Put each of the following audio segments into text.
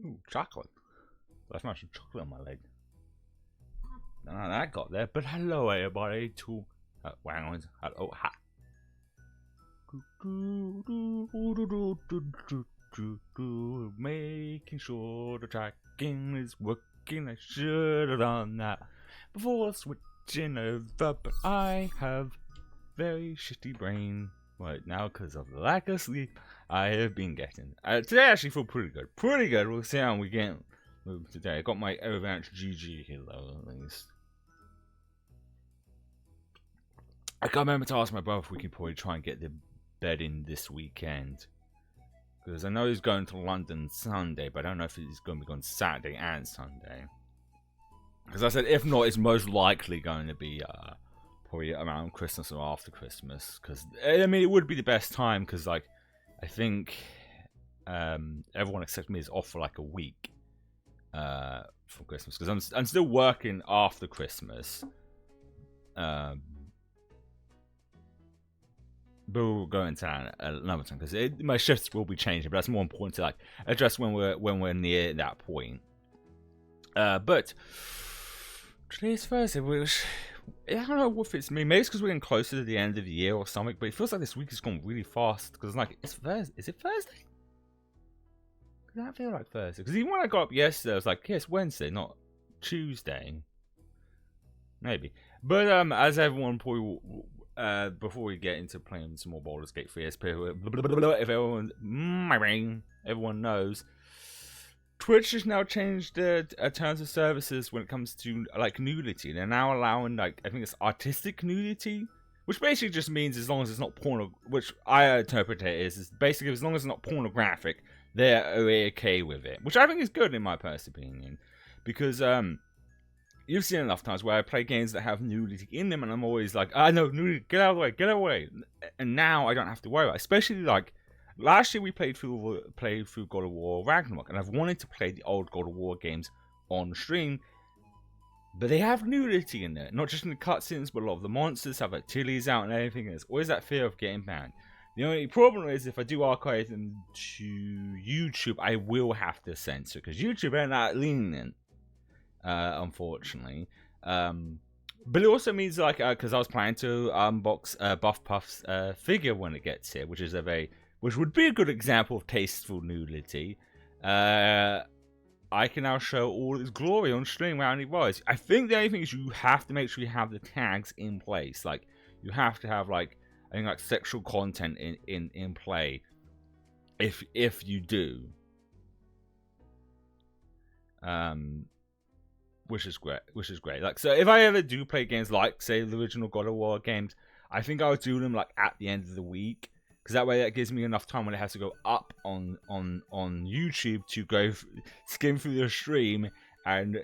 Ooh, chocolate. That's not some chocolate on my leg. None of that got there, but hello everybody to hang on. Oh, ha. Making sure the tracking is working. I should have done that before switching over, but I have very shitty brain right now because of the lack of sleep I have been getting. Today I actually feel pretty good. Pretty good. We'll see how we get today. I got my Overwatch GG here though, at least. I can't remember to ask my brother if we can probably try and get the bed in this weekend. Because I know he's going to London Sunday, but I don't know if he's going to be going Saturday and Sunday. Because I said, if not, it's most likely going to be probably around Christmas or after Christmas. Because, I mean, it would be the best time, because, like, I think everyone except me is off for, like, a week for Christmas. Because I'm still working after Christmas. But we'll go into that another time because my shifts will be changing. But that's more important to like address when we're near that point. But today's Thursday, which I don't know if it's me. Maybe it's because we're getting closer to the end of the year or something. But it feels like this week has gone really fast because like it's Thursday. Is it Thursday? Does that feel like Thursday? Because even when I got up yesterday, I was like, yeah, it's Wednesday, not Tuesday. Maybe. But as everyone probably will, before we get into playing some more Baldur's Gate 3 SP, if everyone knows, Twitch has now changed terms of services when it comes to like nudity. They're now allowing like I think it's artistic nudity, which basically just means as long as it's not porno, which I interpret it is basically as long as it's not pornographic, they're okay with it, which I think is good in my personal opinion, because you've seen enough times where I play games that have nudity in them, and I'm always like, I know nudity, get out of the way, get out of the way. And now I don't have to worry about it. Especially like last year we played through God of War Ragnarok, and I've wanted to play the old God of War games on stream, but they have nudity in there, not just in the cutscenes, but a lot of the monsters have like titties out and everything. And there's always that fear of getting banned. The only problem is if I do archive them to YouTube, I will have to censor because YouTube ain't that lenient. Unfortunately, But it also means like because I was planning to unbox Buff Puff's figure when it gets here, which would be a good example of tasteful nudity. I can now show all its glory on stream without any worries. I think the only thing is you have to make sure you have the tags in place. Like you have to have like I think like sexual content in play. If you do, which is great. Like so, if I ever do play games like say the original God of War games, I think I would do them like at the end of the week. Because that way, that gives me enough time when it has to go up on YouTube to go skim through the stream and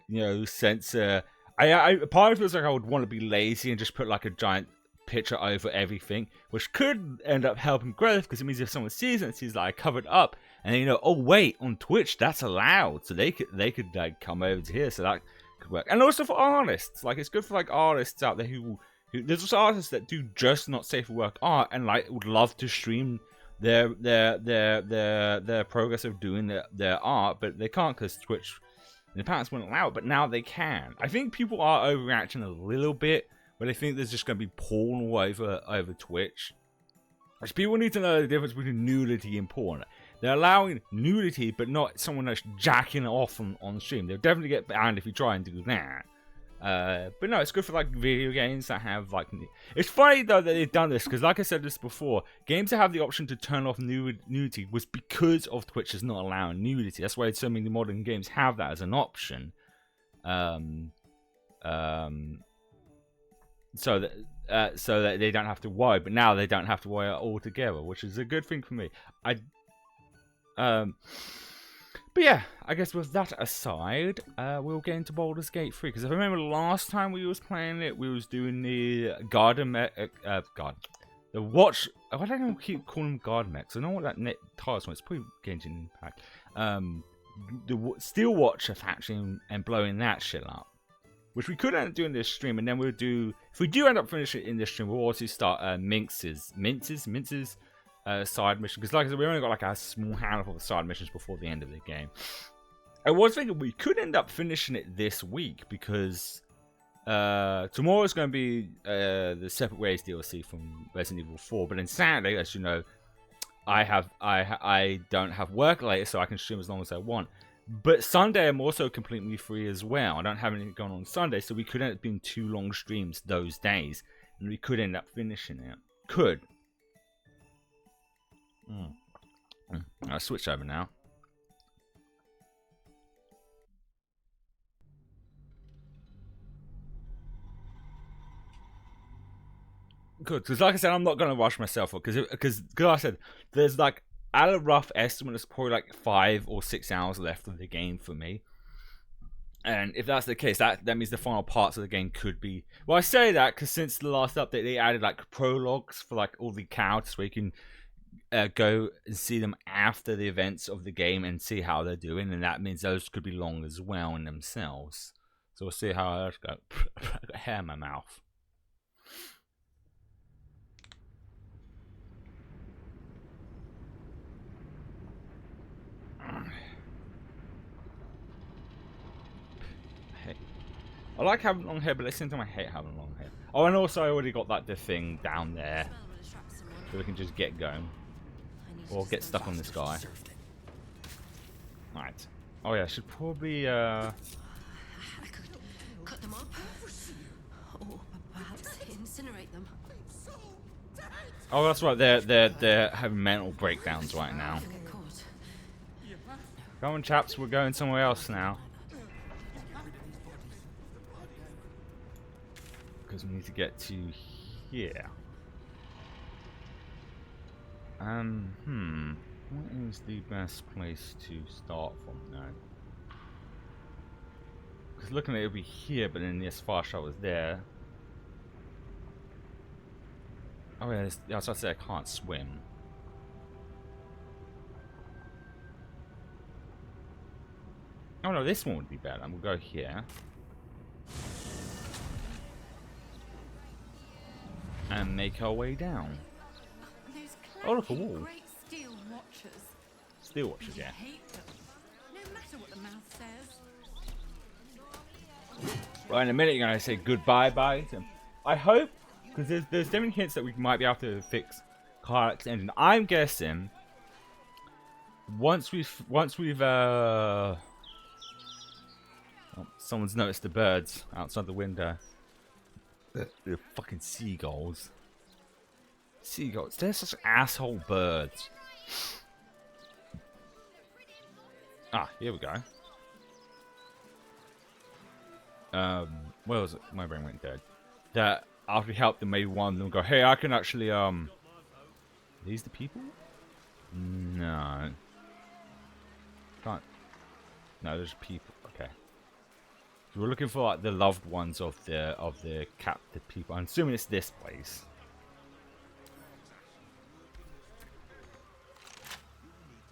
censor. I part of it feels like I would want to be lazy and just put like a giant picture over everything, which could end up helping growth because it means if someone sees it and sees like I covered up, and then oh wait, on Twitch that's allowed, so they could like come over to here, so that could work. And also for artists, like it's good for like artists out there who there's also artists that do just not safe for work art and like would love to stream their progress of doing their art, but they can't because Twitch in the past wouldn't allow it, but now they can. I think people are overreacting a little bit, but they think there's just going to be porn all over Twitch. Which people need to know the difference between nudity and porn. They're allowing nudity, but not someone that's jacking off on stream. They'll definitely get banned if you try and do that. But no, it's good for like video games that have like. It's funny though that they've done this because, like I said this before, games that have the option to turn off nudity was because of Twitch is not allowing nudity. That's why so many modern games have that as an option. So that they don't have to worry. But now they don't have to worry altogether, which is a good thing for me. But yeah, I guess with that aside, we'll get into Baldur's Gate 3. Because if I remember last time we was playing it, we was doing the the watch. Why do I keep calling them guard mechs? I know what that title is. It's probably Genshin Impact. The Steel Watcher faction and blowing that shit up, which we could end up doing this stream, and then we'll do. If we do end up finishing it in this stream, we'll also start Minx's side mission, because like I said, we only got like a small handful of side missions before the end of the game. I was thinking we could end up finishing it this week because tomorrow is going to be the Separate Ways DLC from Resident Evil 4, but then Saturday, as you know, I don't have work later, so I can stream as long as I want. But Sunday I'm also completely free as well. I don't have anything going on Sunday, so we could end up being 2 long streams those days, and we could end up finishing it. Could. I'll switch over now. Good, because like I said, I'm not going to rush myself up, because like I said, there's like, at a rough estimate, there's probably like 5 or 6 hours left of the game for me. And if that's the case, that means the final parts of the game could be... Well, I say that because since the last update, they added like prologues for like all the characters where you can go and see them after the events of the game and see how they're doing, and that means those could be long as well in themselves. So we'll see how those go. I got hair in my mouth. I like having long hair, but at the same time I hate having long hair. Oh, and also I already got that thing down there, so we can just get going. Or get stuck on this guy. Right. Oh yeah, I should probably I could cut them up, or perhaps incinerate them. Oh, that's right. They're having mental breakdowns right now. Come on, chaps. We're going somewhere else now. Because we need to get to here. What is the best place to start from now? Because looking at it, it'll be here, but then the far shot was there. Oh yeah, I was about to say I can't swim. Oh no, this one would be better. We'll go here. And make our way down. Oh, look, a wall. Great steel watchers. Steel watchers, yeah. Hate them. No matter what the mouth says. Right, in a minute, you're gonna say goodbye, bye. So I hope, because there's different hints that we might be able to fix Karlach's engine. I'm guessing once we've oh, someone's noticed the birds outside the window. The fucking seagulls. Seagulls. They're such asshole birds. Ah, here we go. Where was it? My brain went dead. That after we helped them, maybe one of them go, hey, I can actually, these the people? No. Can't. No, there's people. Okay. So we're looking for like the loved ones of the captive people. I'm assuming it's this place.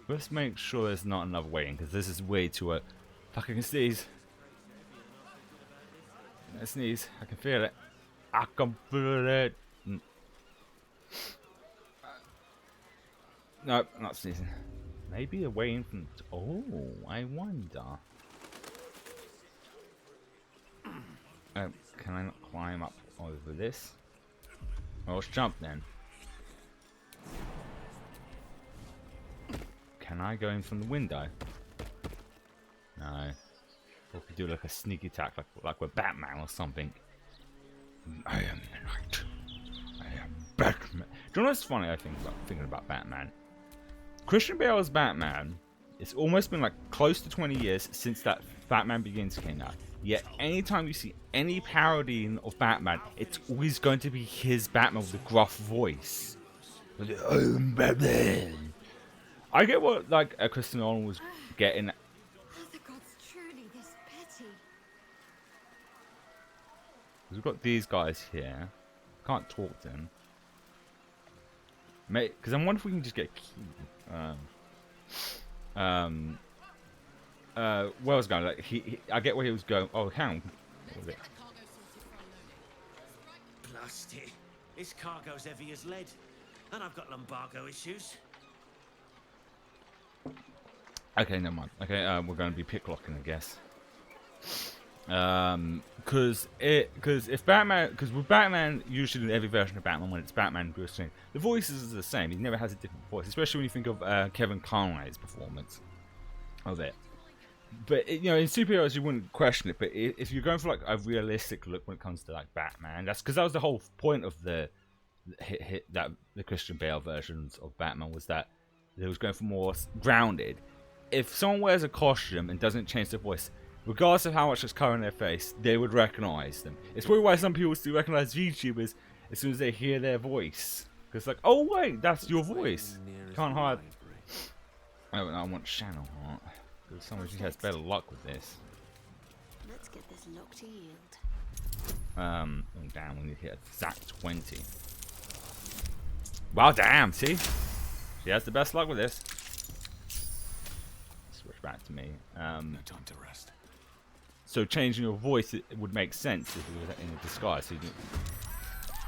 Let's make sure there's not another way in, because this is way too fuck, I can sneeze. I sneeze. I can feel it. I can feel it. No, not sneezing. Maybe a way in from... Oh, I wonder. Can I not climb up over this? Well, let's jump then. Can I go in from the window? No. Or we could do like a sneak attack, like we're Batman or something. I am the night. I am Batman. Do you know what's funny? I think about thinking about Batman. Christian Bale's Batman. It's almost been like close to 20 years since that Batman Begins came out. Yet anytime you see any parody of Batman, it's always going to be his Batman with a gruff voice. I'm Batman. I get what like Christian Nolan was getting. Are the gods truly this petty? We've got these guys here. Can't talk to them. Mate, because I wonder if we can just get a key. Where was I going? Like I get where he was going. Oh, hang on. What was it? Blast it. This cargo's heavy as lead. And I've got lumbago issues. Okay, never mind. Okay, we're going to be picklocking, I guess. Because with Batman, usually in every version of Batman, when it's Batman Bruce Wayne, the voices are the same. He never has a different voice, especially when you think of Kevin Conroy's performance of it. But you know, in superheroes, you wouldn't question it. But if you're going for like a realistic look when it comes to like Batman, that's because that was the whole point of the Christian Bale versions of Batman, was that they was going for more grounded. If someone wears a costume and doesn't change their voice, regardless of how much is covering their face, they would recognize them. It's probably why some people still recognize VTubers as soon as they hear their voice. Because like, oh wait, that's your voice. Can't hide. Oh, I want Channel Heart. Because someone who has better luck with this. Let's get this lock to yield. Oh damn, we need to hit exact 20. Well, damn, see? She has the best luck with this. Switch back to me. No time to rest. So changing your voice, it would make sense if it was in a disguise. So you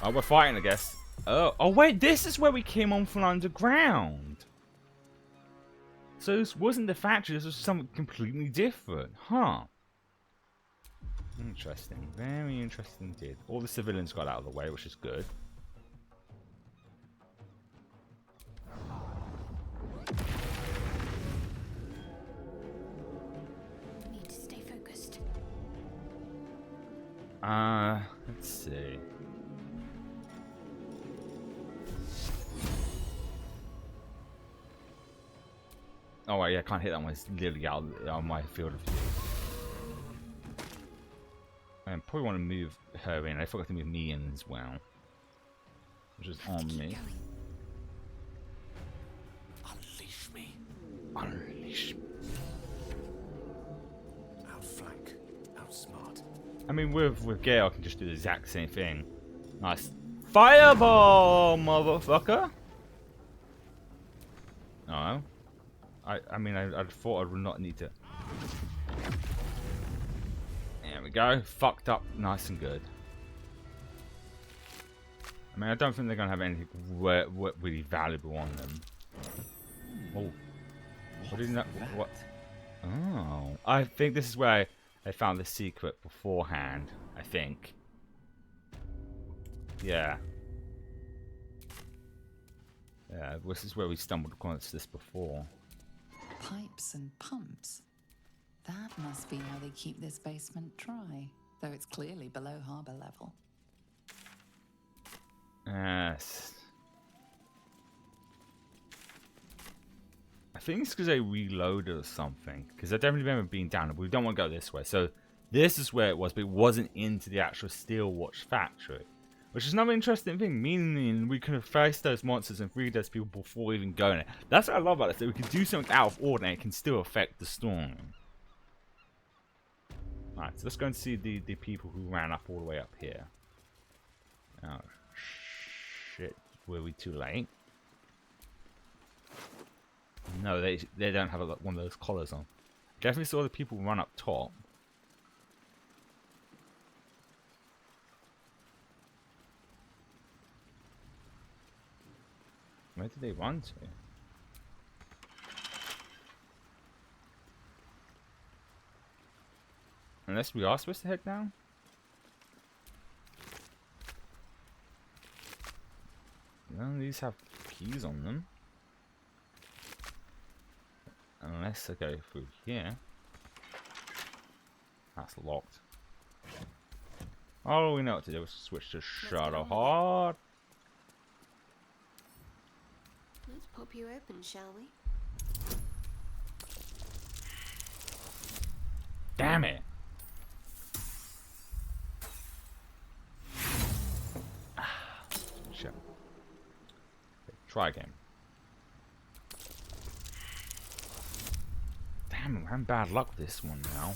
oh, we're fighting, I guess. Oh wait, this is where we came on from underground. So this wasn't the factory, this was something completely different, huh? Interesting, very interesting indeed. All the civilians got out of the way, which is good. Need to stay focused. Let's see. Oh wait, yeah, I can't hit that one. It's literally out on my field of view. I probably want to move her in. I forgot to move me in as well, which is on me. Unleash me. Unleash me. Outflank. Outsmart. I mean, with Gale, I can just do the exact same thing. Nice. Fireball, motherfucker! No. I mean, I thought I would not need to. There we go. Fucked up nice and good. I mean, I don't think they're going to have anything really valuable on them. Oh. What is that? What? Oh. I think this is where I they found the secret beforehand, I think. Yeah. Yeah, this is where we stumbled across this before. Pipes and pumps. That must be how they keep this basement dry, though it's clearly below harbour level. Yes. I think it's because they reloaded or something. Because I definitely remember being down. We don't want to go this way. So this is where it was, but it wasn't into the actual steel watch factory. Which is another interesting thing, meaning we could have faced those monsters and freed those people before even going there. That's what I love about this, that we can do something out of order and it can still affect the story. Alright, so let's go and see the people who ran up all the way up here. Oh, shit. Were we too late? No, they don't have one of those collars on. Definitely saw the people run up top. Where did they run to? Unless we are supposed to head down? None of these have keys on them. Unless I go through here. That's locked. All we know what to do is switch to Shadow Heart. Let's pop you open, shall we? Damn it! Shit. Okay, try again. Damn, we're having bad luck with this one now.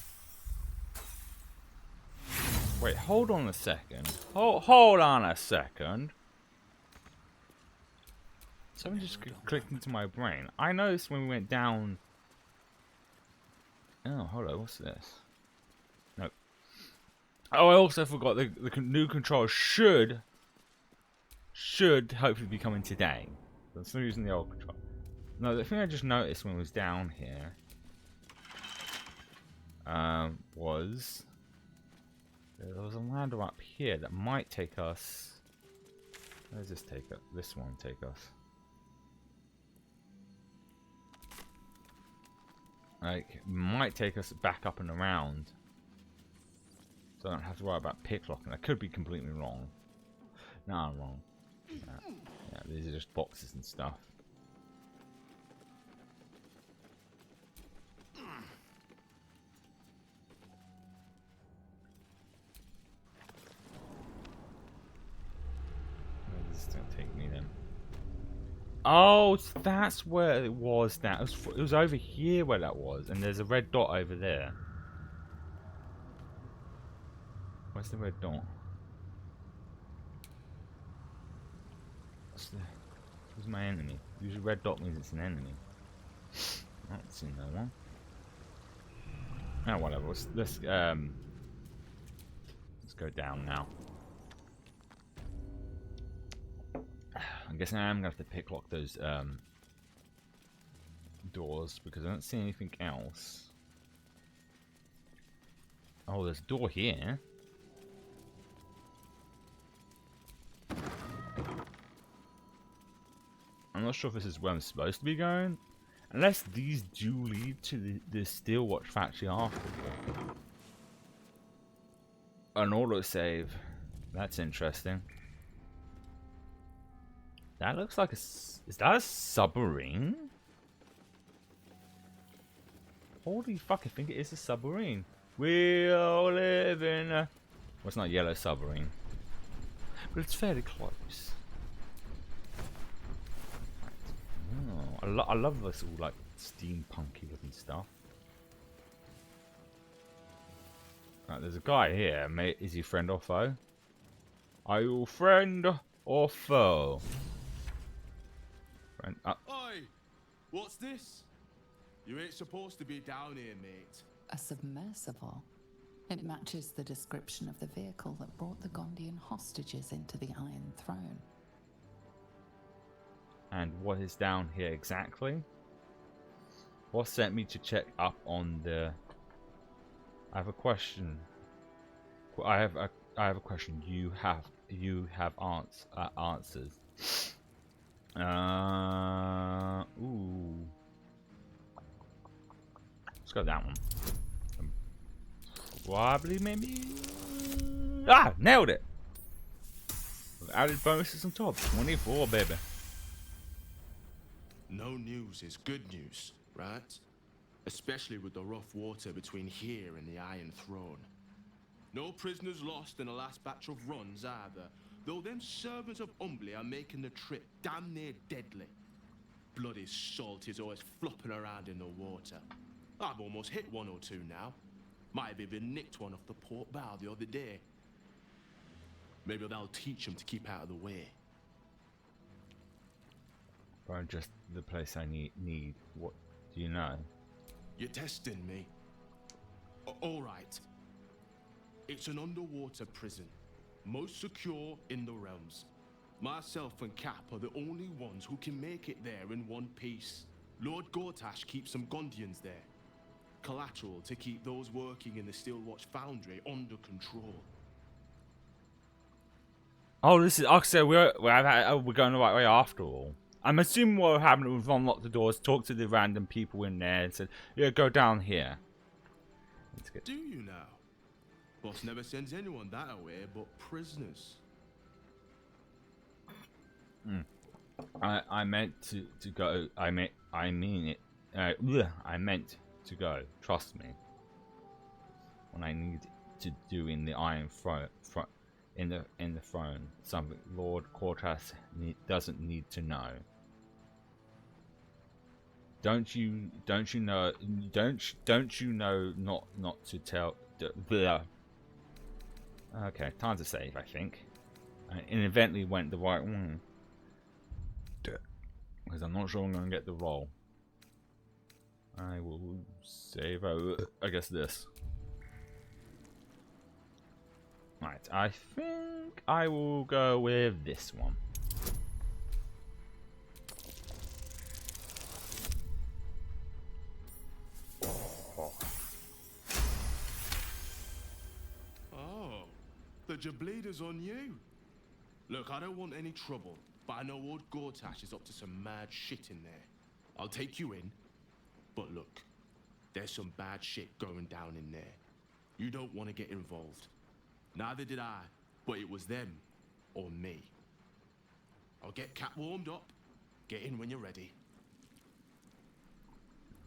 Wait, hold on a second. Hold on a second. Something just clicked into my brain. I noticed when we went down. Oh, hold on, what's this? Nope. Oh, I also forgot the new controller should hopefully be coming today. So I'm still using the old controller. No, the thing I just noticed when I was down here was there was a ladder up here that might take us. Where does this take us? This one take us. Like, might take us back up and around. So I don't have to worry about picklocking. I could be completely wrong. No, I'm wrong. Yeah, these are just boxes and stuff. Where is this gonna take me then? Oh, that's where it was. That it was over here where that was, and there's a red dot over there. Where's the red dot? Who's my enemy? Usually red dot means it's an enemy. I haven't seen that one. Oh, whatever. Let's go down now. I'm guessing I am gonna have to picklock those doors because I don't see anything else. Oh, there's a door here. I'm not sure if this is where I'm supposed to be going. Unless these do lead to the steel watch factory after. An autosave. That's interesting. That looks like a... Is that a submarine? Holy fuck, I think it is a submarine. We'll live in a... Well, it's not a yellow submarine. But it's fairly close. Oh, I love this all like steampunky looking stuff. Right, there's a guy here. Mate, is he friend or foe? Are you friend or foe? Friend. Oi! What's this? You ain't supposed to be down here, mate. A submersible. It matches the description of the vehicle that brought the Gondian hostages into the Iron Throne. And what is down here exactly? What sent me to check up on the I have a question. I have a question. You have answers. Ooh. Let's go that one. Probably, maybe. Ah, nailed it. With added bonuses on top. 24, baby. No news is good news, right? Especially with the rough water between here and the Iron Throne. No prisoners lost in the last batch of runs either, though them servants of Umbly are making the trip damn near deadly. Bloody salt is always flopping around in the water. I've almost hit one or two now. Might have even nicked one off the port bow the other day. Maybe that'll teach them to keep out of the way. Or just the place I need. What do you know? You're testing me. All right. It's an underwater prison, most secure in the realms. Myself and Cap are the only ones who can make it there in one piece. Lord Gortash keeps some Gondians there. Collateral to keep those working in the Steelwatch Foundry under control. Oh, this is. So we're going the right way after all. I'm assuming what happened was unlock the doors, talk to the random people in there, and said, "Yeah, go down here." Let's get. Do you now? Boss never sends anyone that away but prisoners. I meant to go. I mean it. I meant to go. Trust me. When I need to do in the Iron Throne, in the throne, something Lord Cortas doesn't need to know. Don't you know? Don't you know not to tell? Blah. Okay, time to save. I think, and eventually went the right one. Because I'm not sure I'm going to get the roll. I will save. I guess this. Right, I think I will go with this one. Oh, the Jableeder's on you. Look, I don't want any trouble, but I know old Gortash is up to some mad shit in there. I'll take you in, but look, there's some bad shit going down in there. You don't want to get involved. Neither did I, but it was them or me. I'll get Cat warmed up. Get in when you're ready.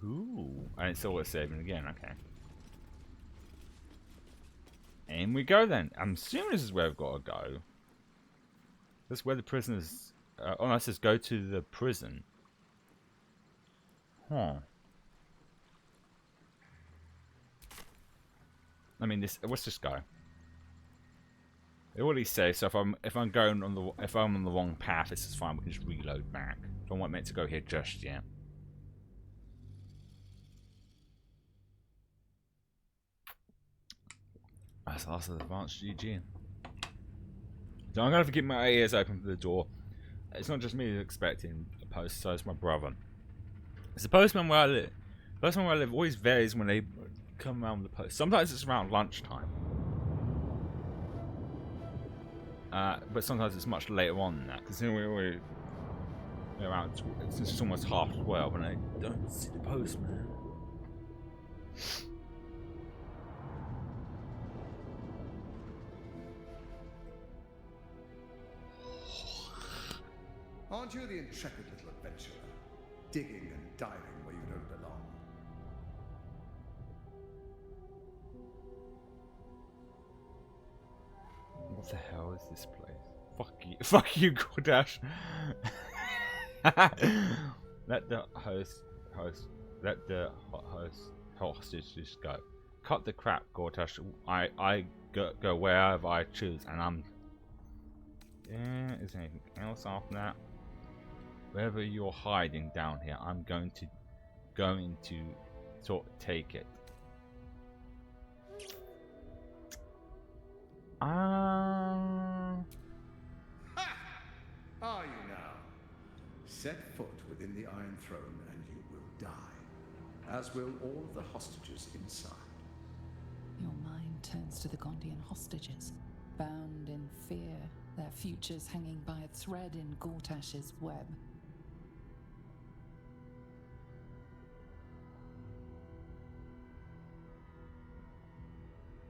Ooh, and it's always saving again. Okay. In we go then. I'm assuming this is where we've got to go. This is where the prisoners. Oh, no, it says go to the prison. Huh. I mean, let's just go. It already says so. If I'm on the wrong path, this is fine. We can just reload back. Don't want meant to go here just yet. That's also advanced GG. So I'm gonna keep my ears open for the door. It's not just me who's expecting a post, so it's my brother. It's the postman where I live. The postman where I live always varies when they come around with the post. Sometimes it's around lunchtime. But sometimes it's much later on than that, because we're around. It's almost 12:30 and I don't see the postman. Aren't you the intrepid little adventurer, digging and diving where you don't belong? What the hell is this place? Fuck you, Gordash. Let the hostages go. Cut the crap, Gortash. I go wherever I choose, and I'm. Yeah, is there anything else after that? Wherever you're hiding down here, I'm going to take it. Ha! Are you now? Set foot within the Iron Throne and you will die, as will all of the hostages inside. turns to the Gondian hostages, bound in fear, their futures hanging by a thread in Gortash's web.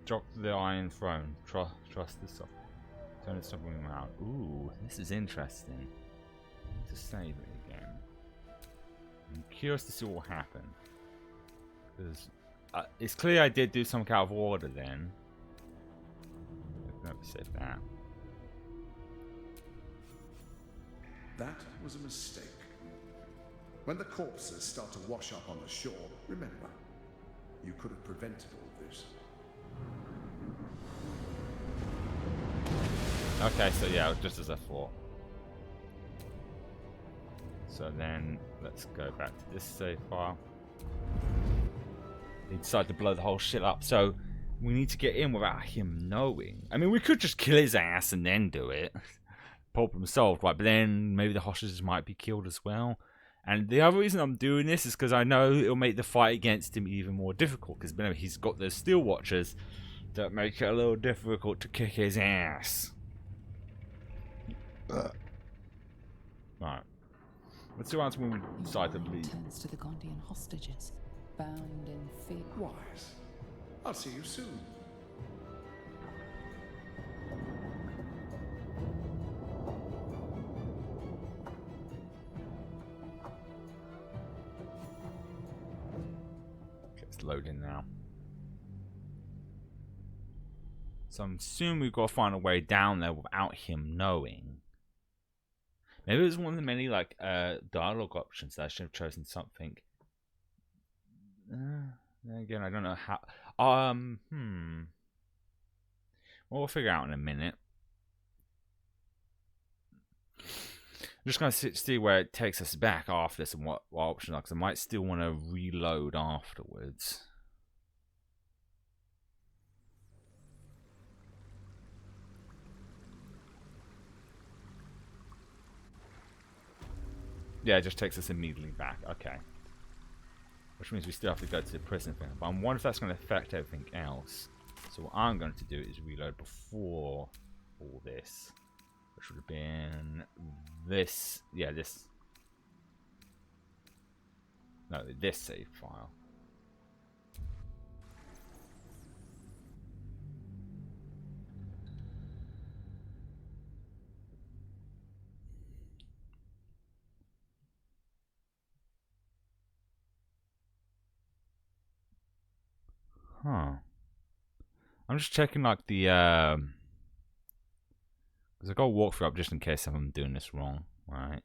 Drop the Iron Throne. Trust this up. Turn it something around. Ooh, this is interesting. To save it again. I'm curious to see what will happen. Because it's clear I did do something out of order then. Let me save that. That was a mistake. When the corpses start to wash up on the shore, remember, you could have prevented all this. Okay, so yeah, just as I thought. So then, let's go back to this save file. He decided to blow the whole shit up, so we need to get in without him knowing. I mean, we could just kill his ass and then do it. Problem solved, right? But then maybe the hostages might be killed as well. And the other reason I'm doing this is because I know it'll make the fight against him even more difficult. Because he's got those steel watchers that make it a little difficult to kick his ass. Right. Let's see what happens when we decide to leave. Turns to the Gondian hostages, bound in fear. Wise. I'll see you soon. Okay, it's loading now. So I'm assuming we've got to find a way down there without him knowing. Maybe it was one of the many like dialogue options that I should have chosen something. Then again, I don't know how. Well, we'll figure out in a minute. I'm just gonna see where it takes us back after this and what options are, because I might still want to reload afterwards. Yeah, it just takes us immediately back. Okay. Which means we still have to go to the prison thing. But I'm wondering if that's going to affect everything else. So what I'm going to do is reload before all this. Which would have been this. Yeah, this. No, this save file. Huh. I'm just checking like the because I got a walkthrough up just in case I'm doing this wrong. Alright.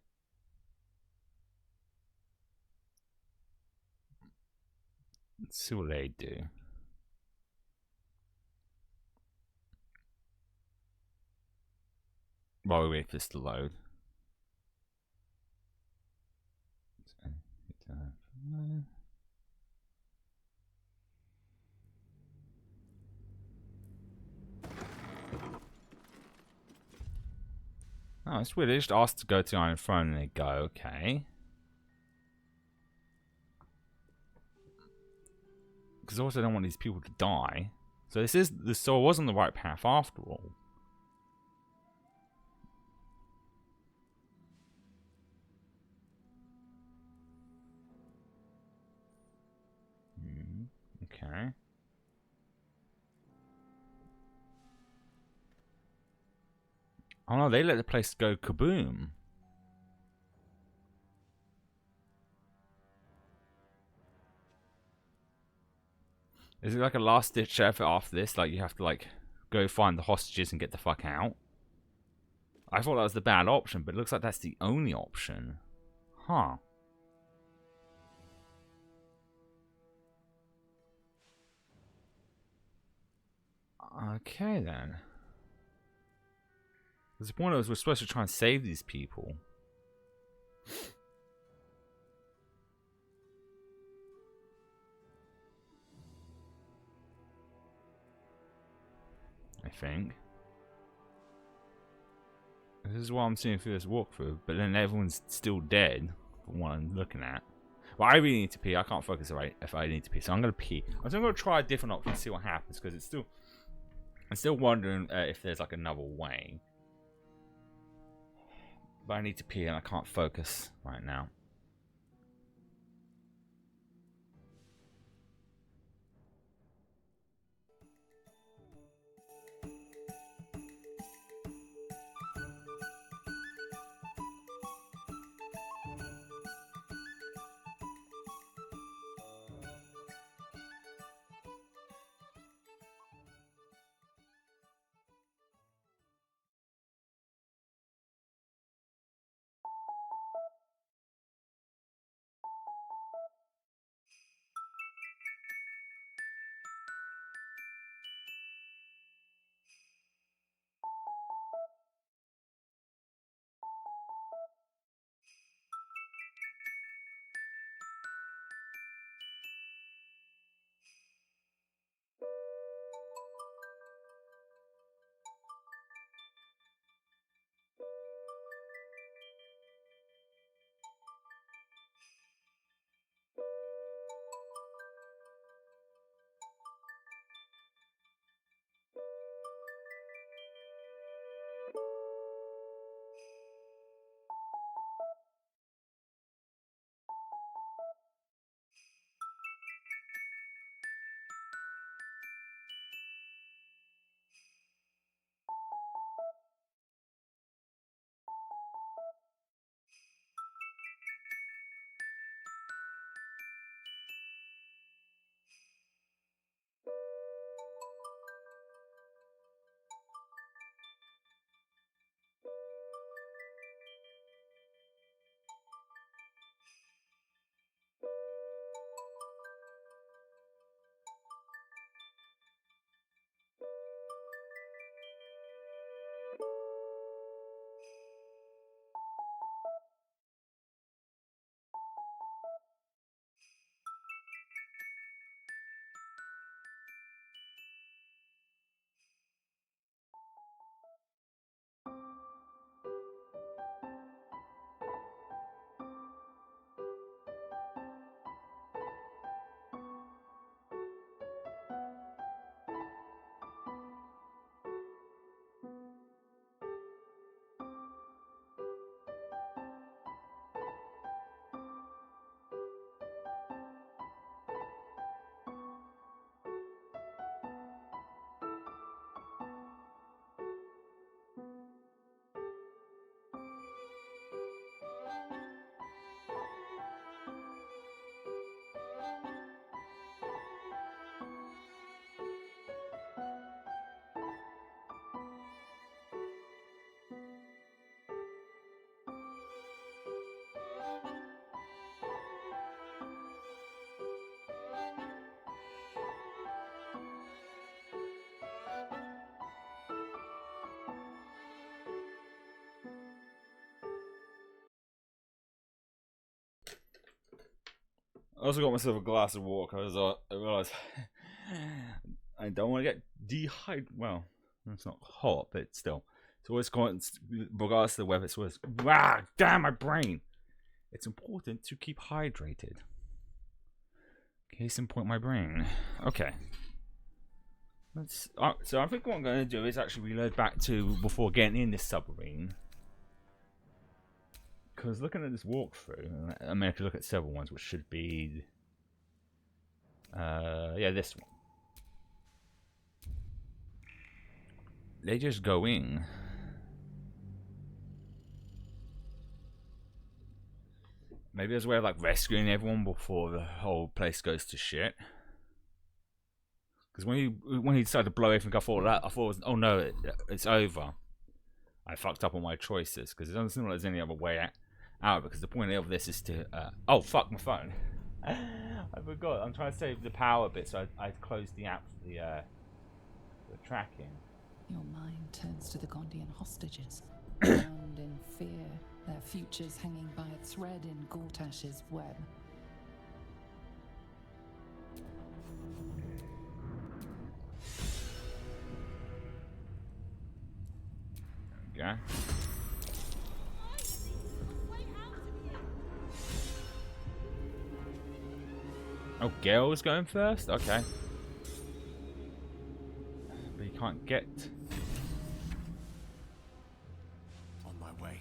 Let's see what they do. While we wait for this to load. Oh, it's weird. They just asked to go to Iron Throne and they go, okay. Because also I don't want these people to die. So so I was on the right path after all. Okay. Oh no, they let the place go kaboom. Is it like a last ditch effort after this? Like you have to like go find the hostages and get the fuck out? I thought that was the bad option, but it looks like that's the only option. Huh. Okay then. The point is we're supposed to try and save these people. I think. This is what I'm seeing through this walkthrough, but then everyone's still dead from what I'm looking at. Well, I really need to pee. I can't focus if I need to pee, so I'm going to pee. I'm going to try a different option and see what happens, because it's still I'm still wondering if there's like another way. But I need to pee and I can't focus right now. I also got myself a glass of water because I realised I don't want to get dehydrated. Well, it's not hot, but still. It's always regardless of the weather, it's always, damn my brain. It's important to keep hydrated. Case in point, my brain. Okay. So I think what I'm going to do is actually reload back to before getting in this submarine. Because looking at this walkthrough, I mean, I could look at several ones, which should be, yeah, this one. They just go in. Maybe there's a way of like rescuing everyone before the whole place goes to shit. Because when he decided to blow everything, I thought it was, oh no, it's over. I fucked up on my choices because it doesn't seem like there's any other way out. Because the point of this is to, oh fuck my phone. I forgot. I'm trying to save the power bit, so I closed the app, the tracking. Your mind turns to the Gondian hostages, bound in fear, their futures hanging by a thread in Gortash's web. Okay. Oh, Gale was going first? Okay. Be can't get. On my way.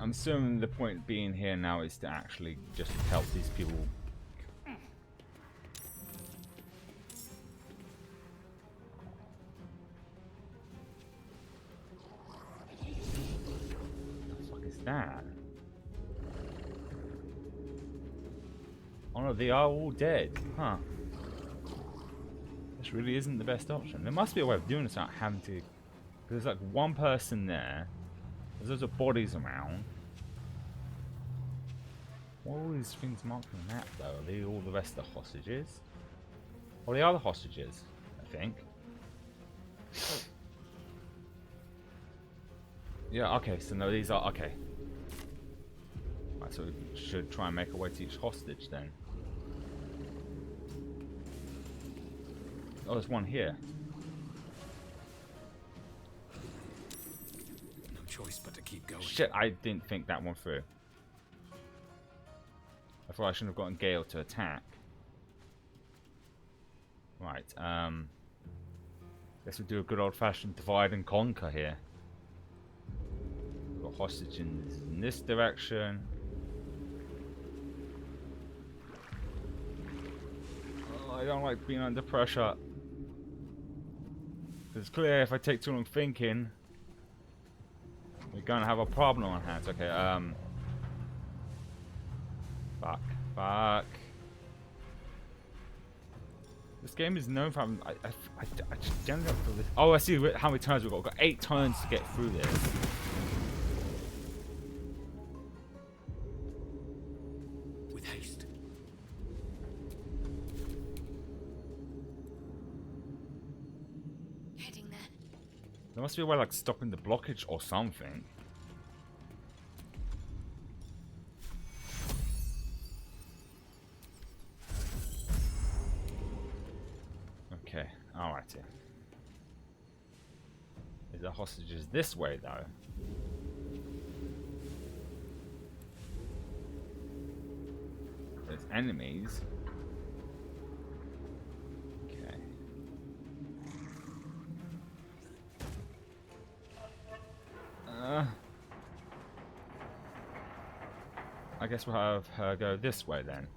I'm assuming the point being here now is to actually just help these people. What the fuck is that? Oh no, they are all dead. Huh. This really isn't the best option. There must be a way of doing this without having to... There's like one person there. There's loads of bodies around. What are all these things marked on the map though? Are they all the rest of the hostages? Oh, they are the hostages, I think. Yeah, okay, so no, these are... Okay. Right, so we should try and make our way to each hostage then. Oh, there's one here. No choice but to keep going. Shit, I didn't think that one through. I thought I shouldn't have gotten Gale to attack. Right, guess we'll do a good old-fashioned divide and conquer here. We've got hostages in this direction. Oh, I don't like being under pressure. It's clear if I take too long thinking, we're gonna have a problem on hands. Okay, fuck. This game is known for having, I just generally don't feel this. Oh, I see how many turns we've got. We've got 8 turns to get through this. With haste. Heading there. There must be a way like stopping the blockage or something. Okay, alrighty. Is the hostages this way though? There's enemies. Okay. I guess we'll have her go this way then.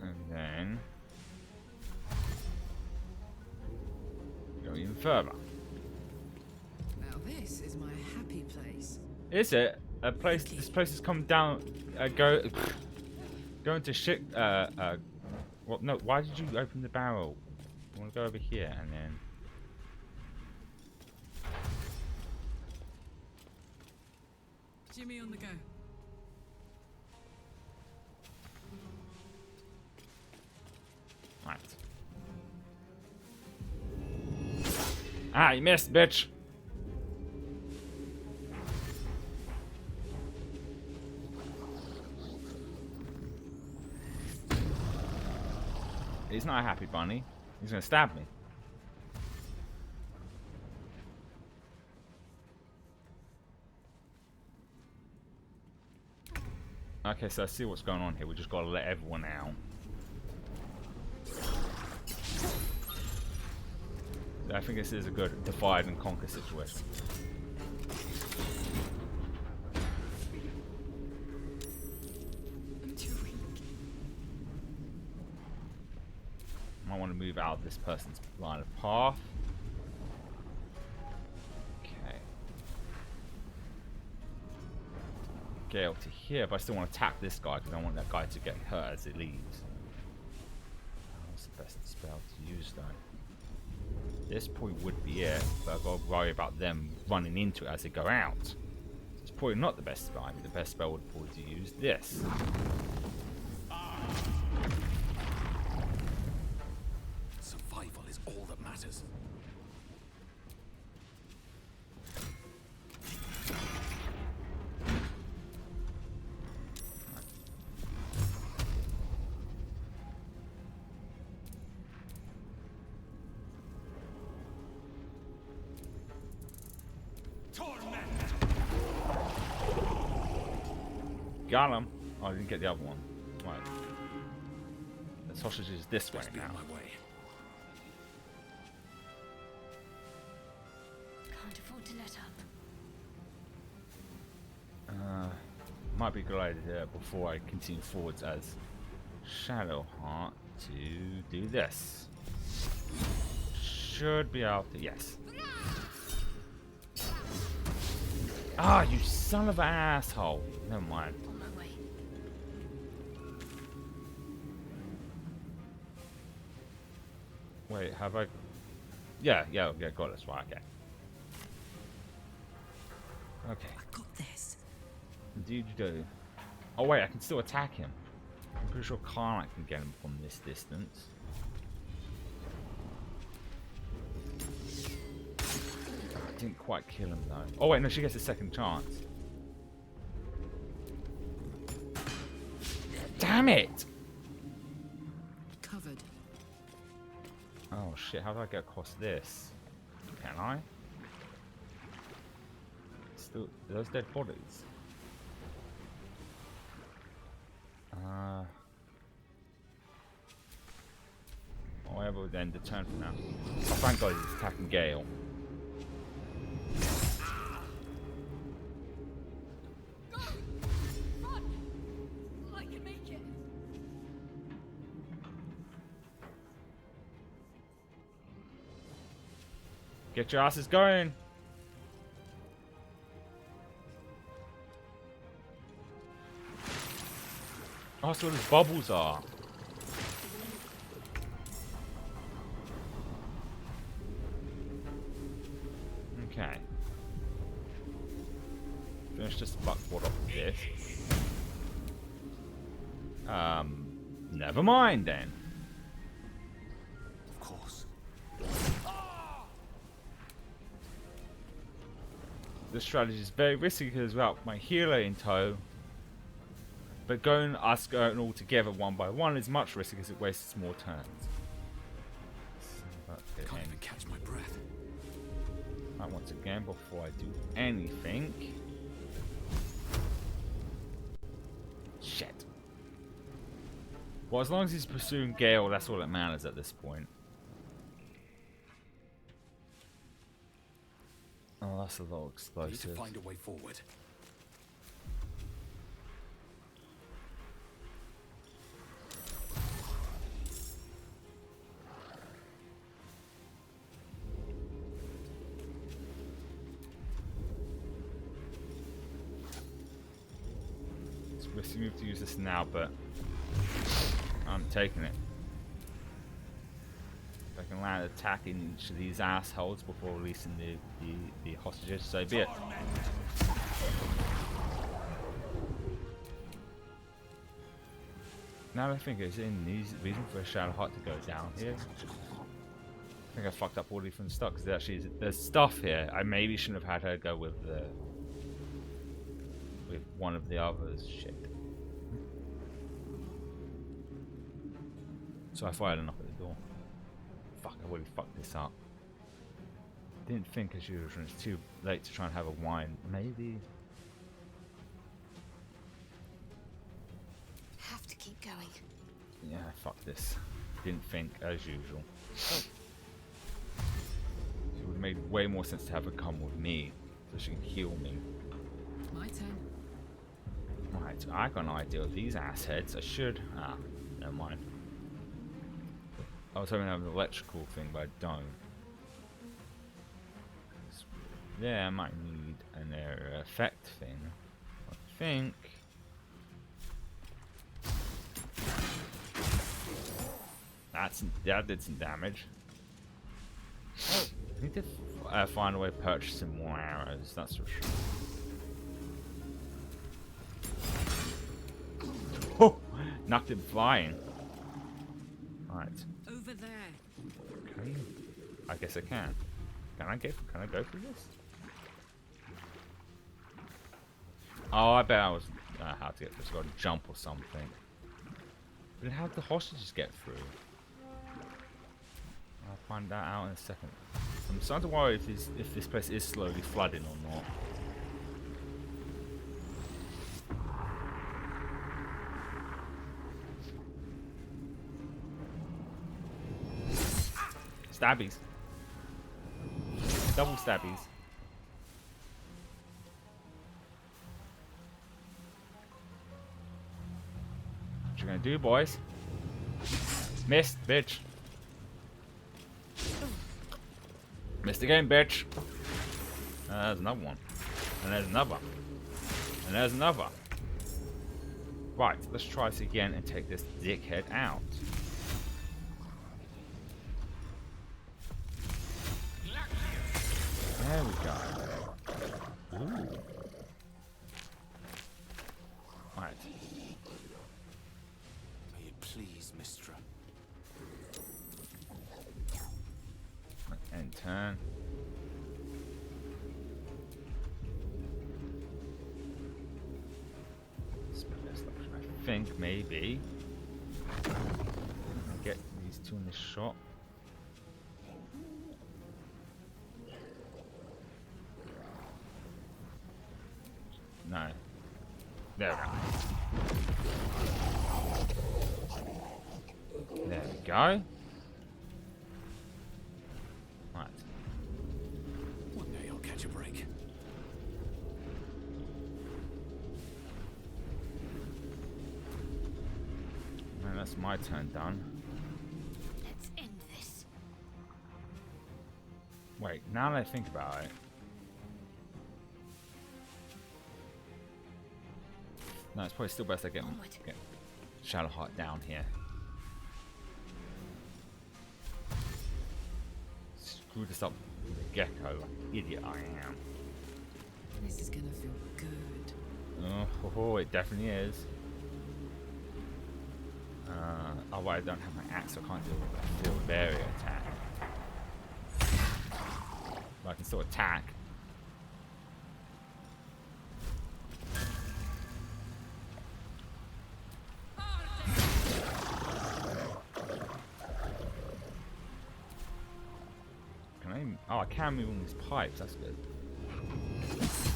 And then go even further. Now this is my happy place. Is it a place? This place has come down. Going to shit. Well, no. Why did you open the barrel? I want to go over here and then. Jimmy on the go. Right. Ah, you missed, bitch. He's not a happy bunny. He's gonna stab me. Okay, so I see what's going on here. We just gotta let everyone out. I think this is a good divide and conquer situation. I'm too weak. I want to move out of this person's line of path. Okay. Gale to here, but I still want to attack this guy because I want that guy to get hurt as it leaves. What's the best spell to use though? This point would be it, but I've got to worry about them running into it as they go out. It's probably not the best spell. I mean, the best spell would probably use this. Survival is all that matters. Got him. Oh, I didn't get the other one. Sausage is this way Best be now. on my way. Can't afford to let up. Might be a good idea before I continue forwards as Shadowheart to do this. Should be able to, yes. Ah, you son of an asshole. Never mind. On my way. Wait, have I? Yeah, got it. Right, okay. Okay, I got this. indeed you do. Oh wait, I can still attack him. I'm pretty sure Karnak can get him from this distance. I didn't quite kill him though. Oh wait, no, she gets a second chance. Damn it! Covered. Oh shit, how do I get across this? Can I? Still, are those dead bodies? Whatever, then the turn for now. Oh, thank God he's attacking Gale. I can make it. Get your asses going! Oh, that's what his bubbles are. Okay. Finish this buckboard off of this. Never mind then. Of course. This strategy is very risky because without my healer in tow, but us going all together one by one is much riskier because it wastes more turns. Can't even catch my breath. Right, once again, before I do anything. Shit. Well, as long as he's pursuing Gale, that's all that matters at this point. Oh, that's a lot of I need to explosives. find a way forward. It's risky move to use this now, but I'm taking it. If I can land attacking each of these assholes before releasing the hostages, so be it. Now that I think there's any reason for a Shadowheart to go down here. I think I fucked up all the different stuff because there's stuff here. I maybe shouldn't have had her go with one of the others. Shit. So I fired a knock at the door. Fuck, I really fucked this up. Didn't think as usual. It's too late to try and have a wine. Maybe. Have to keep going. Yeah, fuck this. Didn't think as usual. It would have made way more sense to have her come with me so she can heal me. My turn. Right, I got an idea of these assheads. I should. Ah, never mind. I was hoping to have an electrical thing, but I don't. Yeah, I might need an area effect thing. I think. That did some damage. I need to find a way to purchase some more arrows, that's for sure. Oh! Knocked it flying. Right. Over there. Okay. I guess I can. Can I go through this? Oh, I bet I was how to get this. Got to jump or something. But how did the hostages get through? I'll find that out in a second. I'm starting to worry if this place is slowly flooding or not. stabbies. Double stabbies. What you gonna do, boys? Missed, bitch. Missed again, bitch. There's another one. And there's another. And there's another. Right, let's try this again and take this dickhead out. There we go. Ooh. Right. May it please, Mistra. End turn. I think maybe get these two in the shot. No. There we go. There we go. Right. One day I'll catch a break. And that's my turn done. Let's end this. Wait, now that I think about it. No, it's probably still best I get Shadowheart down here. Screw this up with a gecko, like idiot I am. This is gonna feel good. Oh, it definitely is. Oh, I don't have my axe, so I can't do a field barrier attack. But I can still attack. Can I? Oh, I can move on these pipes. That's good.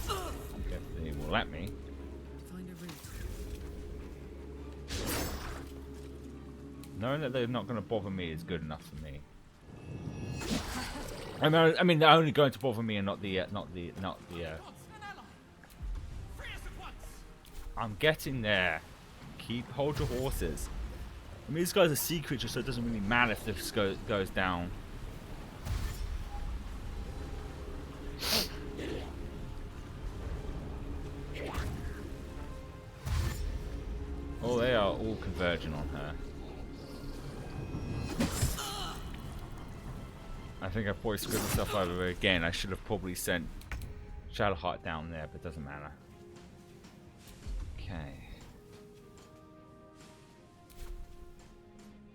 I guess they will let me. Find a route. Knowing that they're not going to bother me is good enough for me. I mean, they're only going to bother me and not the. I'm getting there. Hold your horses. I mean, this guy's a sea creature, so it doesn't really matter if this goes down. Oh, they are all converging on her. I think I've probably screwed myself over again. I should have probably sent Shadowheart down there, but it doesn't matter. Okay.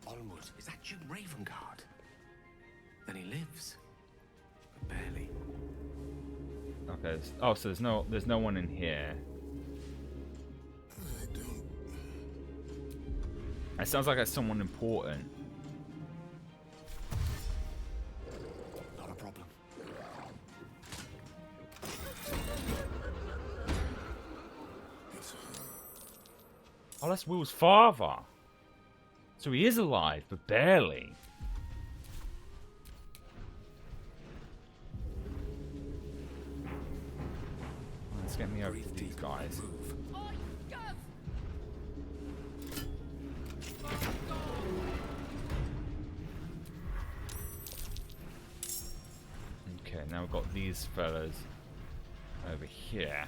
Onward. Is that Jim Ravengard? Then he lives. But barely. Okay. Oh, so there's no one in here. It sounds like it's someone important. Not a problem. Oh, that's Will's father. So he is alive, but barely. Let's get me over to these guys. Okay, now we've got these fellas over here.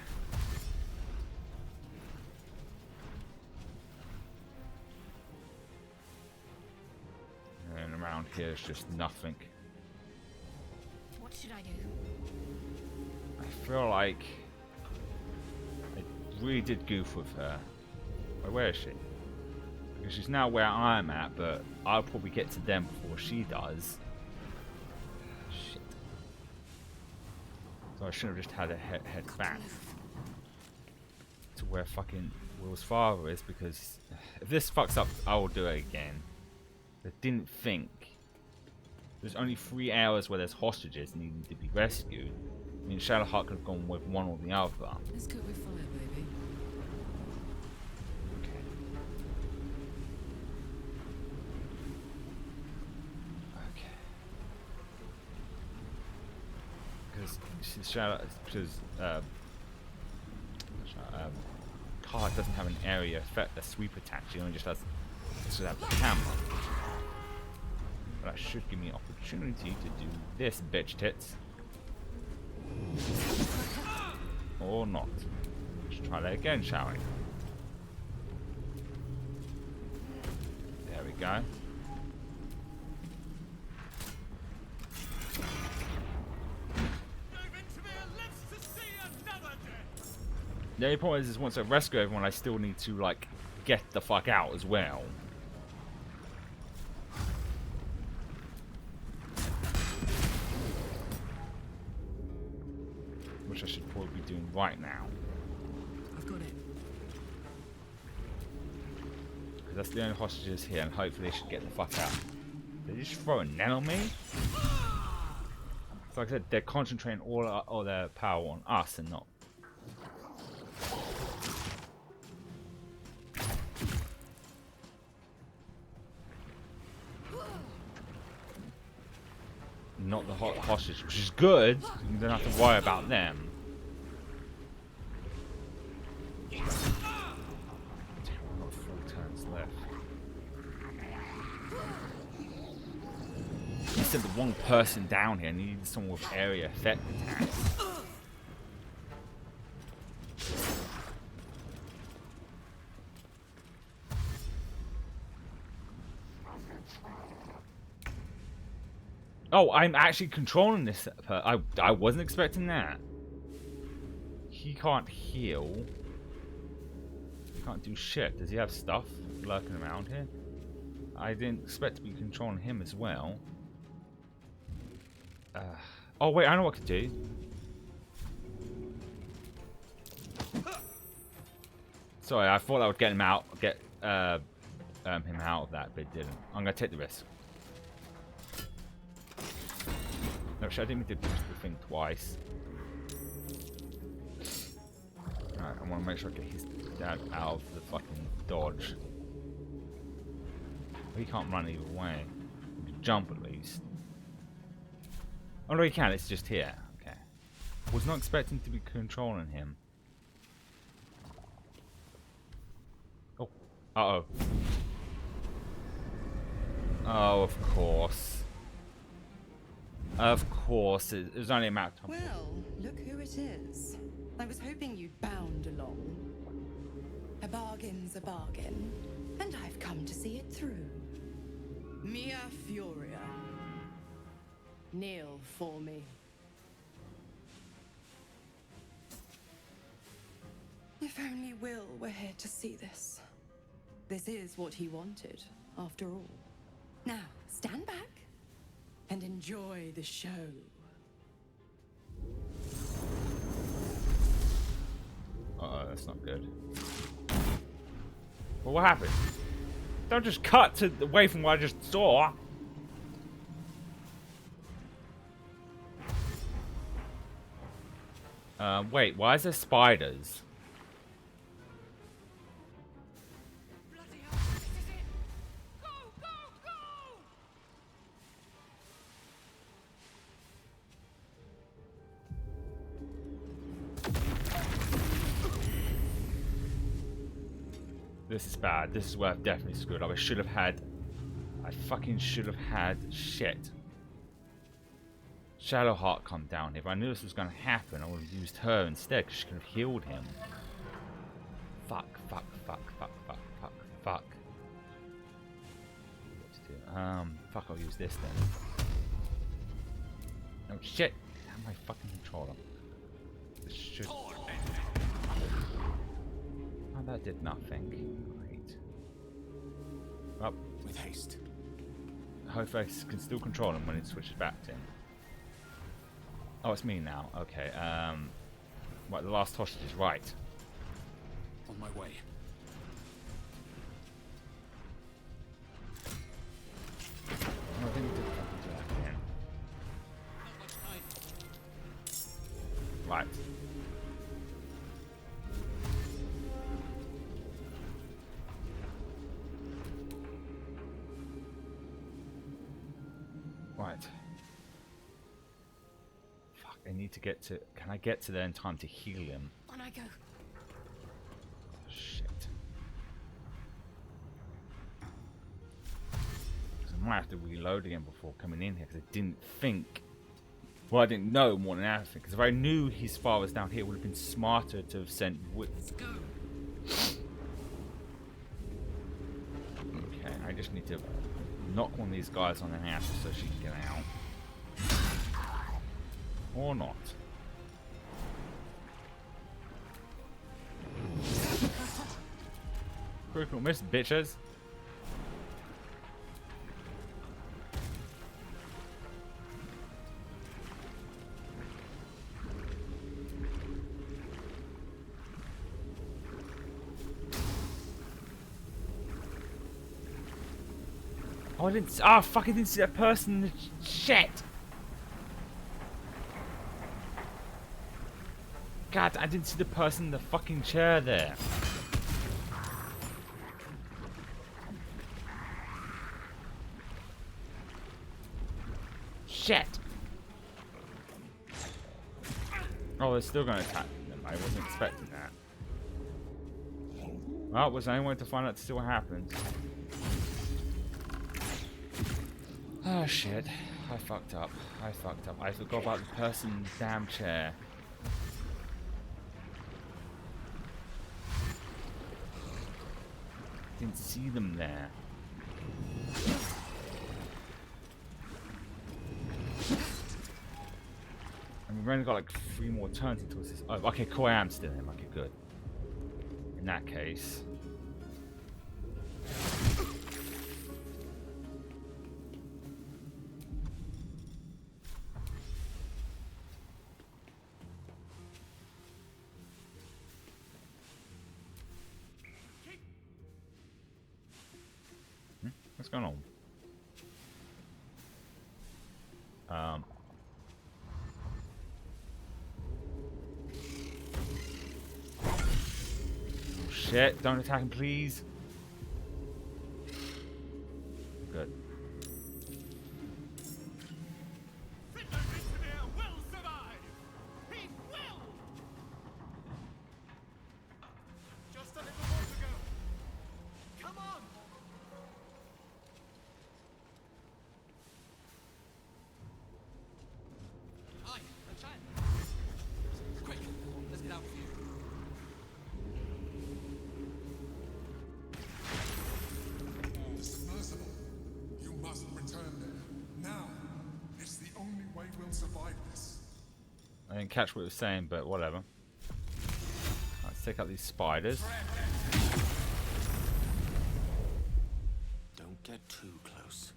And around here is just nothing. What should I do? I feel like I really did goof with her. Wait, where is she? Because she's now where I'm at, but I'll probably get to them before she does. Shit. So I should have just had her head back to where fucking Will's father is, because if this fucks up, I will do it again. I didn't think. There's only 3 hours where there's hostages needing to be rescued. I mean, Shadowheart could have gone with one or the other. Let's cook with fire, baby. Okay. Okay. Because card doesn't have an area effect, a sweep attack. She only just has the camera. But that should give me an opportunity to do this, bitch tits. Or not. Let's try that again, shall we? There we go. The only problem is once I rescue everyone, I still need to, like, get the fuck out as well. Which I should probably be doing right now. I've got it. Because that's the only hostages here, and hopefully they should get the fuck out. Did they just throw a net on me? So like I said, they're concentrating all their power on us and not. Not the hostage, which is good. You don't have to worry about them. Damn, I've got 4 turns left. You sent the one person down here. I needed someone with area effect attacks. Oh, I'm actually controlling this. I wasn't expecting that. He can't heal. He can't do shit. Does he have stuff lurking around here? I didn't expect to be controlling him as well. Oh wait, I know what I could do. Sorry, I thought that would get him out, him out of that, but it didn't. I'm gonna take the risk. No, I didn't mean to push the thing twice. Alright, I want to make sure I get his dad out of the fucking dodge. He can't run either way. He can jump at least. Oh no, he can. It's just here. Okay. Was not expecting to be controlling him. Oh. Uh-oh. Oh, of course. Of course. It was only a matter of time. Well, look who it is. I was hoping you'd bound along. A bargain's a bargain, and I've come to see it through. Mia Furia. Kneel for me. If only Will were here to see this. This is what he wanted, after all. Now, stand back and enjoy the show. Uh-oh, that's not good. Well, what happened? Don't just cut to away from what I just saw. Wait, why is there spiders? Bloody hell, this is it! Go, go, go! This is bad. This is where I've definitely screwed up. I fucking should have had shit. Shadowheart come down here. If I knew this was going to happen, I would have used her instead, because she could have healed him. Fuck, fuck, fuck, fuck, fuck, fuck, fuck. Fuck, I'll use this then. Oh shit! How am I fucking controller? This should... Oh, that did nothing. Great. Well, With haste. hopefully I can still control him when it switches back to him. Oh, it's me now. Okay, right, the last hostage is right. On my way. Oh, I think we did fucking do that again. Right. Right. Fuck. I need to get to... Can I get to there in time to heal him? On I go. Shit. I might have to reload again before coming in here, because I didn't think... Well, I didn't know more than anything, because if I knew his file was down here, it would have been smarter to have sent... Let's go. Okay, I just need to knock one of these guys on the head so she can get out. Or not. Critical miss, bitches. Oh, I didn't. Ah, fuck! I didn't see that person. In the shit. God, I didn't see the person in the fucking chair there. Shit. Oh, they're still going to attack them. I wasn't expecting that. Well, was I wanted to find out to see what happens. Oh shit. I fucked up. I fucked up. I forgot about the person in the damn chair. Didn't see them there. And we've only got like 3 more turns until this. Oh, okay, cool. I am still in. Okay, good. In that case. What's going on? Oh, shit, don't attack him, please. Good. I didn't catch what he was saying, but whatever. Let's take out these spiders. Don't get too close.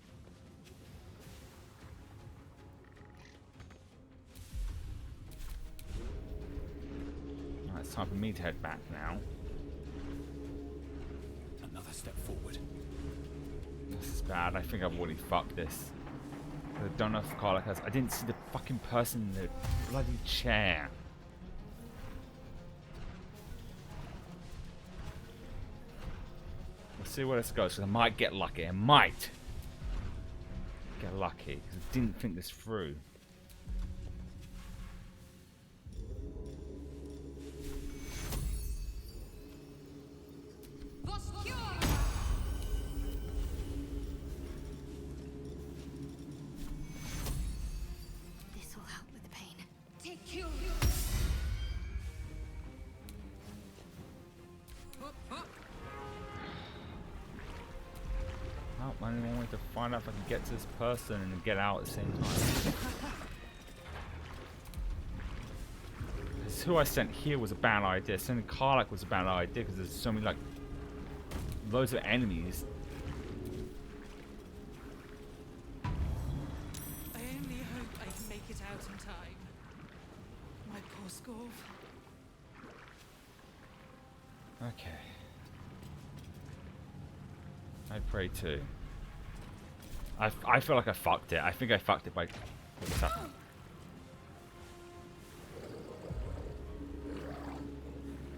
Right, it's time for me to head back now. Another step forward. This is bad. I think I've already fucked this. I don't know if Carla has. I didn't see the fucking person in the bloody chair. Let's see where this goes, because I might get lucky. I might get lucky, because I didn't think this through. I only wanted to find out if I can get to this person and get out at the same time. Because who I sent here was a bad idea. Sending Karlach was a bad idea because there's so many, like, loads of enemies. I only hope I can make it out in time. My poor Scorv. Okay. I pray too. I feel like I fucked it. I think I fucked it by what's happening.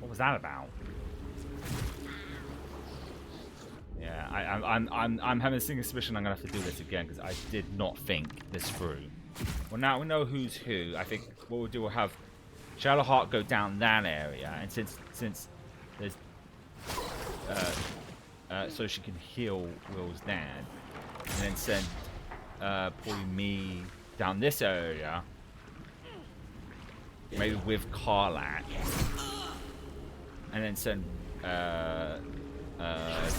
What was that about? Yeah, I'm having a single suspicion I'm gonna have to do this again because I did not think this through. Well, now we know who's who. I think what we'll do, we'll have Shadowheart go down that area, and since there's so she can heal Will's dad, and then send probably me down this area, maybe with Karlak, and then send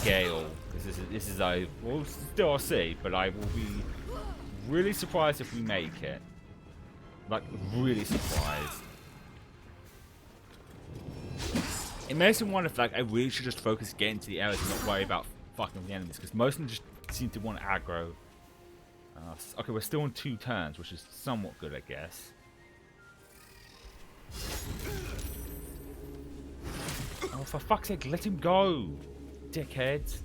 Gale, because this is we'll still see, but I will be really surprised if we make it. Like, really surprised. It makes me wonder if, like, I really should just focus getting to the areas and not worry about fucking the enemies, because most of them just seem to want aggro. Okay, we're still on 2 turns, which is somewhat good, I guess. Oh, for fuck's sake, let him go, dickheads.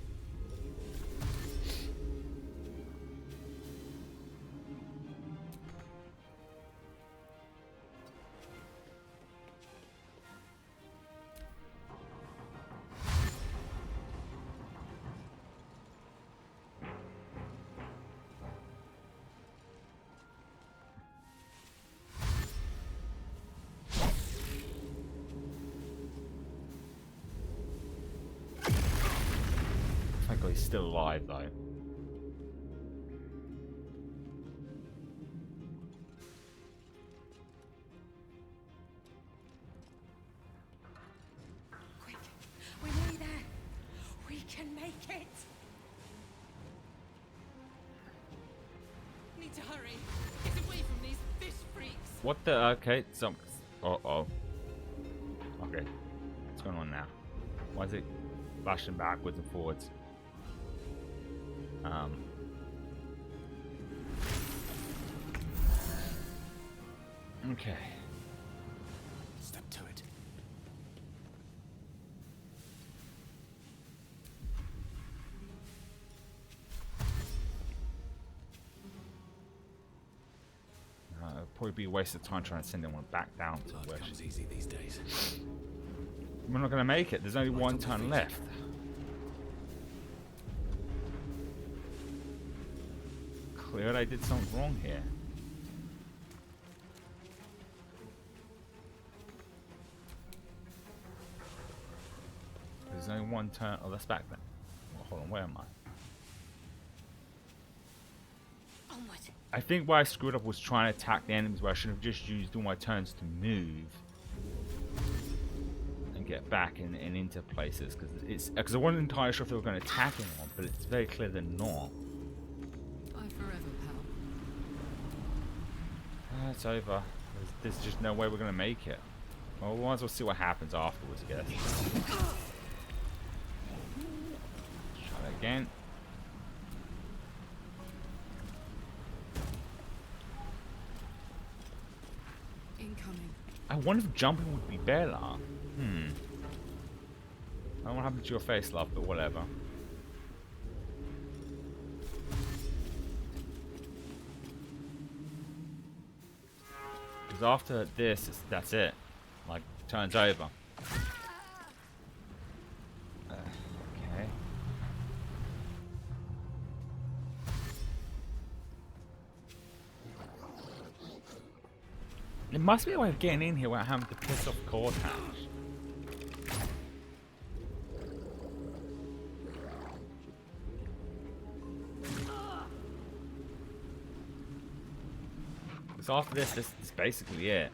Thank God he's still alive, though. Quick, we're nearly there. We can make it. Need to hurry. Get away from these fish freaks. What the? Okay, some. Uh-oh. Okay. What's going on now? Why is it flashing backwards and forwards? Okay. Step to it. It'll probably be a waste of time trying to send anyone back down to Life where comes easy these days. we're not going to make it. There's only one turn left. Clearly I did something wrong here. There's only one turn. Oh, that's back then. Well, hold on, where am I? Onward. I think why I screwed up was trying to attack the enemies where I should have just used all my turns to move and get back and into places, because I wasn't entirely sure if they were going to attack anyone, but it's very clear they're not. Bye forever, pal. It's over. There's just no way we're going to make it. Well, we might as well see what happens afterwards, I guess. Try that again. Incoming. I wonder if jumping would be better. I don't know what happened to your face, love, but whatever. Because after this, that's it. Like, turns over. Okay. There must be a way of getting in here without having to piss off Cortex. Because after this is basically it.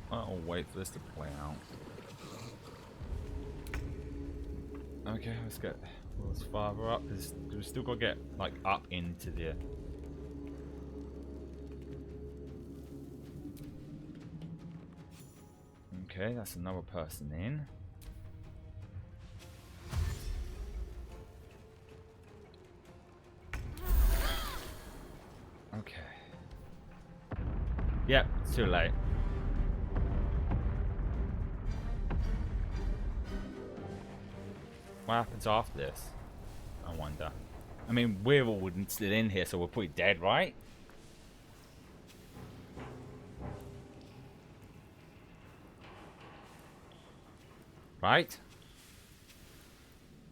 I'll wait for this to play out. Okay, let's get a little farther up, because we still got to get like up into the. Okay, that's another person in. Okay. Yep, it's too late. What happens after this? I wonder. I mean, we're all still in here, so we're probably dead, right? Right?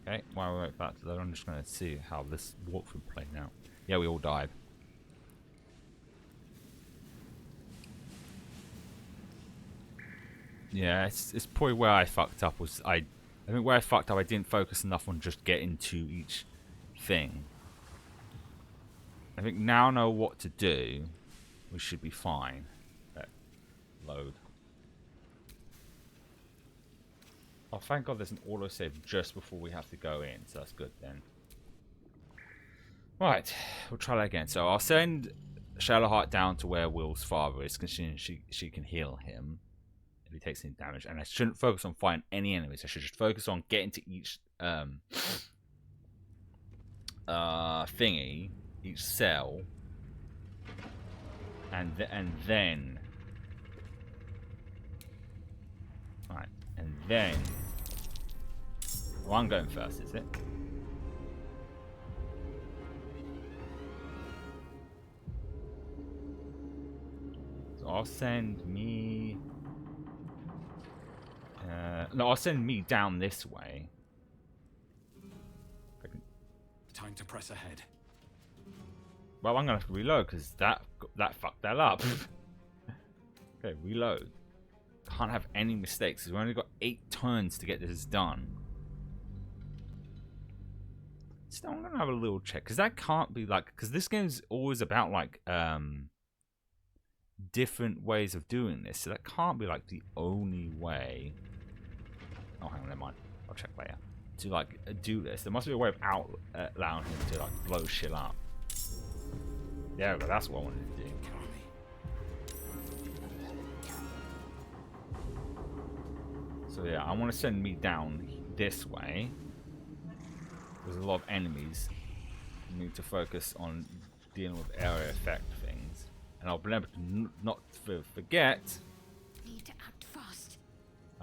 Okay, while we wait for that to load, I'm just going to see how this walkthrough played out. Yeah, we all died. Yeah, it's probably where I fucked up. I think where I fucked up, I didn't focus enough on just getting to each thing. I think now I know what to do. We should be fine. Load. Oh, thank God there's an autosave just before we have to go in, so that's good then. Right, we'll try that again. So I'll send Shadowheart down to where Will's father is, because she can heal him if he takes any damage. And I shouldn't focus on fighting any enemies. I should just focus on getting to each thingy, each cell, and then. Right, and then. Well, I'm going first, is it? So I'll send me. No, I'll send me down this way. Time to press ahead. Well, I'm gonna have to reload because that fucked that up. Okay, reload. Can't have any mistakes. We've only got 8 turns to get this done. So I'm gonna have a little check because that can't be like, because this game's always about like different ways of doing this, so that can't be like the only way. Oh, hang on, never mind. I'll check later. To like do this, there must be a way of allowing him to like blow shit up. Yeah, but that's what I wanted to do. So yeah, I want to send me down this way. There's a lot of enemies. I need to focus on dealing with area effect things, and I'll be able to not forget. Need to act fast.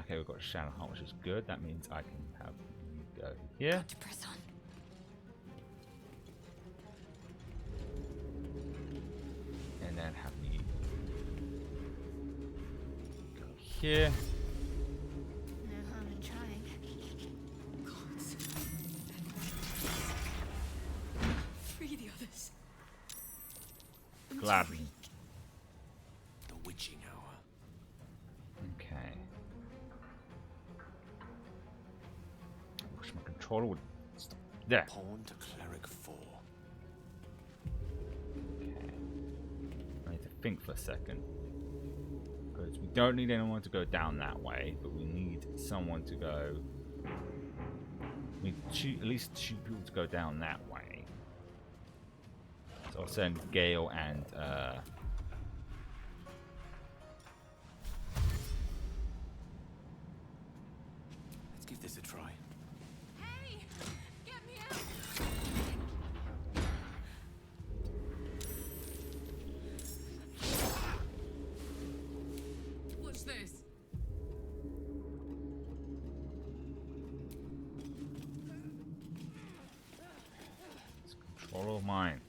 Okay, we've got a Shadowheart, which is good. That means I can have you go here. Got to press on. And then have me go here. No harm in trying. Gods. Free the others. Gladly. The witching hour. Okay. I wish my controller would stop. There. Pawn to cleric 4. Okay. I need to think for a second. Because we don't need anyone to go down that way, but we need someone to go. We need at least 2 people to go down that way. So I'll send Gale and Let's give this a try. Hey! Get me out! What's this? it's control of mine.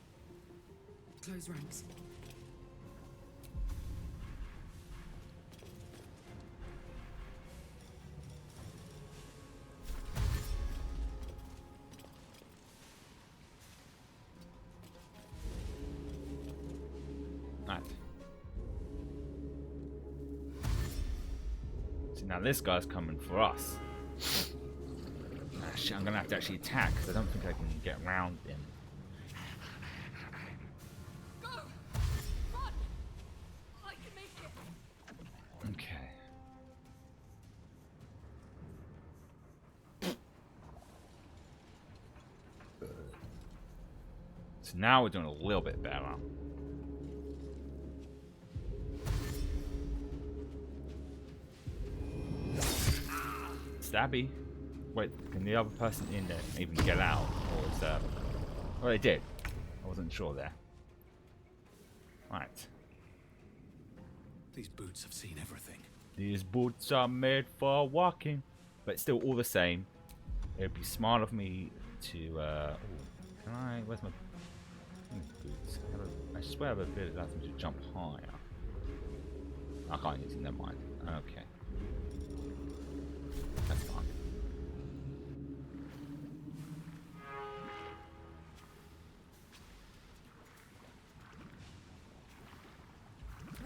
Close ranks. Right. See, now this guy's coming for us. Ah, shit, I'm gonna have to actually attack because I don't think I can get around him. Go! Run! I can make it. Okay. So now we're doing a little bit better. Stabby. Wait, can the other person in there even get out? Or is that... Well, they did. I wasn't sure there. Right. These boots have seen everything. These boots are made for walking. But still, all the same, it would be smart of me to... ooh, can I... Where's my boots? I swear I have a bit that allows me to jump higher. I can't use it, never mind. Okay. That's fine.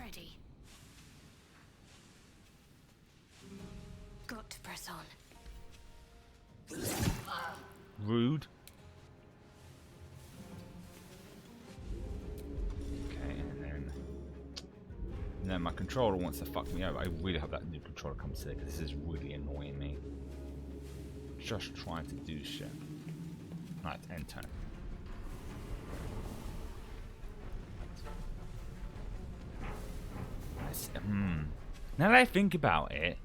ready. Got to press on. Rude. Okay, and then my controller wants to fuck me over. I really hope that new controller comes here because this is really annoying me. Just trying to do shit. Right, enter. Now that I think about it,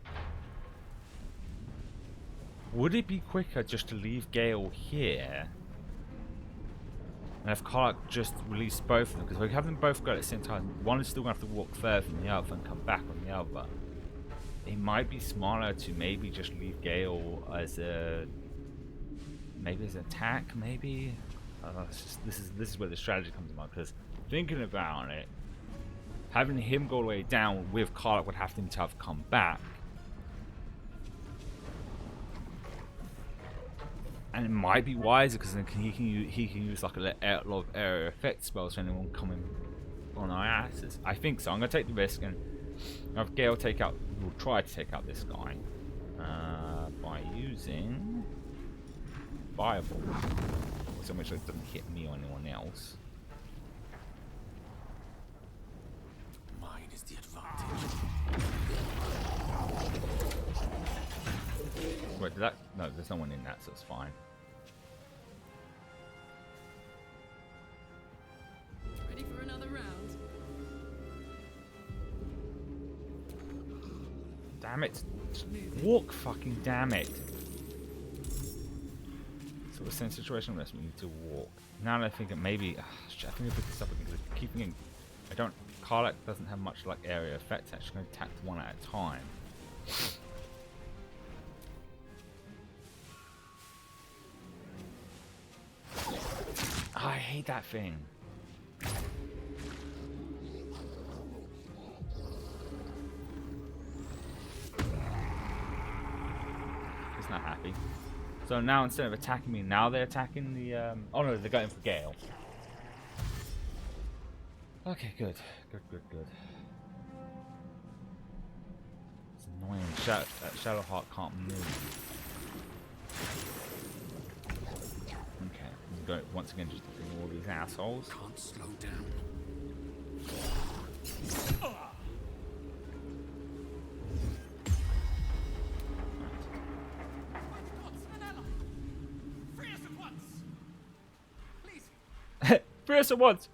would it be quicker just to leave Gale here and have Karlach just release both of them? Because if we have them both go at the same time, one is still going to have to walk further than the other and come back on the other. It might be smarter to maybe just leave Gale as a maybe as an attack. Maybe this is where the strategy comes in mind. Because thinking about it, having him go all the way down with Karlach would have him to have come back. And it might be wiser because then he can use like a lot of area effect spells for anyone coming on our asses. I think so. I'm going to take the risk and have Gale take out, we'll try to take out this guy by using Fireball. So much it doesn't hit me or anyone else. Mine is the advantage. Wait, did that? No, there's no one in that, so it's fine. Ready for another round? Damn it! Walk, fucking damn it! So the same situation with us, we need to walk. Now that I think it maybe, shit, I think I pick this up again because I keep thinking, Karlach doesn't have much like area effect. Actually, going to attack one at a time. I hate that thing. He's not happy. So now instead of attacking me, now they're attacking the oh no, they're going for Gale. Okay, good. Good. It's annoying. Shadowheart can't move. Okay, I'm going once again just looking at all these assholes. Can't slow down. Free us at once,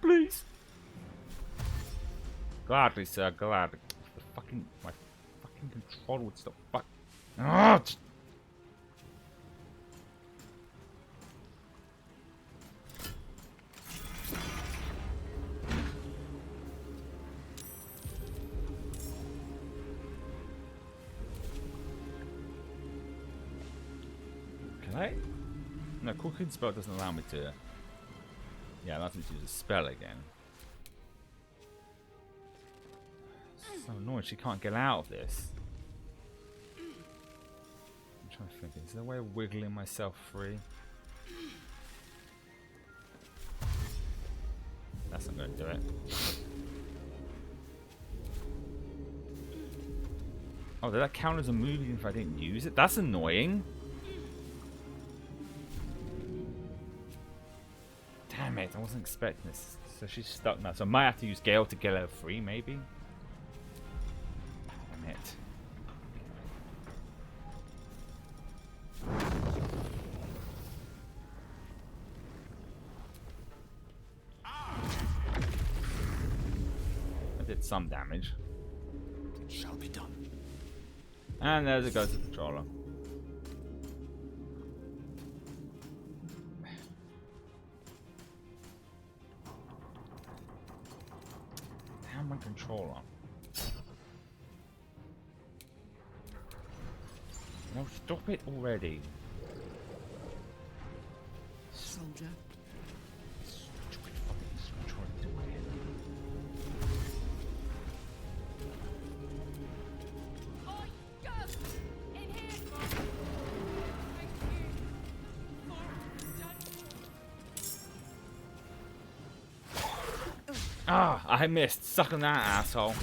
please. Gladly, sir, gladly. My fucking controller would stop. Fuck. Ah! Can I? No, cooking spell doesn't allow me to. Yeah, that's me to use a spell again. So annoying, she can't get out of this. I'm trying to think, is there a way of wiggling myself free? That's not going to do it. Oh, did that count as a move even if I didn't use it? That's annoying. Damn it, I wasn't expecting this. So she's stuck now. So I might have to use Gale to get her free, maybe? Damn it. I did some damage. It shall be done. And there's it goes the controller. Damn my controller. No, stop it already. Soldier. Stupid fucking controller doing it. Ah, I missed. Suck on that, asshole.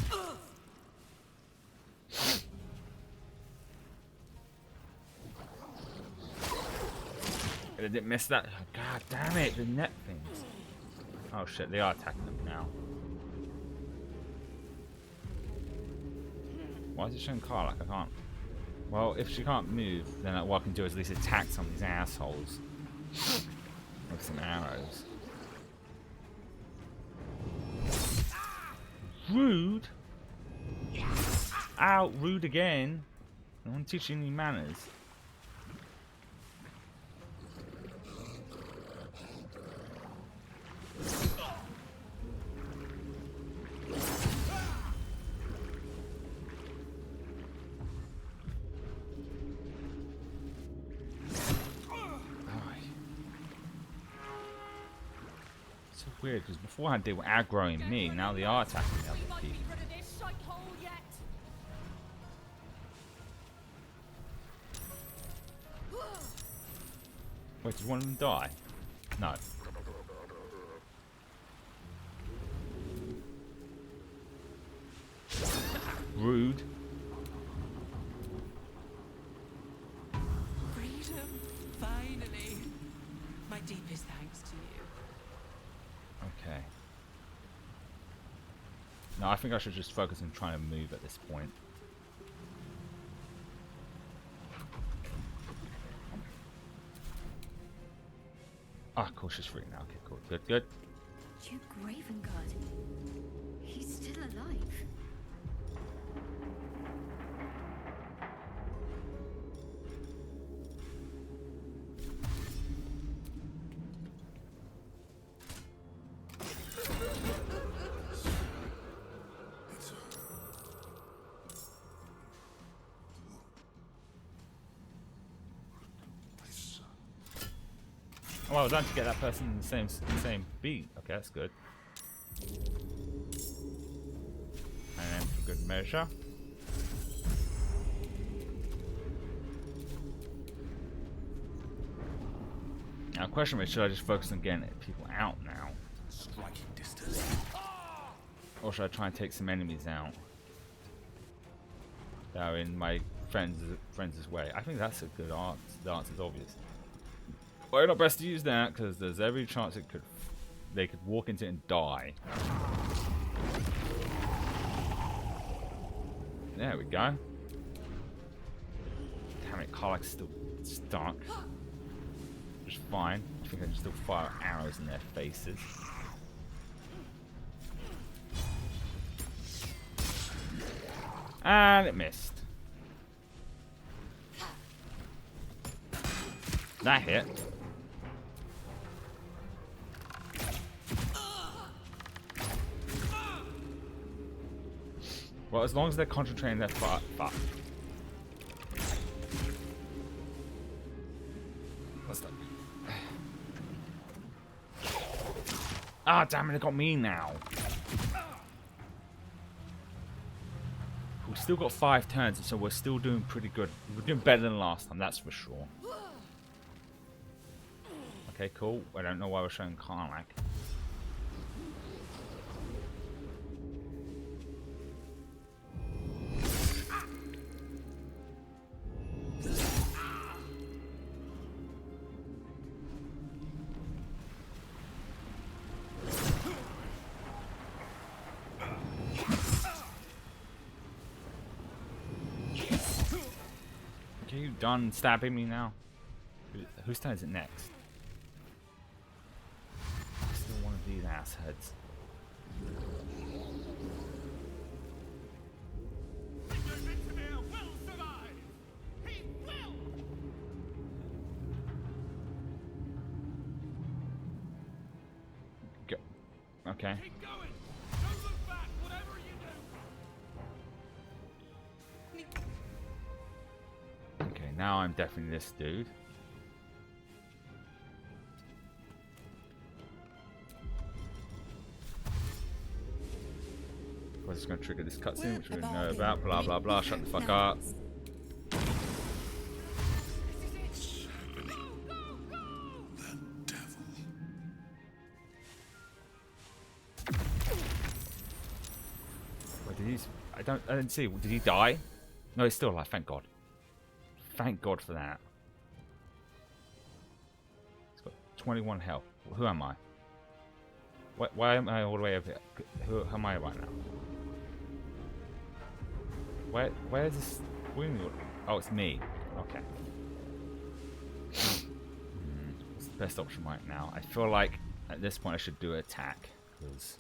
I didn't miss that. Oh, God damn it, the net things. Oh shit, they are attacking them now. Why is it showing car like I can't? Well, if she can't move, then what I can do is at least attack some of these assholes with some arrows. Rude. Ow, rude again. I want to teach you any manners. So weird, because beforehand they were aggroing me, now they are attacking the other people. Wait, did one of them die? No. Rude. Freedom, finally. My deepest thanks to you. Okay. No, I think I should just focus on trying to move at this point. Ah, cool, she's free now. Okay, cool. Good, good. Duke Ravengard. He's still alive. Oh, well done to get that person in the same beat. Okay, that's good. And then for good measure. Now, question is, should I just focus on getting people out now? Striking distance. Or should I try and take some enemies out that are in my friends' way? I think that's a good answer. The answer is obvious. Well, not best to use that because there's every chance they could walk into it and die. There we go. Damn it, Karlach's still stuck. Which is fine. I think I can still fire arrows in their faces. And it missed. That hit. Well, as long as they're concentrating their fire. Fuck. What's that? Ah, damn it, it got me now. We've still got 5 turns, so we're still doing pretty good. We're doing better than last time, that's for sure. Okay, cool. I don't know why we're showing Karlach. Okay, you done stabbing me now? Whose turn is it next? Still one of these assheads. Go. Okay. Keep going! Don't look back, whatever you do! Okay, now I'm definitely this dude. We're just going to trigger this cutscene, which we don't know about. Blah blah blah. Shut the fuck up. didn't see. Did he die? No, he's still alive. Thank God. Thank God for that. He's got 21 health. Who am I? Why am I all the way over here? Who am I right now? Where is this? Oh, it's me. Okay. What's the best option right now? I feel like at this point I should do an attack, because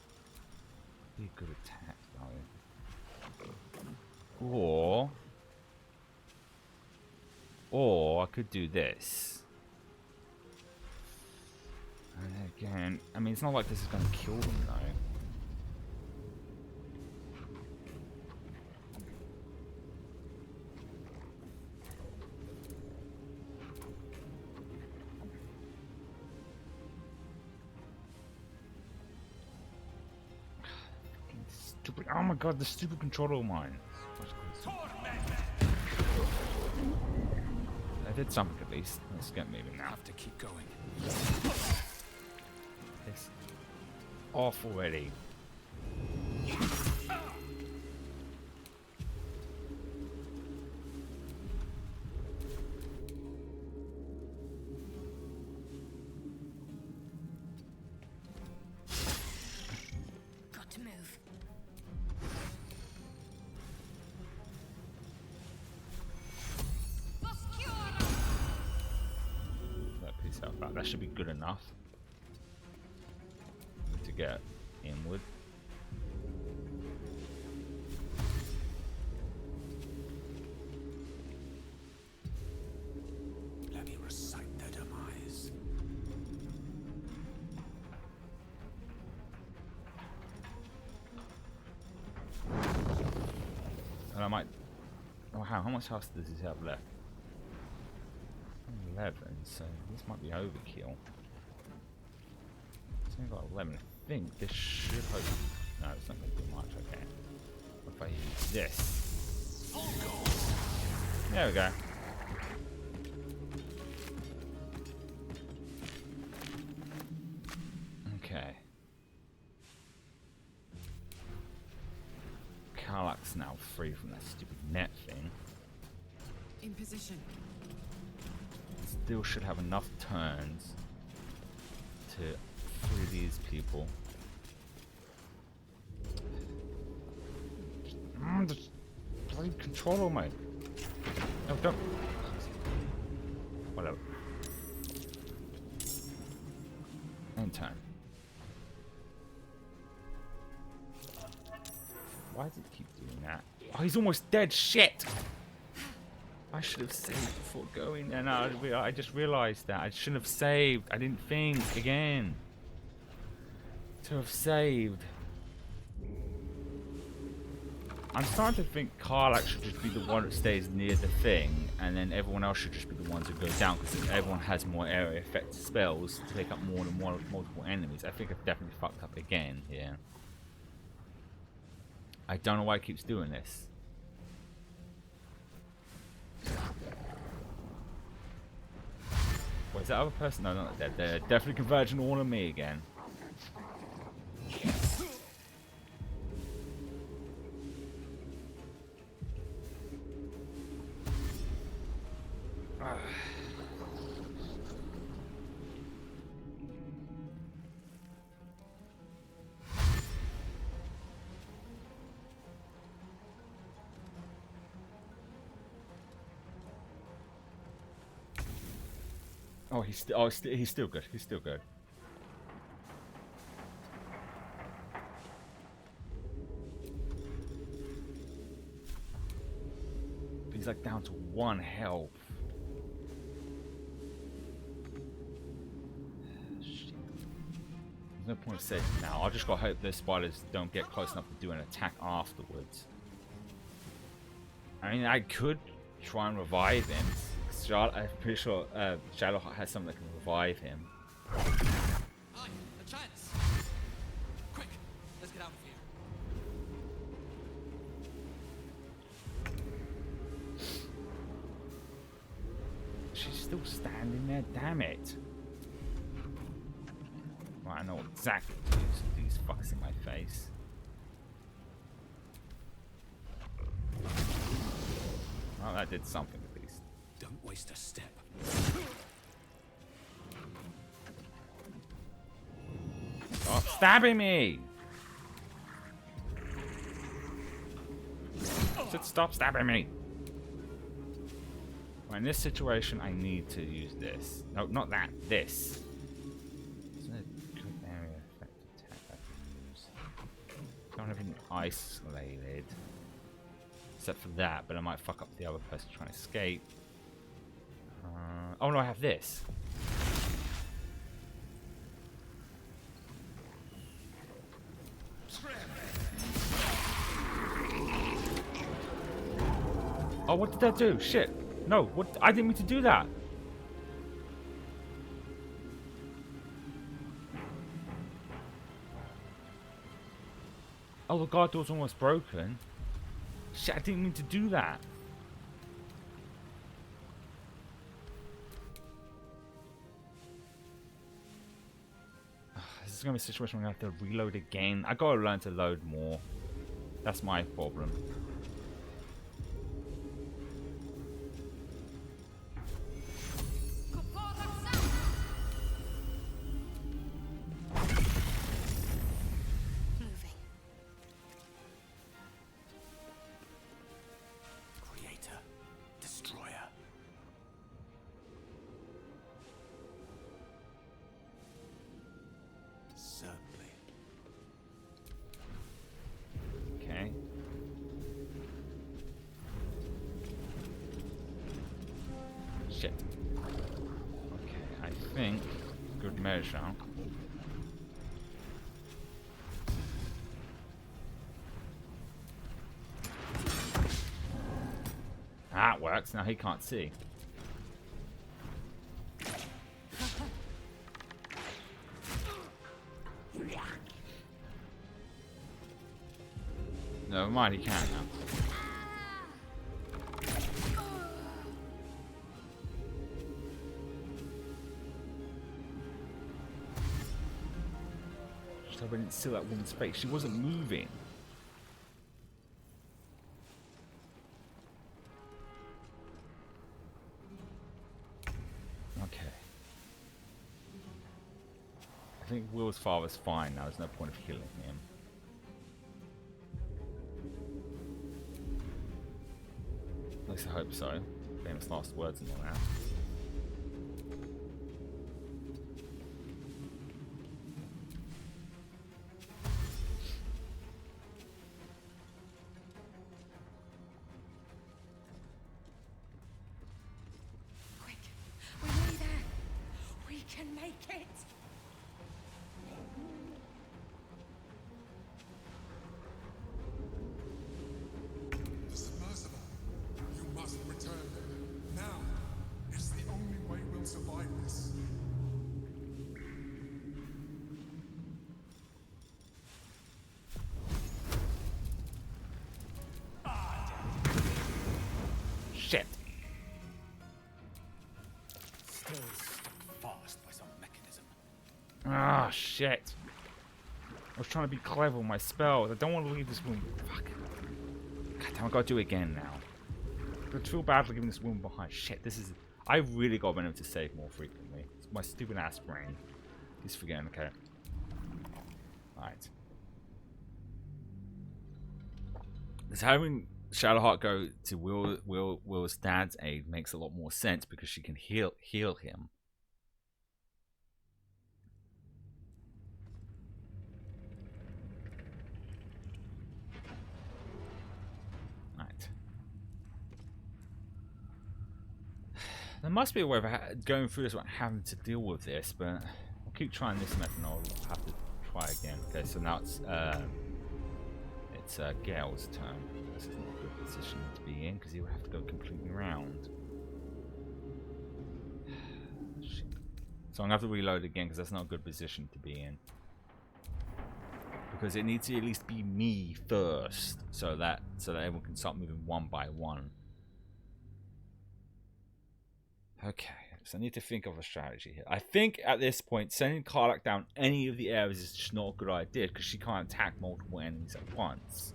be a good attack, though. Or I could do this. And again, I mean, it's not like this is going to kill them, though. Stupid! Oh my God, the stupid controller of mine. I did something at least. Let's get moving now. Have to keep going. It's off already. Got to move. That piece out back. That should be good enough to get inward. Let me recite their demise. And I might. Oh, how much health does he have left? 11, so this might be overkill. It's only got 11. I think this should hope. No, it's not going to do much. Okay. What if I use this? There we go. Okay. Karlach's now free from that stupid net thing. In position. Still should have enough turns to free these people. The bloody controller, mate. No, don't. Whatever. And turn. Why does it keep doing that? Oh, he's almost dead. Shit! I should have saved before going there. No, I just realised that. I shouldn't have saved. I didn't think again. To have saved. I'm starting to think Karlach should just be the one that stays near the thing, and then everyone else should just be the ones that go down, because everyone has more area effect spells to take up more than multiple enemies. I think I've definitely fucked up again here. I don't know why it keeps doing this. Wait, is that other person? No, not dead. They're definitely converging all on me again. Oh, he's still good. He's still good. He's like down to 1 health. Shit. There's no point of saving now. I just gotta hope the spiders don't get close enough to do an attack afterwards. I mean, I could try and revive him. I'm pretty sure Shadowheart has something that can revive him. Hi, a chance. Quick, let's get out of here. She's still standing there, damn it. Right, I know exactly what to use these fucks in my face. that did something at least. Don't waste a step. Stop stabbing me! Just stop stabbing me! Right, in this situation, I need to use this. No, not that. This. Isn't it a good area effective attack I can use? Don't have any isolated. Except for that, but I might fuck up the other person trying to escape. Oh no, I have this. Oh, what did that do? Shit. No, what? I didn't mean to do that. Oh, the guard door's almost broken. Shit, I didn't mean to do that. This is gonna be a situation where I'm gonna have to reload again. I gotta learn to load more. That's my problem. Okay. Shit. Okay, I think good measure. That works. Now he can't see. Never mind, he can now. Just hope I didn't seal that woman's face. She wasn't moving. Okay. I think Will's father's fine now. There's no point of killing him. At least I hope so. Famous last words and all that. Quick, we're nearly there. We can make it. The submersible. You must return there. Now. It's the only way we'll survive this. Shit. Still stuck fast by some mechanism. Ah, shit. I was trying to be clever with my spells. I don't want to leave this room. Fuck. God damn, I gotta do it again now. I feel bad for leaving this woman behind. Shit, this is... I really gotta remember to save more frequently. It's my stupid ass brain. He's forgetting, okay. Alright. Does having Shadowheart go to Will's dad's aid makes a lot more sense because she can heal him. Right. There must be a way of going through this without having to deal with this, but I'll keep trying this method and I'll have to try again. Okay, so now it's Gale's turn. This is not a good position to be in because he would have to go completely round. Shit. So I'm gonna have to reload again because that's not a good position to be in. Because it needs to at least be me first, so that everyone can start moving one by one. Okay, so I need to think of a strategy here. I think at this point, sending Karlach down any of the areas is just not a good idea because she can't attack multiple enemies at once.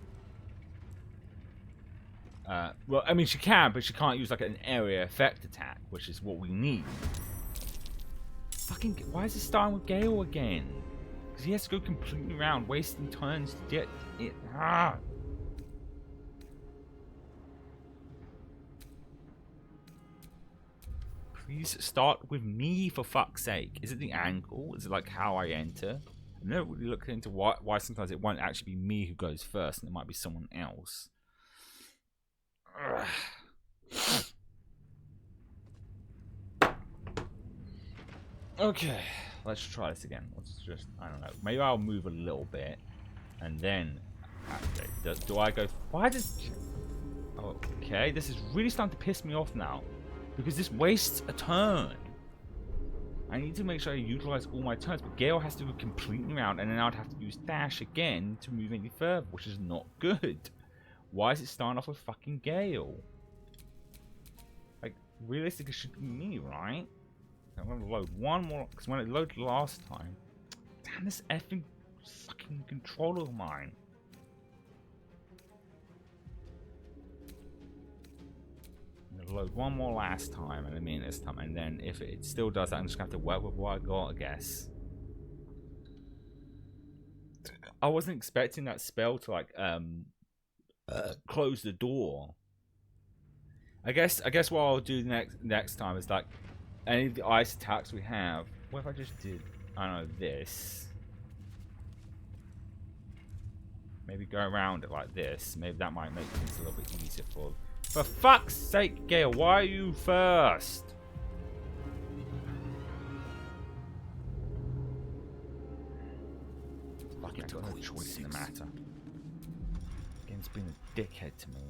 Well, I mean, she can, but she can't use like an area effect attack, which is what we need. Fucking, why is it starting with Gale again? Because he has to go completely around, wasting turns to get it. Ah! Please start with me, for fuck's sake. Is it the angle? Is it like how I enter? I've never really looked into why sometimes it won't actually be me who goes first, and it might be someone else. Ugh. Okay, let's try this again. Let's just, I don't know. Maybe I'll move a little bit, and then, okay, do I go? Why does? Okay, this is really starting to piss me off now, because this wastes a turn. I need to make sure I utilize all my turns, but Gale has to go completely around, and then I'd have to use dash again to move any further, which is not good. Why is it starting off with fucking Gale? Like, realistically, it should be me, right? I'm gonna load one more, because when it loaded last time, damn this effing fucking controller of mine. I'm gonna load one more last time, and I mean this time, and then if it still does that, I'm just gonna have to work with what I got, I guess. I wasn't expecting that spell to like close the door. I guess what I'll do next time is like any of the ice attacks we have. What if I just did, I don't know, this? Maybe go around it like this. Maybe that might make things a little bit easier for fuck's sake, Gale, why are you first? Fuck, I've got no choice in the matter. Game's been a dickhead to me.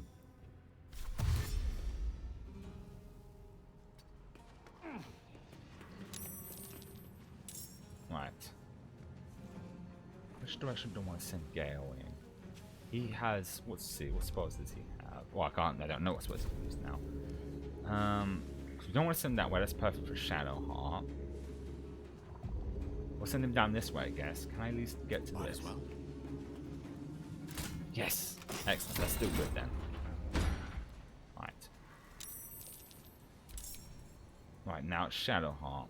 Right. Which direction do I want to send Gale in? He has, let's see, what spells does he have? Well, I don't know what spells he use now. We don't want to send that way, that's perfect for Shadowheart. We'll send him down this way, I guess. Can I at least get to this? Well. Yes! Excellent, let's do good then. Right. Right, now it's Shadowheart.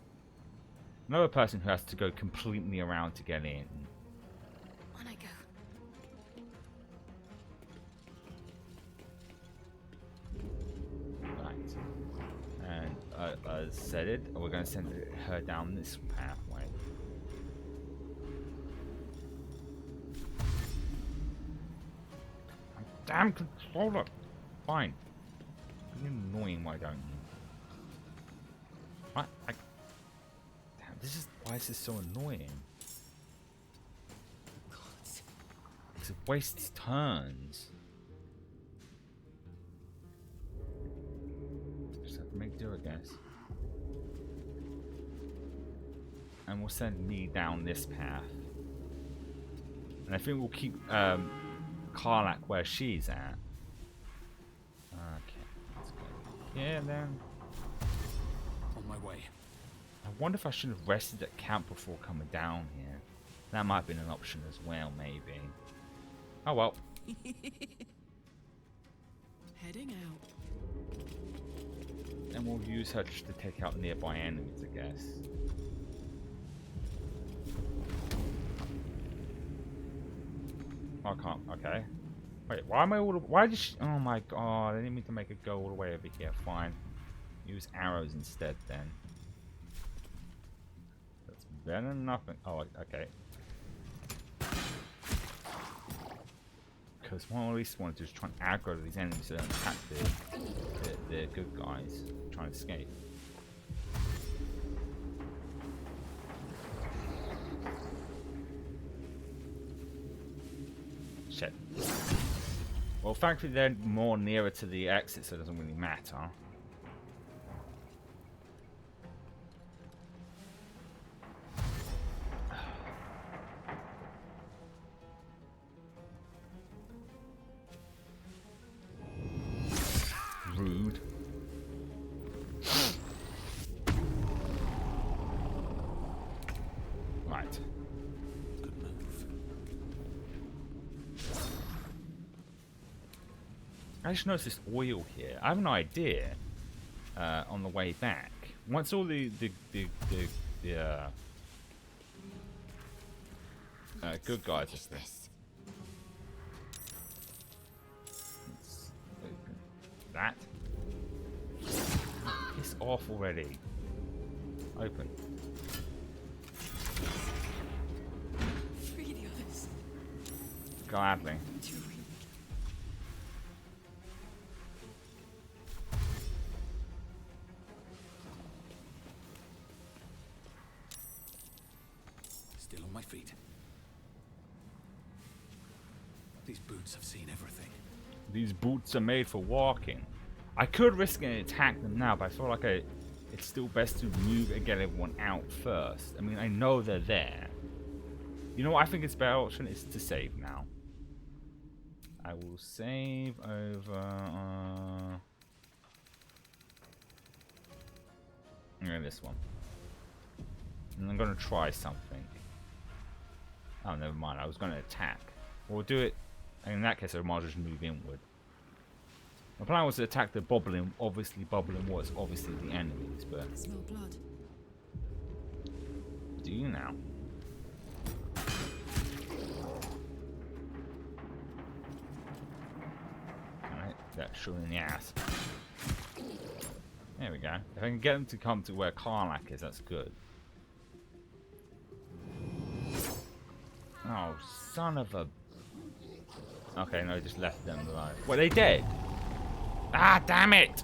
Another person who has to go completely around to get in. On I go. Right. And as said, we're going to send her down this pathway. Damn controller! Fine. You're annoying, why don't you? What? Damn, this is, why is this so annoying? Because it wastes turns. Just have to make do, I guess. And we'll send me down this path. And I think we'll keep Karlak where she's at. Okay, let's go. Yeah, then. On my way. I wonder if I should have rested at camp before coming down here. That might have been an option as well, maybe. Oh well. Heading out. And we'll use her just to take out nearby enemies, I guess. I can't. Okay. Wait, why am I all the... Why did she... Oh my god, I didn't mean to make it go all the way over here. Fine. Use arrows instead, then. That's better than nothing. Oh, okay. Because what I at least want to do is try and aggro these enemies so they don't attack the good guys trying to escape. Shit. Well, thankfully they're more nearer to the exit, so it doesn't really matter. Rude. Right. Good move. I just noticed this oil here. I have an idea on the way back. Once all the good guys are there. Let's open that. Piss off already. Open. Free the others. Gladly. Still on my feet. These boots have seen everything. These boots are made for walking. I could risk it and attack them now, but I feel like it's still best to move and get everyone out first. I mean, I know they're there. You know what I think it's better option is to save now. I will save over this one. And I'm gonna try something. Oh, never mind. I was gonna attack. We'll do it. In that case, I might just move inward. My plan was to attack the bobbling. Obviously, bobbling was obviously the enemies, but I smell blood. do you now? Alright, that shot in the ass. There we go. If I can get them to come to where Karlak is, that's good. Oh, son of a... Okay, no, just left them alive. What, they dead? Ah, damn it!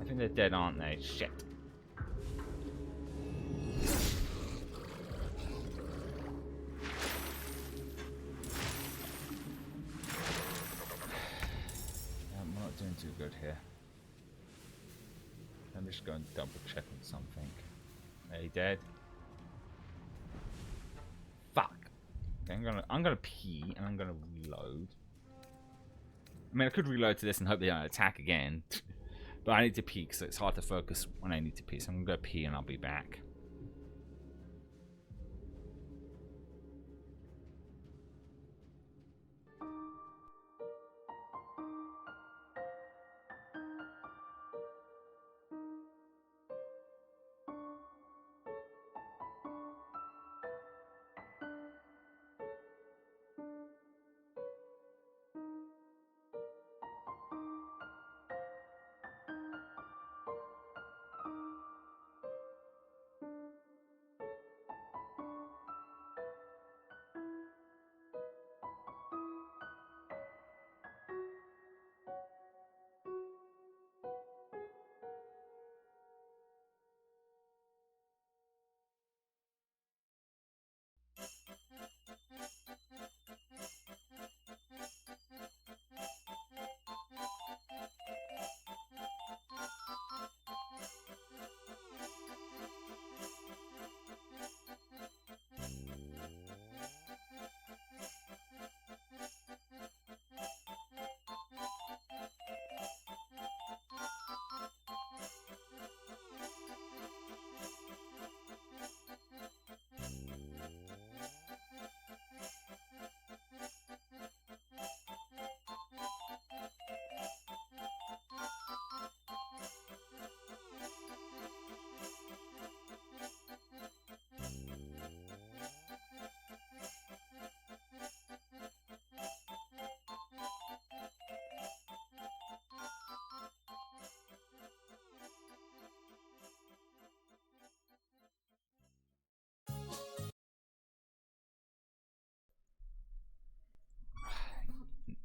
I think they're dead, aren't they? Shit. I'm not doing too good here. Let me just go and double check on something. Are they dead? Fuck. Okay, I'm gonna pee and I'm gonna reload. I mean, I could reload to this and hope they don't attack again, but I need to pee because it's hard to focus when I need to pee. So I'm gonna go pee and I'll be back.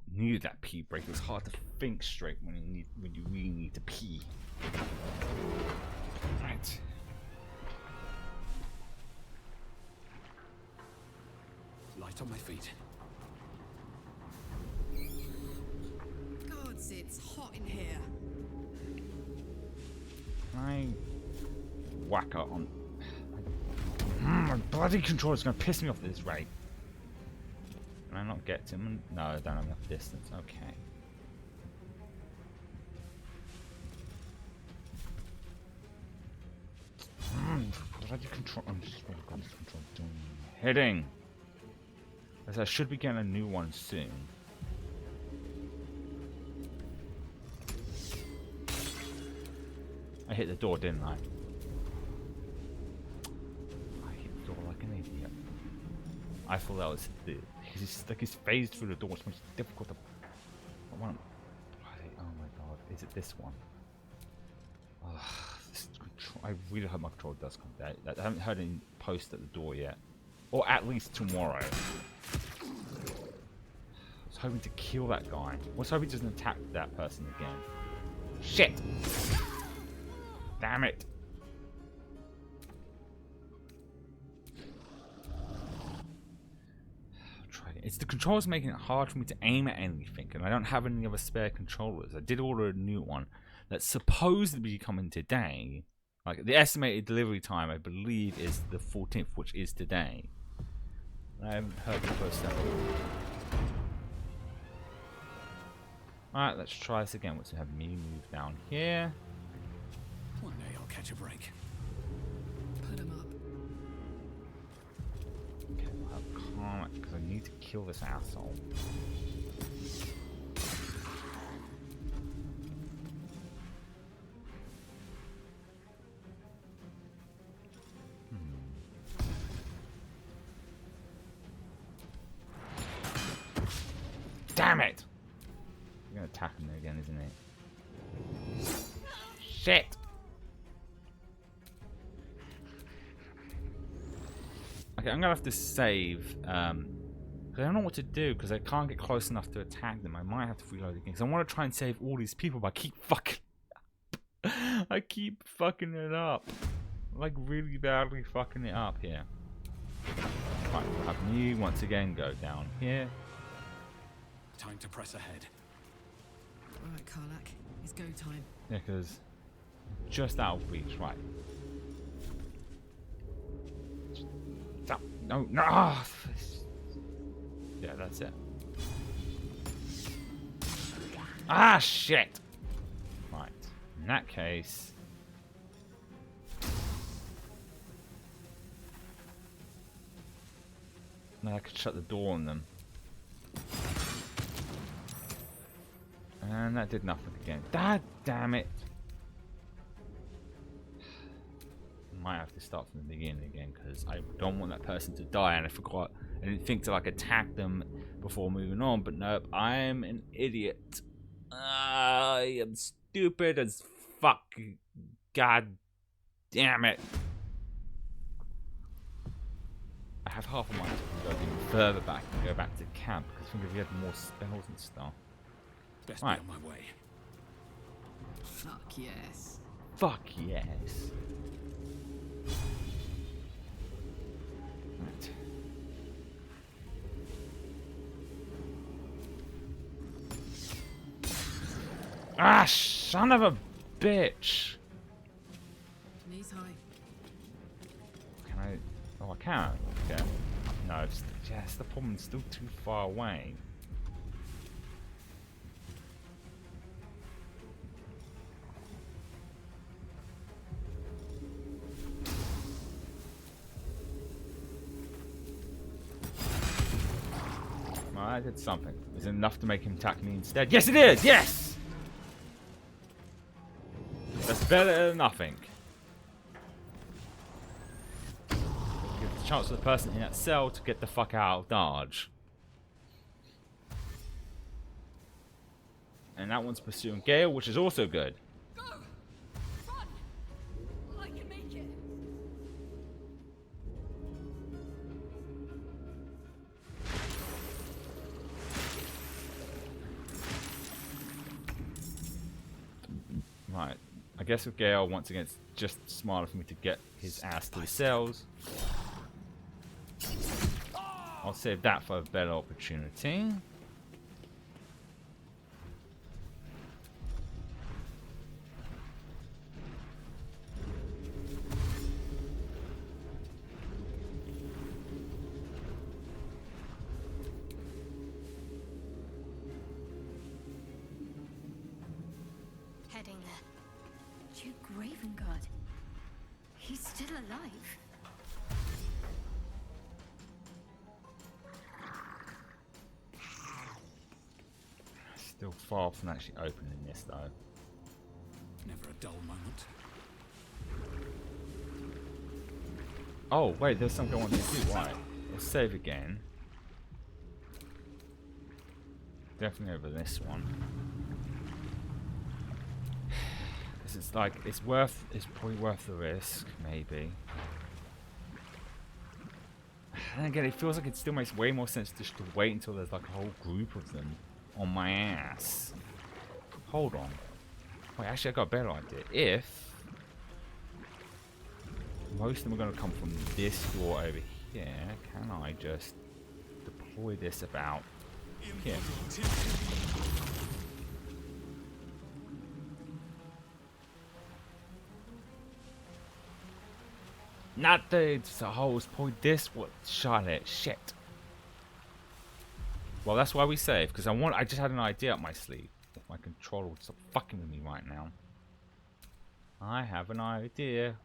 Needed that pee break. It was hard to think straight when you really need to pee. Right. Light on my feet. Gods, it's hot in here. Can I whack her on? My bloody controller's gonna piss me off at this rate. Can I not get to him? No, I don't have enough distance. Okay. Bloody control. I'm just gonna got this control doing. Heading. As I should be getting a new one soon. I hit the door, didn't I? I hit the door like an idiot. I thought that was he's phased through the door. It's much difficult to. I want. Oh my god! Is it this one? I really hope my control does come down. I haven't heard any post at the door yet, or at least tomorrow. I was hoping to kill that guy. I was hoping he doesn't attack that person again. Shit! Damn it! It's the controls making it hard for me to aim at anything, and I don't have any other spare controllers. I did order a new one that's supposed to be coming today. Like, the estimated delivery time, I believe, is the 14th, which is today. I haven't heard the first step. Alright, let's try this again. Let's have me move down here. One day I'll catch a break. Put him up. Okay, well, I can't, because I need to kill this asshole. Damn it! You're gonna attack him again, isn't it? Shit! Okay, I'm gonna have to save. Cause I don't know what to do because I can't get close enough to attack them. I might have to reload again because I want to try and save all these people, but I keep fucking. I keep fucking it up, like really badly fucking it up here. Right, we'll have me once again go down here. Time to press ahead. Alright, Karlak. It's go time. Yeah, because just out of reach, right. Stop. No, no. Yeah, that's it. Ah, shit. Right. In that case. Now I could shut the door on them. And that did nothing again. God damn it. Might have to start from the beginning again because I don't want that person to die, and I forgot. I didn't think to like attack them before moving on, but nope, I'm an idiot. I am stupid as fuck. God damn it. I have half a mind to go even further back and go back to camp because I think if we had more spells and stuff. Best Right. be on my way. Fuck yes. Fuck yes. Right. Ah, son of a bitch. Knees high. Can I? Oh, I can. Okay. No, it's, yes, the problem is still too far away. Well, I did something. Is it enough to make him attack me instead? Yes, it is! Yes! That's better than nothing. Give the chance for the person in that cell to get the fuck out of Dodge. And that one's pursuing Gale, which is also good. Go! Run! I can make it. Right. I guess with Gale, once again, it's just smarter for me to get his ass to the cells. I'll save that for a better opportunity. Heading there. Duke Ravengard. He's still alive. Still far from actually opening this though. Never a dull moment. Oh, wait, there's something I want to do. Right. Let's save again. Definitely over this one. Because it's like, it's probably worth the risk, maybe. And again, it feels like it still makes way more sense just to wait until there's like a whole group of them on my ass. Hold on. Wait, actually I got a better idea. If most of them are going to come from this door over here, can I just deploy this about here? Not the holes, point this, what, Charlotte, shit. Well, that's why we save, because I just had an idea up my sleeve. If my controller would stop fucking with me right now. I have an idea.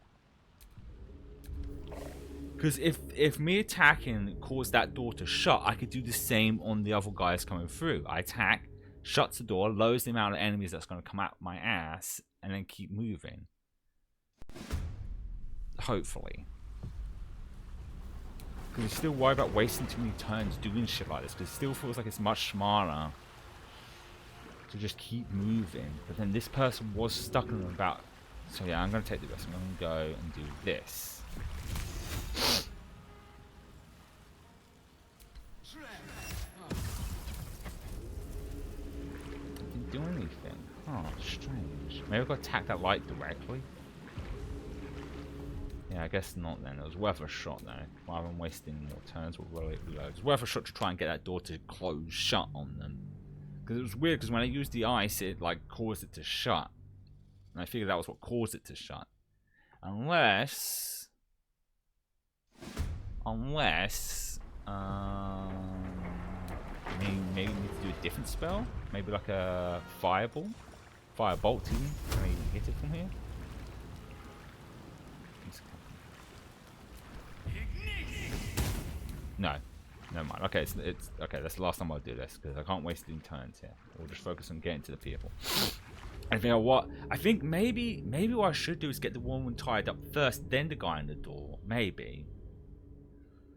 Because if me attacking caused that door to shut, I could do the same on the other guys coming through. I attack, shuts the door, lowers the amount of enemies that's going to come out my ass, and then keep moving. Hopefully. Because I'm still worried about wasting too many turns doing shit like this, because it still feels like it's much smarter to just keep moving. But then this person was stuck in them about... So yeah, I'm going to take the risk. I'm going to go and do this. Didn't do anything. Oh, strange. Maybe I've got to attack that light directly. Yeah, I guess not then. It was worth a shot though. Rather than wasting more turns with reload. It was worth a shot to try and get that door to close shut on them. Because it was weird, because when I used the ice, it like caused it to shut. And I figured that was what caused it to shut. Unless... maybe need to do a different spell? Maybe like a fireball? Firebolt even? Can I even hit it from here? No, never mind. Okay, it's okay. That's the last time I'll do this because I can't waste any turns here. We'll just focus on getting to the people. And you know what? I think maybe what I should do is get the woman tied up first, then the guy in the door. Maybe.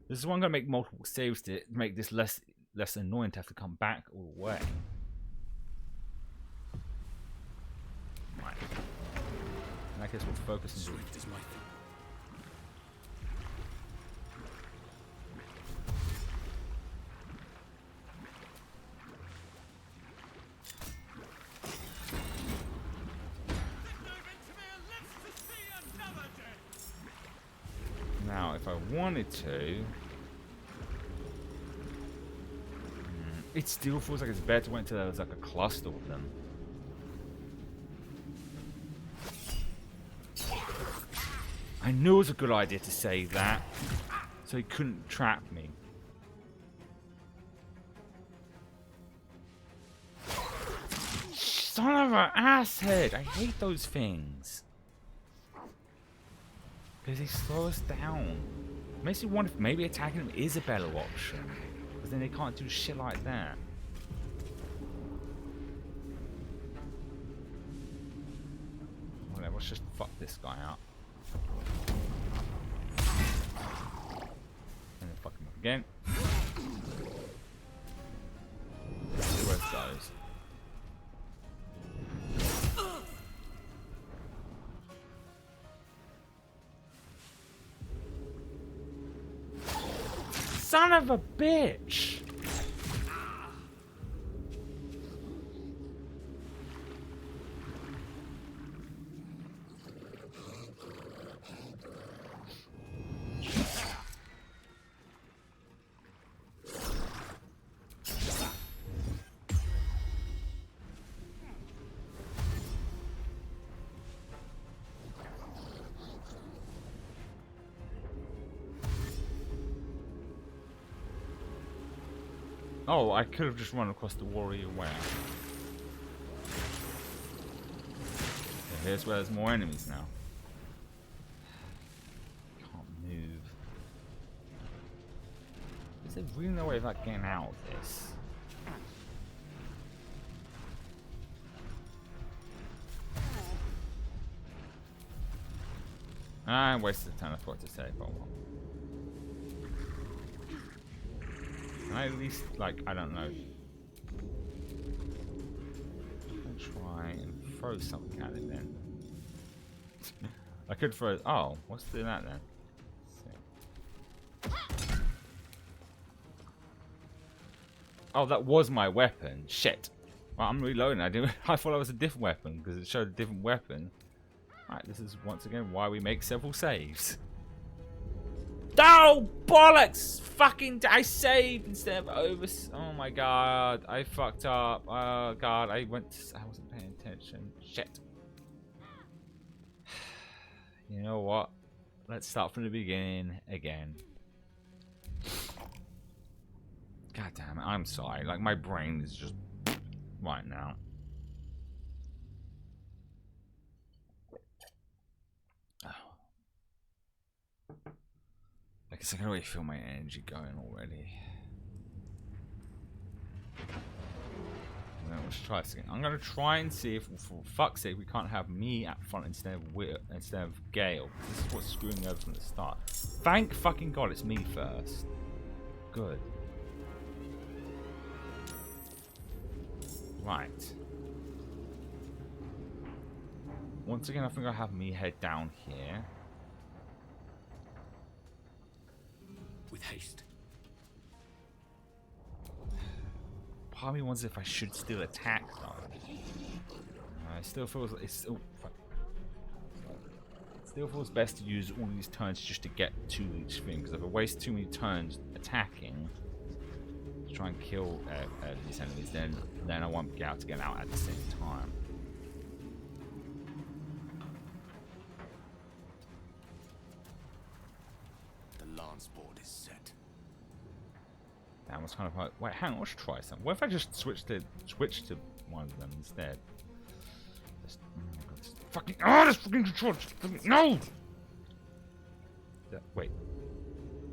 This is why I'm gonna make multiple saves to make this less annoying to have to come back all the way. Right. And I guess we'll focus on now, if I wanted to, it still feels like it's better to wait until there was like a cluster of them. I knew it was a good idea to say that, so he couldn't trap me. Son of an asshead! I hate those things. Because they slow us down. Makes me wonder if maybe attacking them is a better option. Because then they can't do shit like that. Whatever, let's just fuck this guy up. And then fuck him up again. See where it goes. Son of a bitch! Oh, I could have just run across the warrior way. Okay, here's where there's more enemies now. Can't move. Is there really no way of like getting out of this? I wasted a ton of thought to say, but well. Can I at least, like, I don't know. I'll try and throw something at it then. I could throw. Oh, what's doing that then? Oh, that was my weapon. Shit. Well, I'm reloading. I thought that was a different weapon because it showed a different weapon. Right, this is once again why we make several saves. Oh, bollocks! Fucking, I saved instead of over. Oh my god, I fucked up. Oh god, I wasn't paying attention. Shit. You know what? Let's start from the beginning again. God damn it, I'm sorry. Like, my brain is just right now. Oh. I guess I can already feel my energy going already. Let's try this again. I'm gonna try and see if, for fuck's sake, we can't have me at front instead of Gale. This is what's screwing over from the start. Thank fucking god it's me first. Good. Right. Once again, I think I'll have me head down here. With haste. Part of me wonders if I should still attack though. It still feels like it's. Oh, fuck. It still feels best to use all these turns just to get to each thing. Because if I waste too many turns attacking to try and kill these enemies, then I won't be able to get out at the same time. The lance board is set. That was kind of like, wait, hang on, let's try something. What if I just switch to one of them instead? Just, oh my god, this fucking, this fucking control, no! Wait,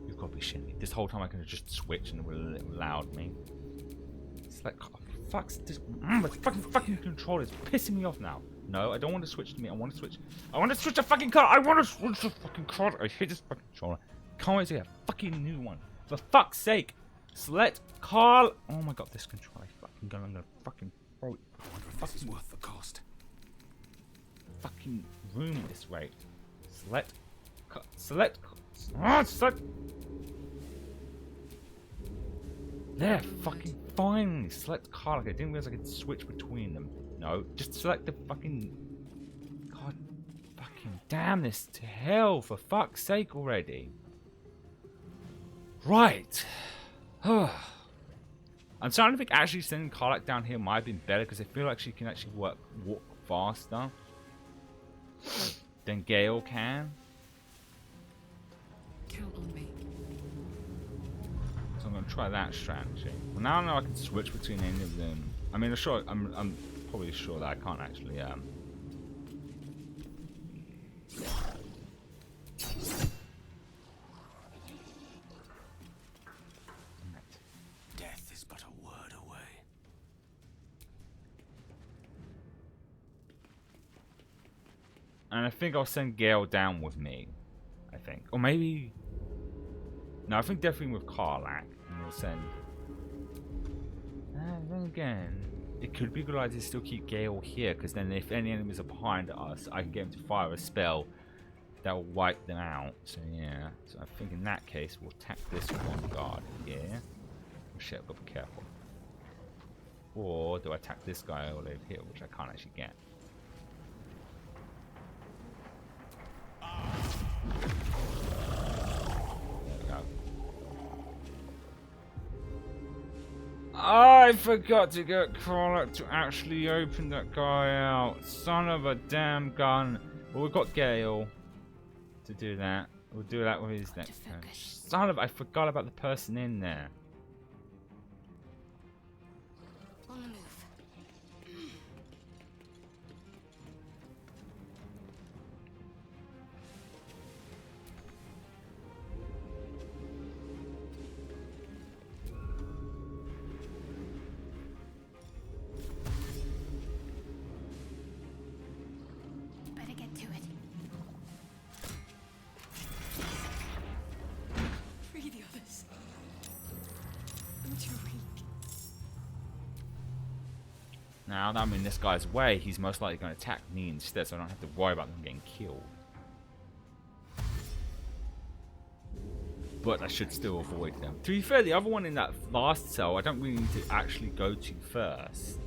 you've got to be shitting me. This whole time I can just switch and it would have allowed me. It's like, oh, fuck's this, the fucking controller is pissing me off now. No, I don't want to switch to me. I want to switch the fucking car. I want to switch the fucking car. I hate this fucking controller. Can't wait to get a fucking new one. For fuck's sake. Select Carl. Oh my god, this controller. I'm gonna fucking throw it. I wonder if this is worth the cost. Fucking room at this rate. Select. Select. Select. There, fucking finally. Select Carl. I didn't realize I could switch between them. No, just select the fucking. God, fucking damn this to hell! For fuck's sake already. Right. I'm starting to think actually sending Karlak down here might have been better because I feel like she can actually walk faster than Gale can. Count on me. So I'm going to try that strategy. Well, now I know I can switch between any of them. I mean, I'm probably sure that I can't actually Death is but a word away. And I think I'll send Gale down with me. I think. Or maybe... No, I think definitely with Karlak. And we'll send... then again... It could be a good idea to still keep Gale here. Because then if any enemies are behind us, I can get him to fire a spell that will wipe them out. So yeah. So I think in that case, we'll attack this one guard here. Oh shit, I've got to be careful. Or do I attack this guy over here, which I can't actually get? There we go. I forgot to get Karlak to actually open that guy out. Son of a damn gun. Well, we've got Gale to do that. We'll do that with his next turn. Son of, I forgot about the person in there. On the move. Better get to it. Now that I'm in this guy's way, he's most likely going to attack me instead, so I don't have to worry about them getting killed. But I should still avoid them. To be fair, the other one in that last cell, I don't really need to actually go to first.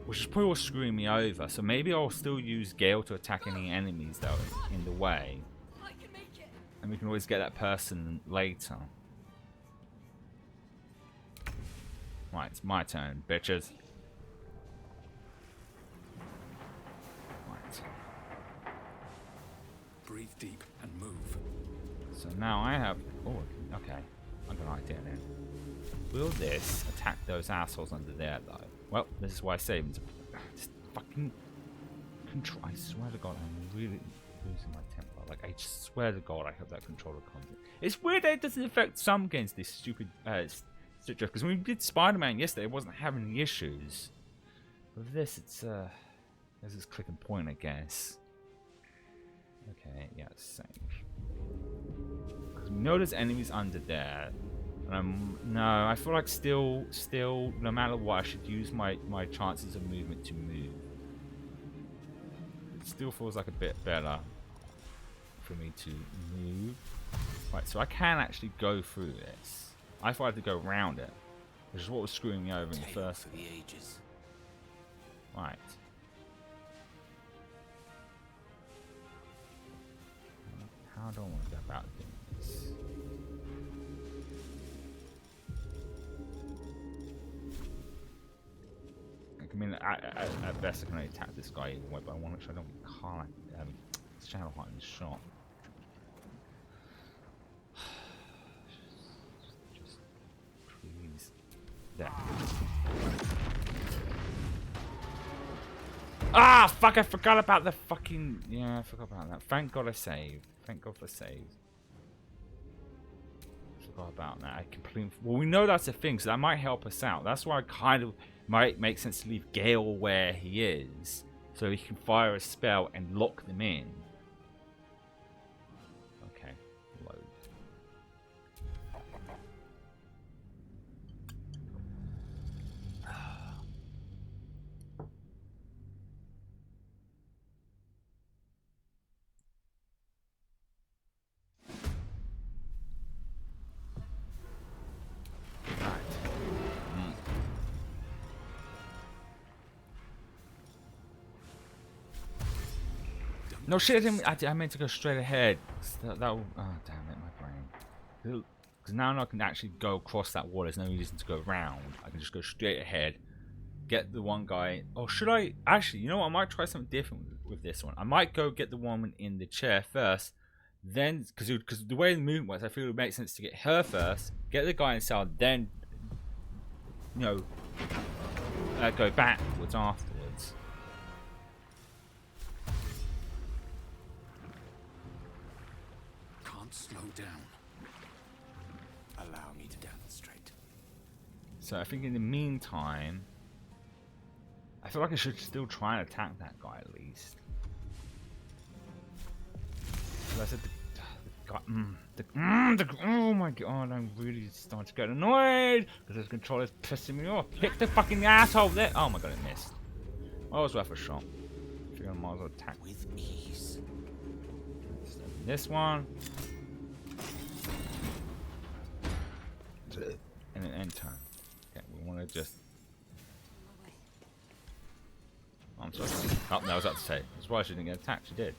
Which is probably what's screwing me over. So maybe I'll still use Gale to attack any enemies that are in the way. And we can always get that person later. Right, it's my turn, bitches. Right. Breathe deep and move. So now I have... Oh, okay. I got an idea then. Will this attack those assholes under there, though? Well, this is why I save them. Just fucking control. I swear to God, I'm really losing my temper. Like, I swear to God, I hope that controller comes in. It's weird that it doesn't affect some games, this stupid stitch because when we did Spider-Man yesterday, it wasn't having any issues. With this, it's this is click and point, I guess. Okay, yeah, save. Because we know there's enemies under there. No, I feel like still, no matter what, I should use my chances of movement to move. It still feels like a bit better for me to move. Right, so I can actually go through this. I thought I had to go around it, which is what was screwing me over in the first. For the ages. Right. How do I want to go about doing this? I mean, at best I can only attack this guy anyway, but I want to make sure I don't get caught shadow heart in the shot. Just please. There. Ah, fuck! I forgot about the fucking. Yeah, I forgot about that. Thank God I saved. Thank God for saves. Forgot about that. I completely. Well, we know that's a thing, so that might help us out. That's why I kind of might make sense to leave Gale where he is, so he can fire a spell and lock them in. Okay, load. No shit, I meant to go straight ahead. Oh, damn it, my brain. Because now I can actually go across that wall. There's no reason to go around. I can just go straight ahead. Get the one guy. Or should I? Actually, you know what? I might try something different with this one. I might go get the woman in the chair first. Then, because the way the movement works, I feel it would make sense to get her first. Get the guy inside. Then, you know, go backwards afterwards. Slow down. Allow me to demonstrate. So I think in the meantime, I feel like I should still try and attack that guy at least. So I said oh my God, I'm really starting to get annoyed because this controller's pissing me off. Pick the fucking asshole there. Oh my God, it missed. Well, it was worth a shot. I think I might as well attack with ease. This one. And an end turn. Okay, we want to just. Oh, I'm sorry. Oh, no, I was about to say. That's why she didn't get attacked. She did.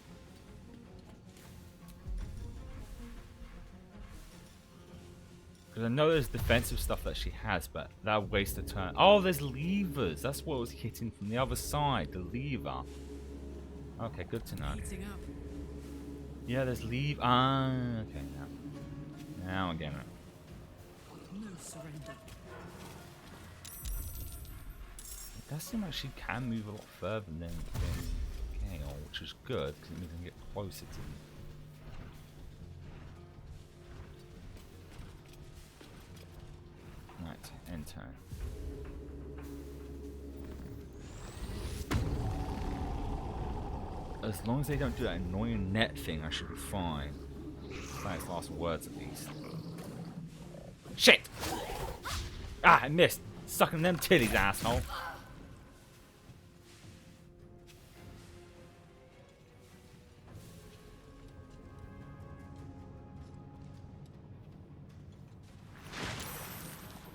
Because I know there's defensive stuff that she has, but that'll waste a turn. Oh, there's levers. That's what was hitting from the other side. The lever. Okay, good to know. Yeah, there's lever. Ah, okay, now I'm getting it. No surrender. It does seem like she can move a lot further than Gale, which is good because it means I can get closer to me. Right, end turn. As long as they don't do that annoying net thing, I should be fine. That's last words at least. Shit! Ah, I missed. Sucking them titties, asshole.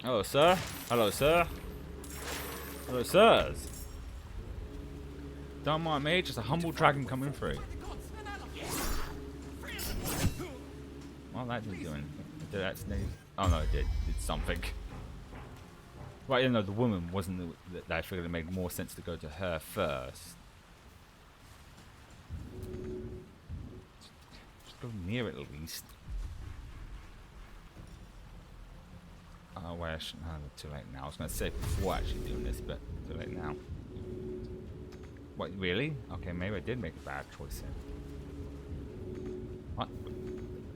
Hello, sir. Hello, sir. Hello, sirs. Don't mind me, just a humble dragon coming through. Well, that didn't do anything. Did that sneeze? Oh no, it did. It did something. Right, you know, the woman wasn't that I figured it made more sense to go to her first. Just go near it at least. Oh, wait, I shouldn't. Oh, too late now. I was going to say before actually doing this, but too late now. What, really? Okay, maybe I did make a bad choice then. What?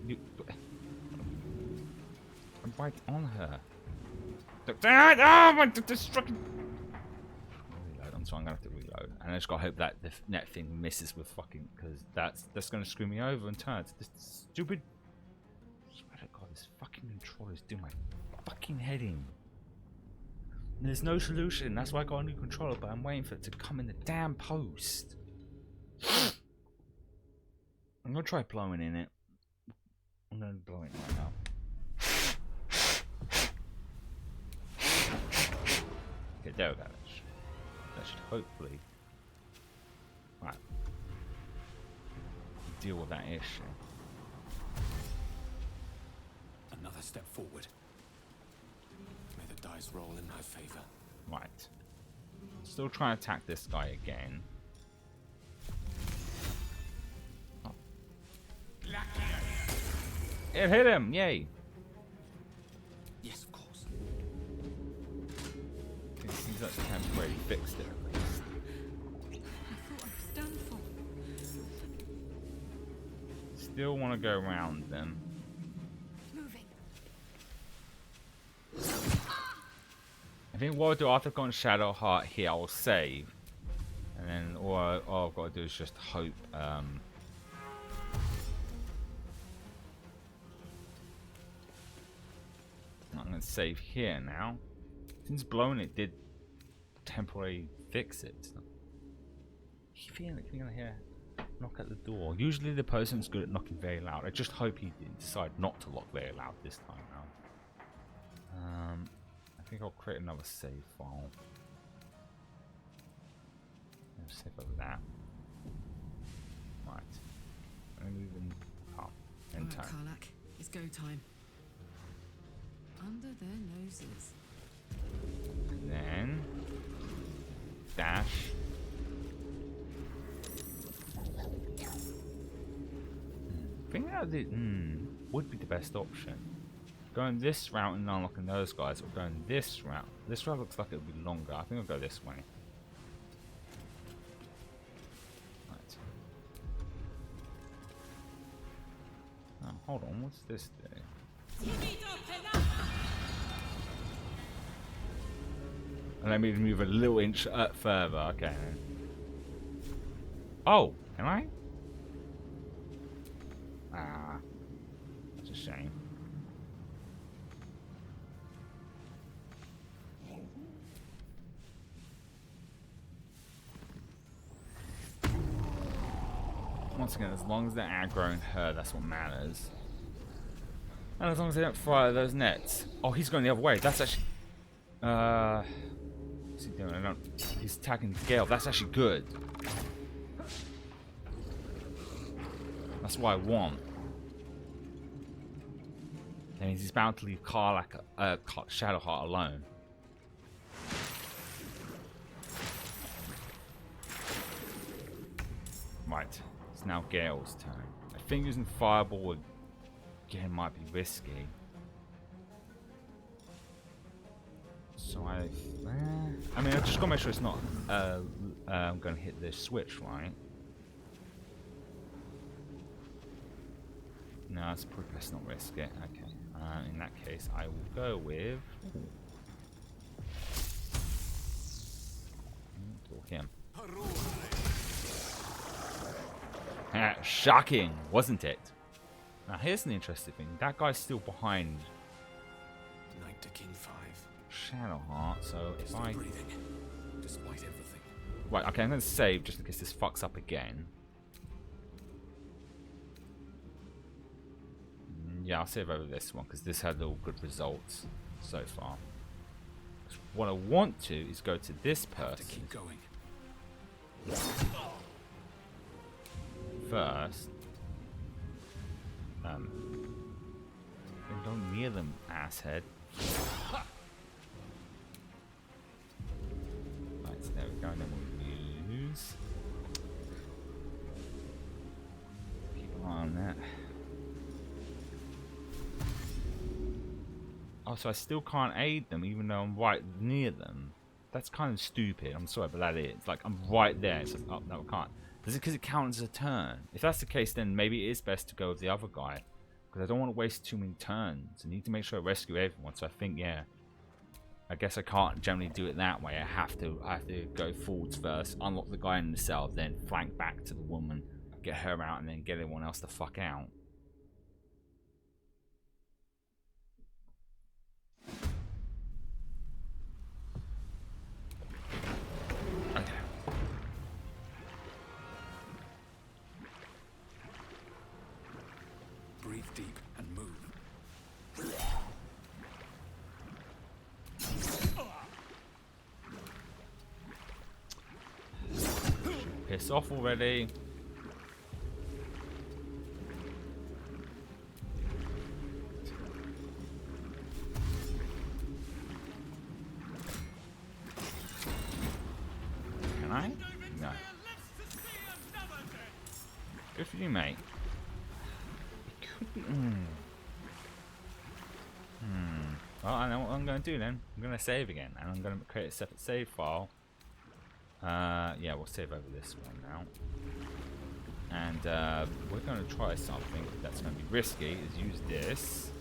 You, I'm right on her. Oh my! Destruction! Reload. So I'm gonna have to reload, and I just gotta hope that the net thing misses with fucking, because that's gonna screw me over and turn to this stupid. I swear to God, this fucking controller is doing my fucking head in. And there's no solution. That's why I got a new controller, but I'm waiting for it to come in the damn post. I'm gonna try blowing in it. I'm gonna blow it right now. Okay, there we go. That should hopefully deal with that issue. Another step forward. May the dice roll in my favor. Right. Still trying to attack this guy again. Oh. It hit him! Yay! Yes, of course. It seems like the temporary fixed it at least. I thought I was done for. Still want to go around them. Moving. I think what I'll do after I've gotten Shadow Heart here, I'll save. And then all I've got to do is just hope. I'm going to save here now. Since blowing it did temporarily fix it. So. You feel like you're going to hear knock at the door. Usually the person's good at knocking very loud. I just hope he did decide not to knock very loud this time around. I think I'll create another save file. I'll save over that. Right. I'm moving up in Right, time. Karlak, it's go time. Under their noses. And then dash. I think that would be the best option. Going this route and unlocking those guys, or going this route. This route looks like it'll be longer. I think I'll go this way. Right. Oh, hold on. What's this do? And let me move a little inch further. Okay. Oh, can I? Ah, that's a shame. Once again, as long as they're aggroing her, that's what matters. And as long as they don't fire those nets. Oh, he's going the other way. That's actually... what's he doing? He's attacking Gale. That's actually good. That's what I want. And he's bound to leave Karlak, Shadowheart alone. Right. It's now Gale's turn. I think using Fireball again might be risky. So I mean, I just gotta make sure it's not I'm gonna hit this switch, right? No, that's probably best not risk it. Okay. In that case, I will go with him. Shocking, wasn't it? Now here's an interesting thing. That guy's still behind. Knight to King 5. Shadow Heart, so if Still I... breathing, despite everything. Right, okay, I'm going to save just in case this fucks up again. Yeah, I'll save over this one because this had all good results so far. What I want to is go to this person. To keep going. First. And don't near them, asshead. Right, so there we go, and then we'll use. Keep an eye on that. Oh, so I still can't aid them even though I'm right near them. That's kind of stupid. I'm sorry, but that is. Like, I'm right there. It's like, oh, no, I can't. Does it because it counts as a turn? If that's the case, then maybe it is best to go with the other guy. Because I don't want to waste too many turns. I need to make sure I rescue everyone. So I think, yeah. I guess I can't generally do it that way. I have to go forwards first, unlock the guy in the cell, then flank back to the woman, get her out, and then get everyone else the fuck out. Okay. Breathe deep and move. Piss off already. Can I? No. Good for you, mate. Well, I know what I'm going to do then. I'm going to save again, and I'm going to create a separate save file. Yeah, we'll save over this one now. And we're going to try something that's going to be risky, is use this.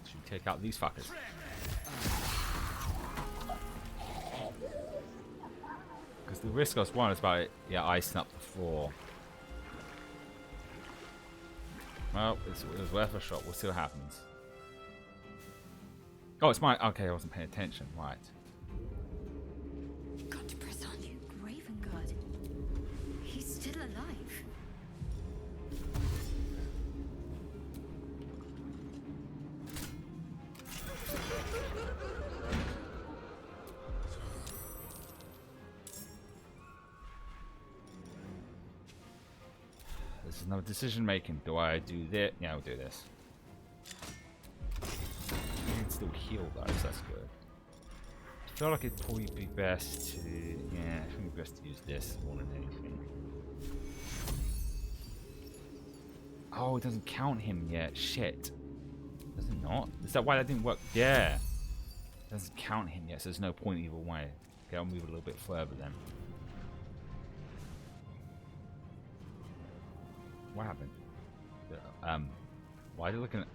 Should we take out these fuckers? Because the risk I was one is about it, yeah, icing up the floor. Well, it was worth a shot. We'll see what happens. Oh, it's my... Okay, I wasn't paying attention. Right. Got to press on. Raven Guard. He's still alive. There's no decision making. Do I do this? Yeah, I'll do this. I can still heal though, so that's good. I feel like it'd probably be best to... Yeah, I think it'd be best to use this more than anything. Oh, it doesn't count him yet. Shit. Does it not? Is that why that didn't work? Yeah. It doesn't count him yet, so there's no point either way. Okay, I'll move a little bit further then. What happened? Why are you looking at...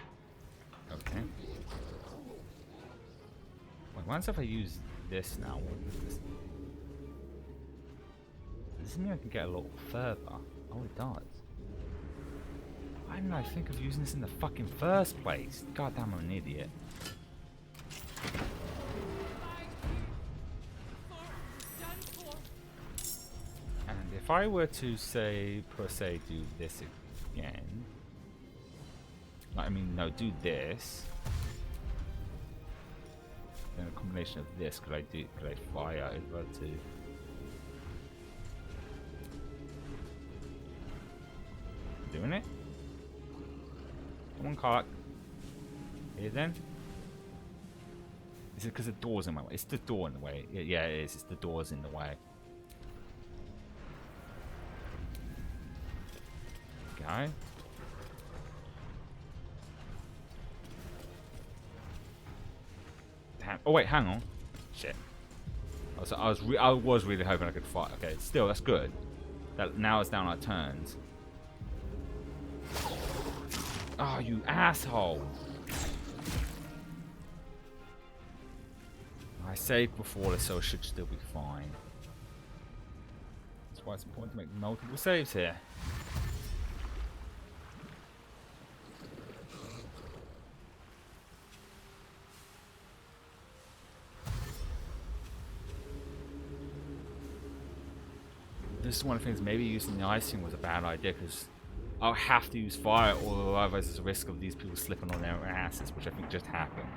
Okay. Wait, what if I use this now? What is this? Does this mean I can get a lot further? Oh, it does. Why didn't I think of using this in the fucking first place? God damn, I'm an idiot. And if I were to say, per se, do this again... I mean, no, do this. Then a combination of this, could I fire over to... Doing it? Come on, cock. Here then? Is it because the door's in my way? It's the door in the way. Yeah, it is. It's the door's in the way. Okay. Damn. Oh wait, hang on. Shit. I was really hoping I could fight. Okay, still that's good. That now it's down our turns. Oh, you asshole! I saved before this, so it should still be fine. That's why it's important to make multiple saves here. this is one of the things. Maybe using the icing was a bad idea because I'll have to use fire, or otherwise there's a risk of these people slipping on their asses, which I think just happened.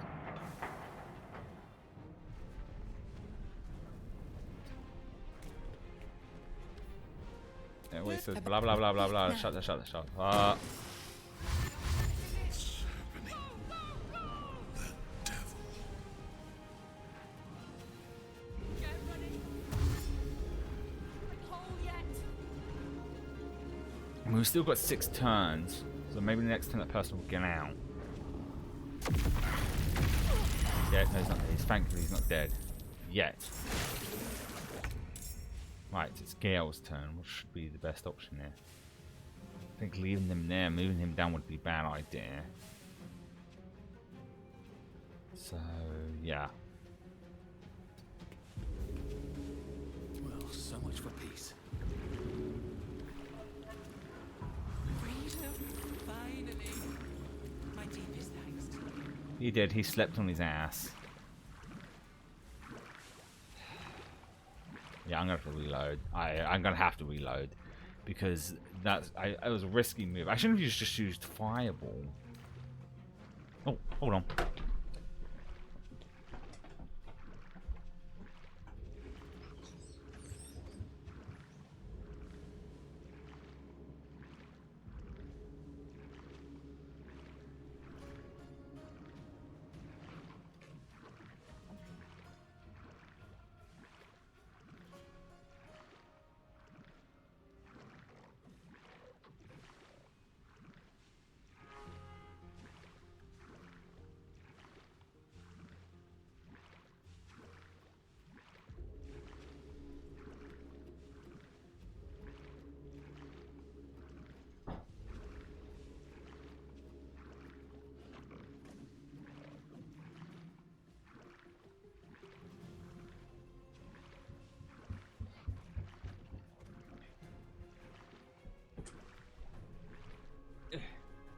Yeah, wait, it says blah blah blah blah blah. Shut the shut. We've still got 6 turns, so maybe the next turn that person will get out. Yeah, no, he's not. Thankfully, he's not dead yet. Right, it's Gale's turn, which should be the best option there. I think leaving him there, moving him down would be a bad idea. So, yeah. Well, so much for peace. Freedom, finally. My deepest thanks to you. He did, he slept on his ass. Yeah, I'm gonna have to reload. I'm gonna have to reload because it was a risky move. I shouldn't have just used fireball. Oh, hold on.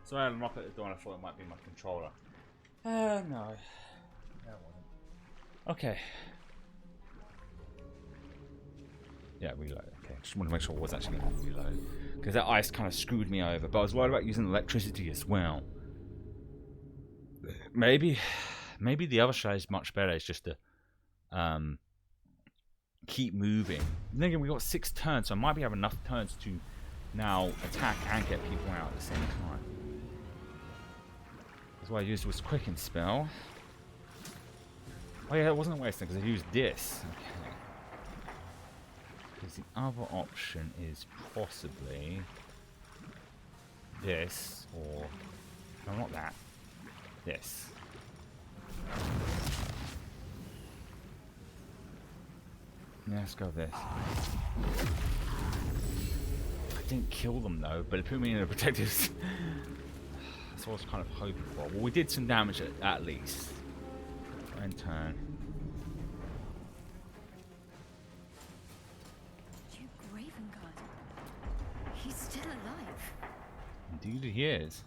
So I had a knock at the door and I thought it might be my controller. No. That wasn't. Okay. Yeah, reload. Okay, just want to make sure it was actually going to reload. Because that ice kind of screwed me over. But I was worried about using electricity as well. Maybe the other strategy is much better. It's just to keep moving. Then again, we got 6 turns, so I might have enough turns to now attack and get people out at the same time. That's why I used was quicken spell. Oh yeah, it wasn't a waste because I used this. Okay. Because the other option is possibly this, or no, not that. This. Yeah, let's go with this. I didn't kill them though, but it put me in a protective. That's what I was kind of hoping for. Well, we did some damage at least. End turn. You Raven God. He's still alive. Indeed he is.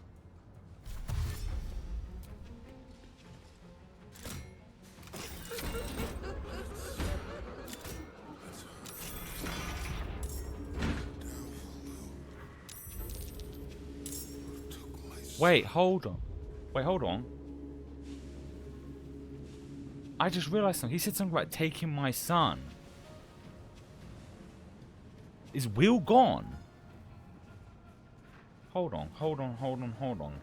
Wait, hold on. Wait, hold on. I just realized something. He said something about taking my son. Is Will gone? Hold on, hold on, hold on, hold on.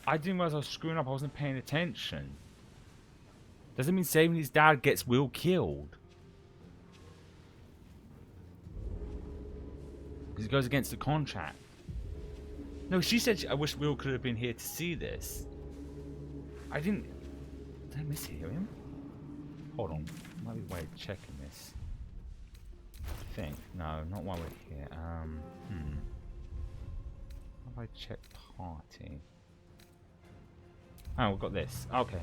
I didn't realize I was screwing up. I wasn't paying attention. Does it mean saving his dad gets Will killed? Because it goes against the contract. No, she said I wish Will could have been here to see this. I didn't... Did I mishear him? Hold on. Might be a way of checking this. I think. No, not while we're here. How do I check party? Oh, we've got this. Okay,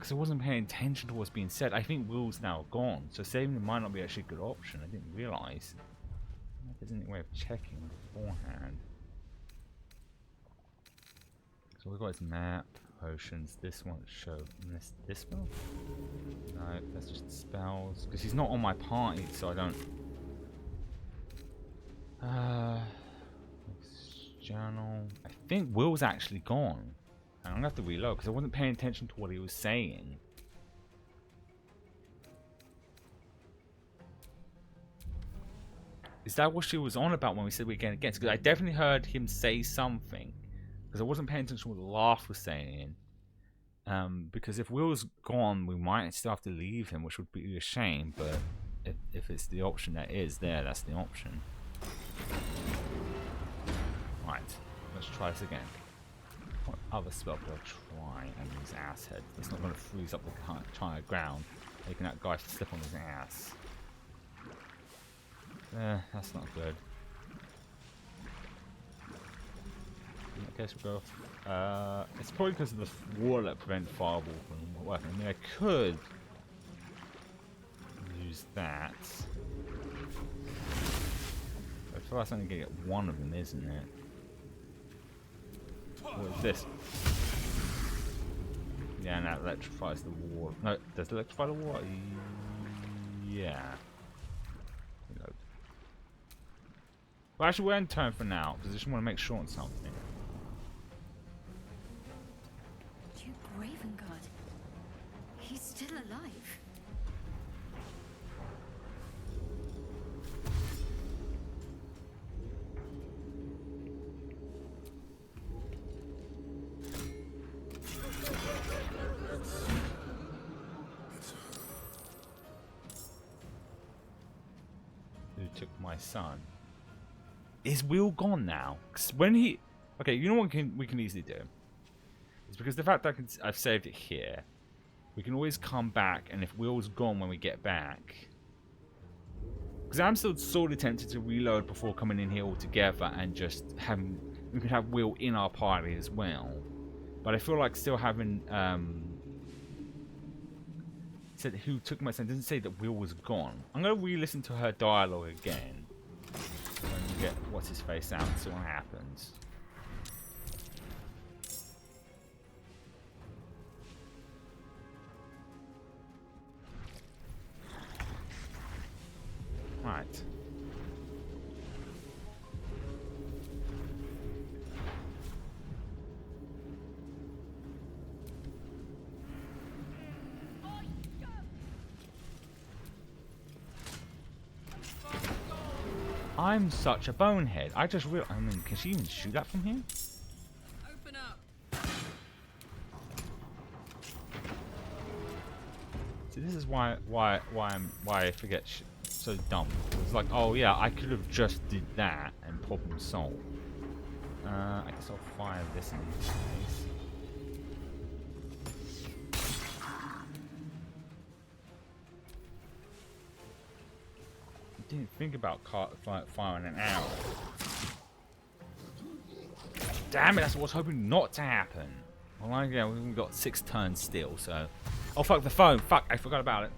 Because I wasn't paying attention to what's being said. I think Will's now gone, so saving him might not be actually a good option. I didn't realise. There's any way of checking beforehand. So we've got his map, potions. This one show this spell? No, that's just spells. Because he's not on my party, so I don't. Journal. I think Will's actually gone. I'm gonna have to reload because I wasn't paying attention to what he was saying. Is that what she was on about when we said we're getting against? Because I definitely heard him say something. Because I wasn't paying attention to what Laugh was saying. Because if Will's gone, we might still have to leave him, which would be a shame. But if it's the option that is there, that's the option. Right, let's try this again. What other spell could I try and use asshead? That's not going to freeze up the entire ground, making that guy slip on his ass. That's not good. I guess we'll go. It's probably because of the wall that prevents fireball from working. I mean, I could use that. I feel like I'm only going to get one of them, isn't it? What is this? Yeah, and that electrifies the wall. No, does it electrify the wall? Yeah. Reload. Well, actually, we're in turn for now, because I just want to make sure on something. Duke Ravengard. He's still alive. Took my son. Is Will gone now? 'Cause when he, okay, you know what we can easily do? It's because the fact that I've saved it here, we can always come back, and if Will's gone when we get back, because I'm still sorely tempted to reload before coming in here all together and just having, we could have Will in our party as well. But I feel like still having said who took my son, doesn't say that Will was gone. I'm gonna re-listen to her dialogue again when we get what's his face out and see what happens. Right. I'm such a bonehead. I just realized. I mean, can she even shoot that from here? Open up. See, this is why I forget so dumb. It's like, oh yeah, I could have just did that and problem solved. I guess I'll fire this in this case. Didn't think about firing an arrow. Damn it, that's what I was hoping not to happen. Well, yeah, we've got 6 turns still, so... Oh, fuck, the phone. Fuck, I forgot about it.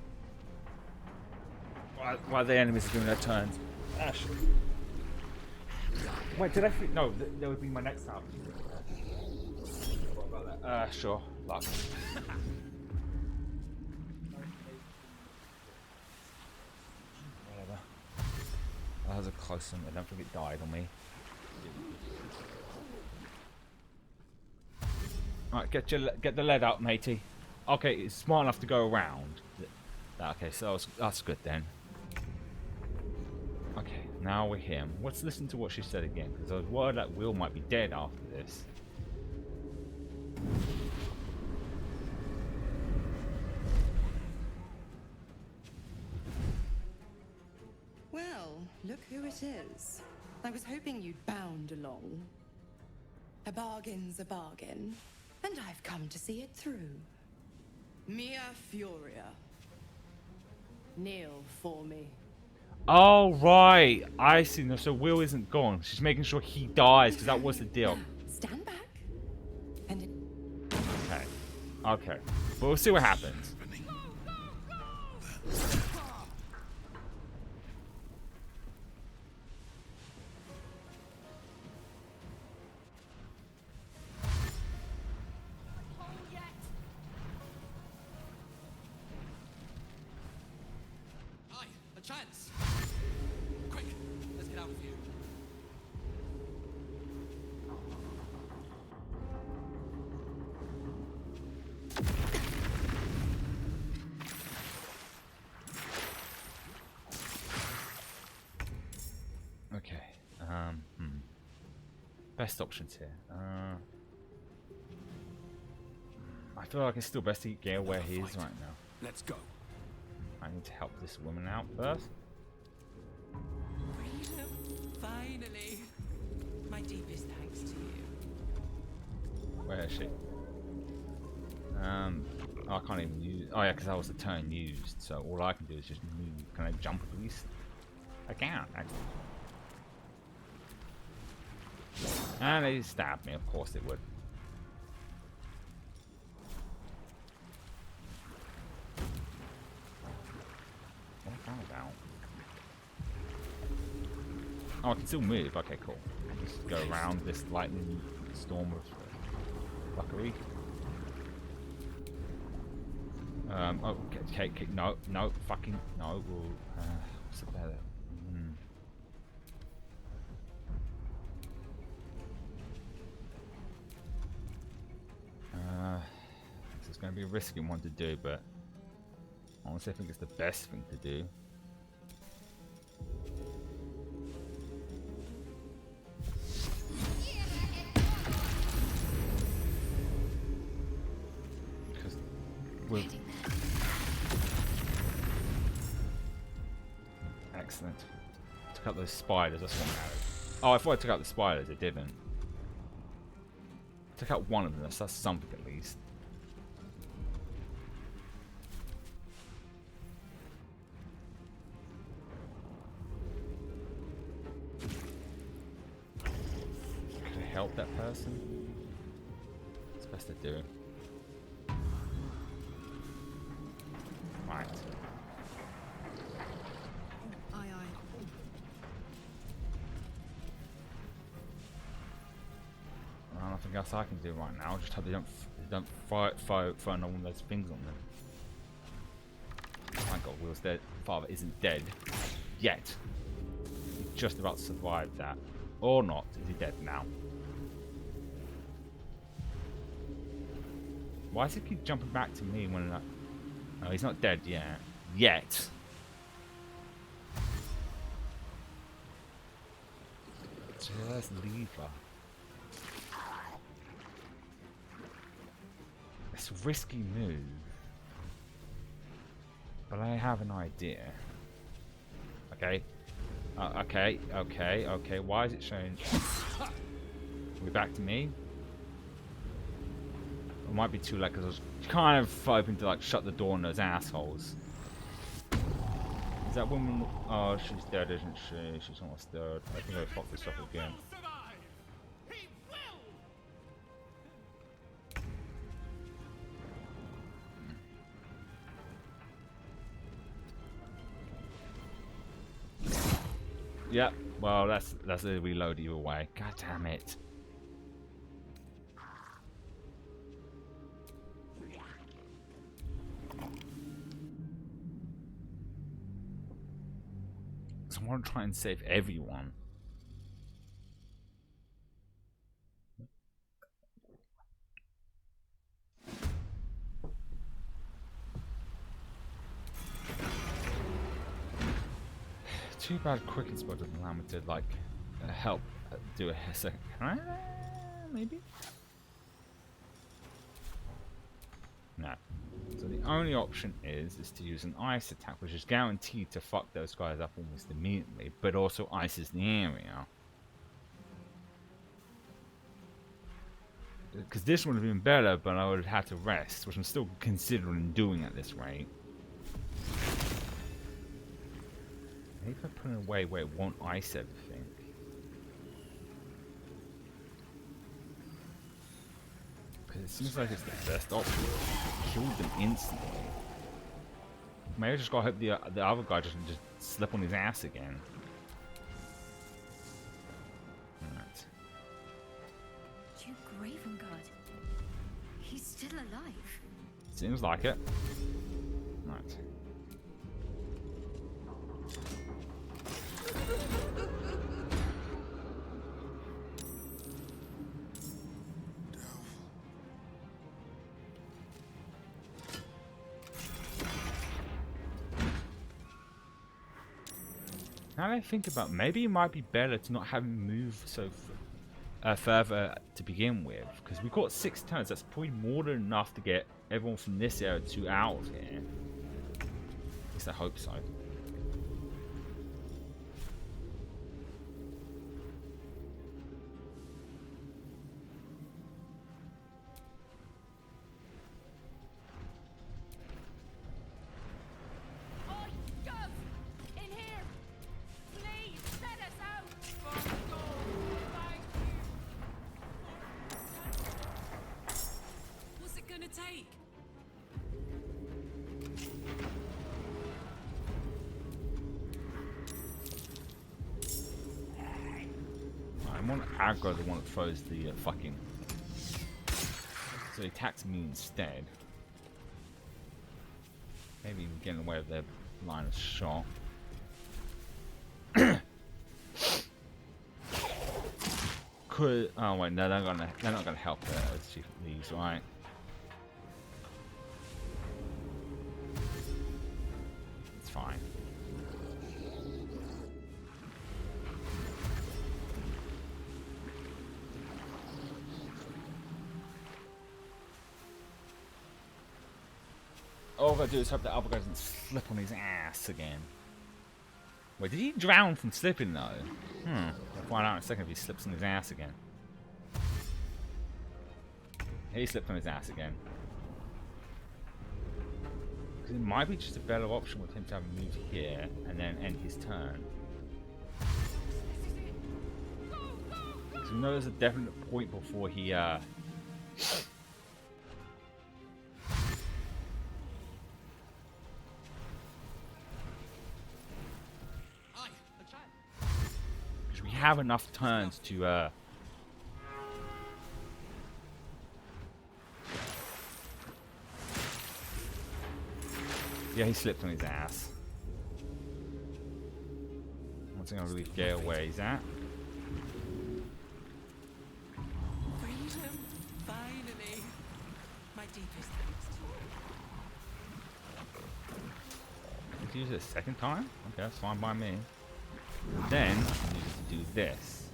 While the enemies are doing their turns. Ash. Wait, did I think... No, that would be my next time. What about that? Sure. Luck. That was a close one. I don't think it died on me. Alright, get the lead out, matey. Okay, it's smart enough to go around. Okay, so that's good then. Okay, now we're here. Let's listen to what she said again, because I was worried that Will might be dead after this. Well, look who it is. I was hoping you'd bound along. A bargain's a bargain, and I've come to see it through. Mia Furia. Kneel for me. Oh, right. I see. No, so Will isn't gone. She's making sure he dies, because that was the deal. Stand back. And Okay. Okay, but we'll see what happens. Hi, a chance. Quick, let's get out of here. Okay. Best options here. I feel like it's still best to get where he is right now. Let's go. I need to help this woman out first. Freedom, finally. My deepest thanks to you. Where is she? I can't even use. Oh yeah, because that was the turn used. So all I can do is just move. Can I jump at least? I can't. And they stabbed me. Of course they would. What am I about? Oh, I can still move. Okay, cool. Just go around this lightning storm of fuckery. Oh, okay, no, fucking, no, what's it better? This is going to be a risky one to do, but honestly I think it's the best thing to do. Because we're... Excellent. Took out those spiders, that's what mattered. Oh, I thought I took out the spiders, I didn't. Took out one of them, that's something at least. Could I help that person? It's best to do. Right. Aye, aye. Nothing else I can do right now. Just hope they don't throw another one of those things on them. Thank God Will's dead. Father isn't dead yet. He's just about to survive that, or not? Is he dead now? Why does he keep jumping back to me when? Oh, he's not dead yet. Yet. Just leave her. It's a risky move, but I have an idea. Okay, okay. Why is it showing? Are we back to me? It might be too late because I was kind of hoping to like shut the door on those assholes. Is that woman? Oh, she's dead, isn't she? She's almost dead. I think I fucked this up again. Yep. Well, that's a reload either way. God damn it. So I want to try and save everyone. Too bad Quicken Spot doesn't allow me to like help do a second. Can I? Maybe. No. So the only option is to use an ice attack, which is guaranteed to fuck those guys up almost immediately, but also ices the area. Because this would have been better, but I would have had to rest, which I'm still considering doing at this rate. Maybe if I put it away where it won't ice everything. Because It seems like it's the best option. Killed them instantly. Maybe I just gotta hope the other guy doesn't just slip on his ass again. Alright. Duke Ravengard. He's still alive. Seems like it. Right. Now that I think about it, maybe it might be better to not have him move so further to begin with, because we've got 6 turns. That's probably more than enough to get everyone from this area to out of here. At least I hope so. I want aggro the one that throws the fucking... So he attacks me instead. Maybe even getting away with their line of shot. Could... Oh wait, no, they're not gonna help her as she leaves, right? It's fine. All I've got to do is hope that other guy doesn't slip on his ass again. Wait, did he drown from slipping though? I'll find out in a second if he slips on his ass again. He slipped on his ass again. Because it might be just a better option with him to have a move here and then end his turn. Because we know there's a definite point before he have enough turns to yeah, he slipped on his ass. One thing I really get where he's at. Freedom, finally. My deepest thanks to you. Let's use it a second time? Okay, that's fine by me. Then I can use it to do this.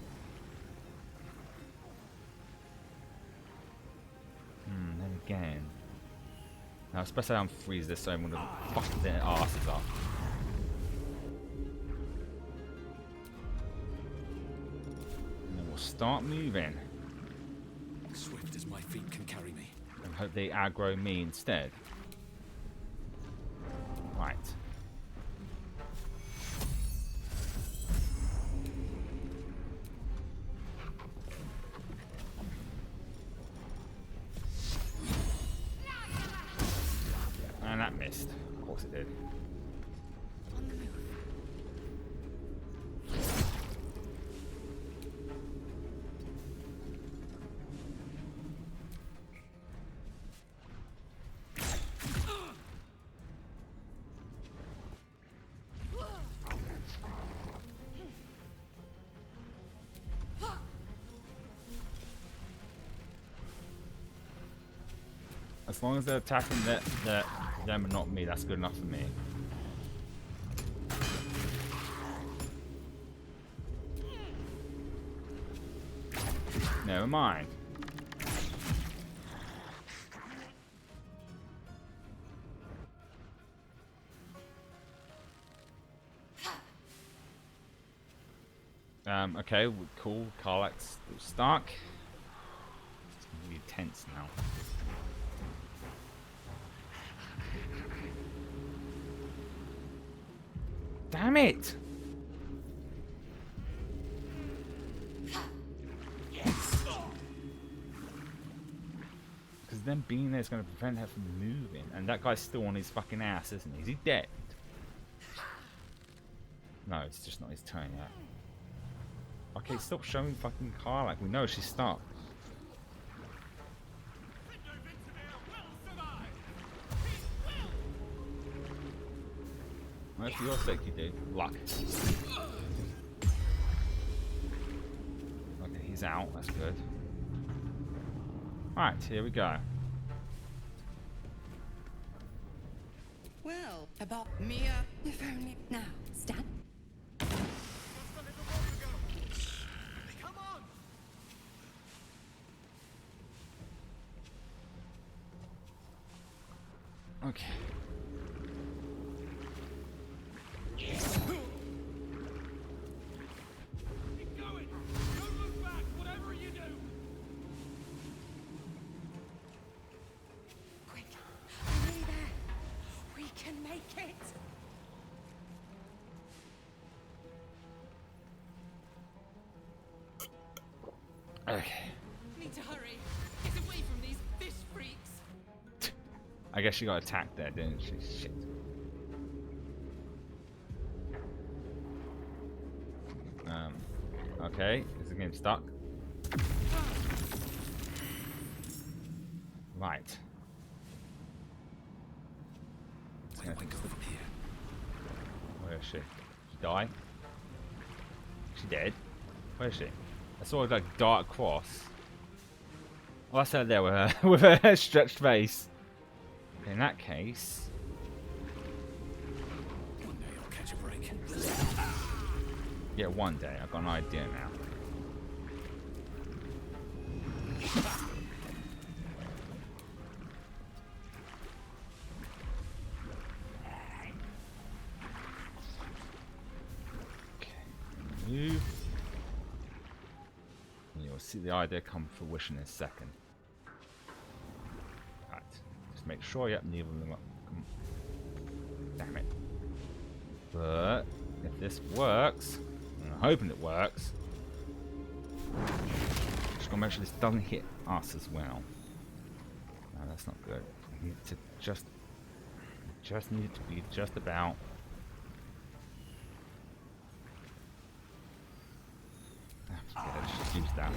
Then again. Now, especially I'm freeze this, so I'm gonna fuck their asses up. And then we'll start moving. Swift as my feet can carry me. And hope they aggro me instead. Right. And that missed. Of course it did. On the move. As long as they're attacking them and not me, that's good enough for me. Never mind. Okay, cool. Karlak's stuck. It's gonna be tense now. Damn it! Because them being there is going to prevent her from moving. And that guy's still on his fucking ass, isn't he? Is he dead? No, it's just not his turn yet. Okay, stop showing fucking car like we know she's stuck. Well, for your sake you do. Luck. Okay, he's out. That's good. Alright, here we go. Well, about Mia, if only now. Stand. Okay. Keep going! Don't look back, whatever you do! Quick, we're nearly there. We can make it. Okay. Need to hurry. Get away from these fish freaks. I guess she got attacked there, didn't she? Shit. Okay. Is the game stuck? Right. Where do I go from here? Where is she? She die? She dead? Where is she? I saw her like dart across. Oh, that's her there with her with her stretched face. In that case, One day I'll catch a break. yeah, one day. I've got an idea now. Okay, move. And you'll see the idea come to fruition in a second. Right, just make sure. Yep, neither of them. Damn it. But if this works, and I'm hoping it works, just gonna make sure this doesn't hit us as well. No, that's not good. We need to just need it to be just about. Forget it, just use that.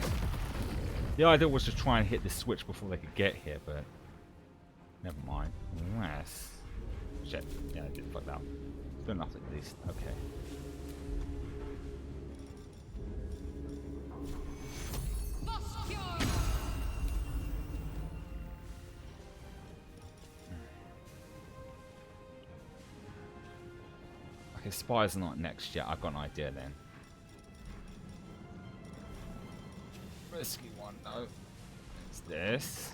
The idea was to try and hit the switch before they could get here, but never mind. Unless, shit, yeah, I did fuck that. Good enough at least. Okay. Okay, spies are not next yet. I've got an idea then. Risky one though. It's this.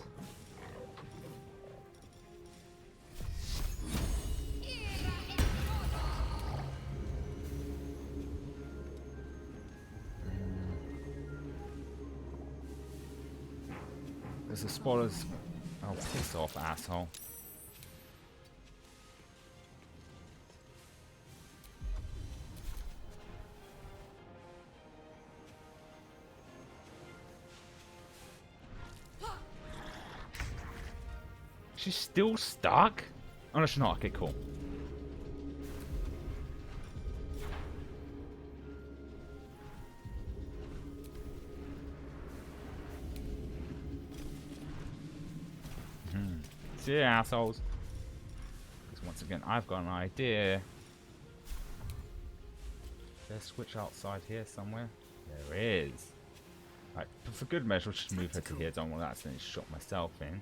There's a spoilers. Oh, piss off, asshole. She's still stuck? Oh no, she's not. Okay, cool. See ya, assholes. Because once again, I've got an idea. There's a switch outside here somewhere. There is. Right, but for good measure, I'll just move her to here. Don't want to accidentally shot myself in.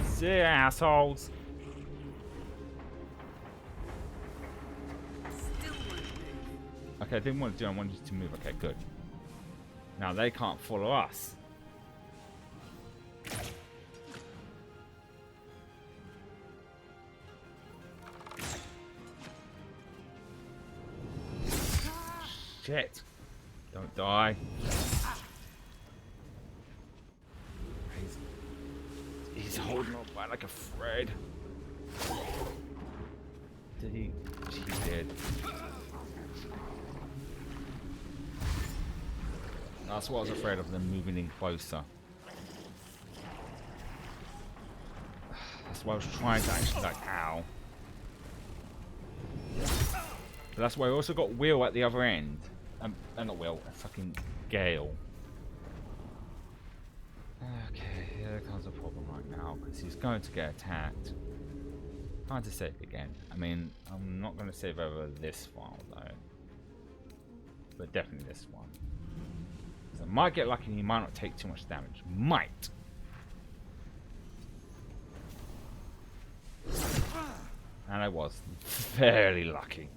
See ya, assholes. Okay, I didn't want to do it. I wanted you to move. Okay, good. Now they can't follow us. Shit. Don't die. He's holding on by like a thread. Did he? He did. That's what I was afraid of, them moving in closer. That's why I was trying to actually, like, ow. But that's why I also got Will at the other end. Not Will, fucking Gale. Okay, here comes a problem right now, because he's going to get attacked. Hard to save again. I mean, I'm not going to save over this file, though. But definitely this one. So I might get lucky and he might not take too much damage. Might! And I was fairly lucky.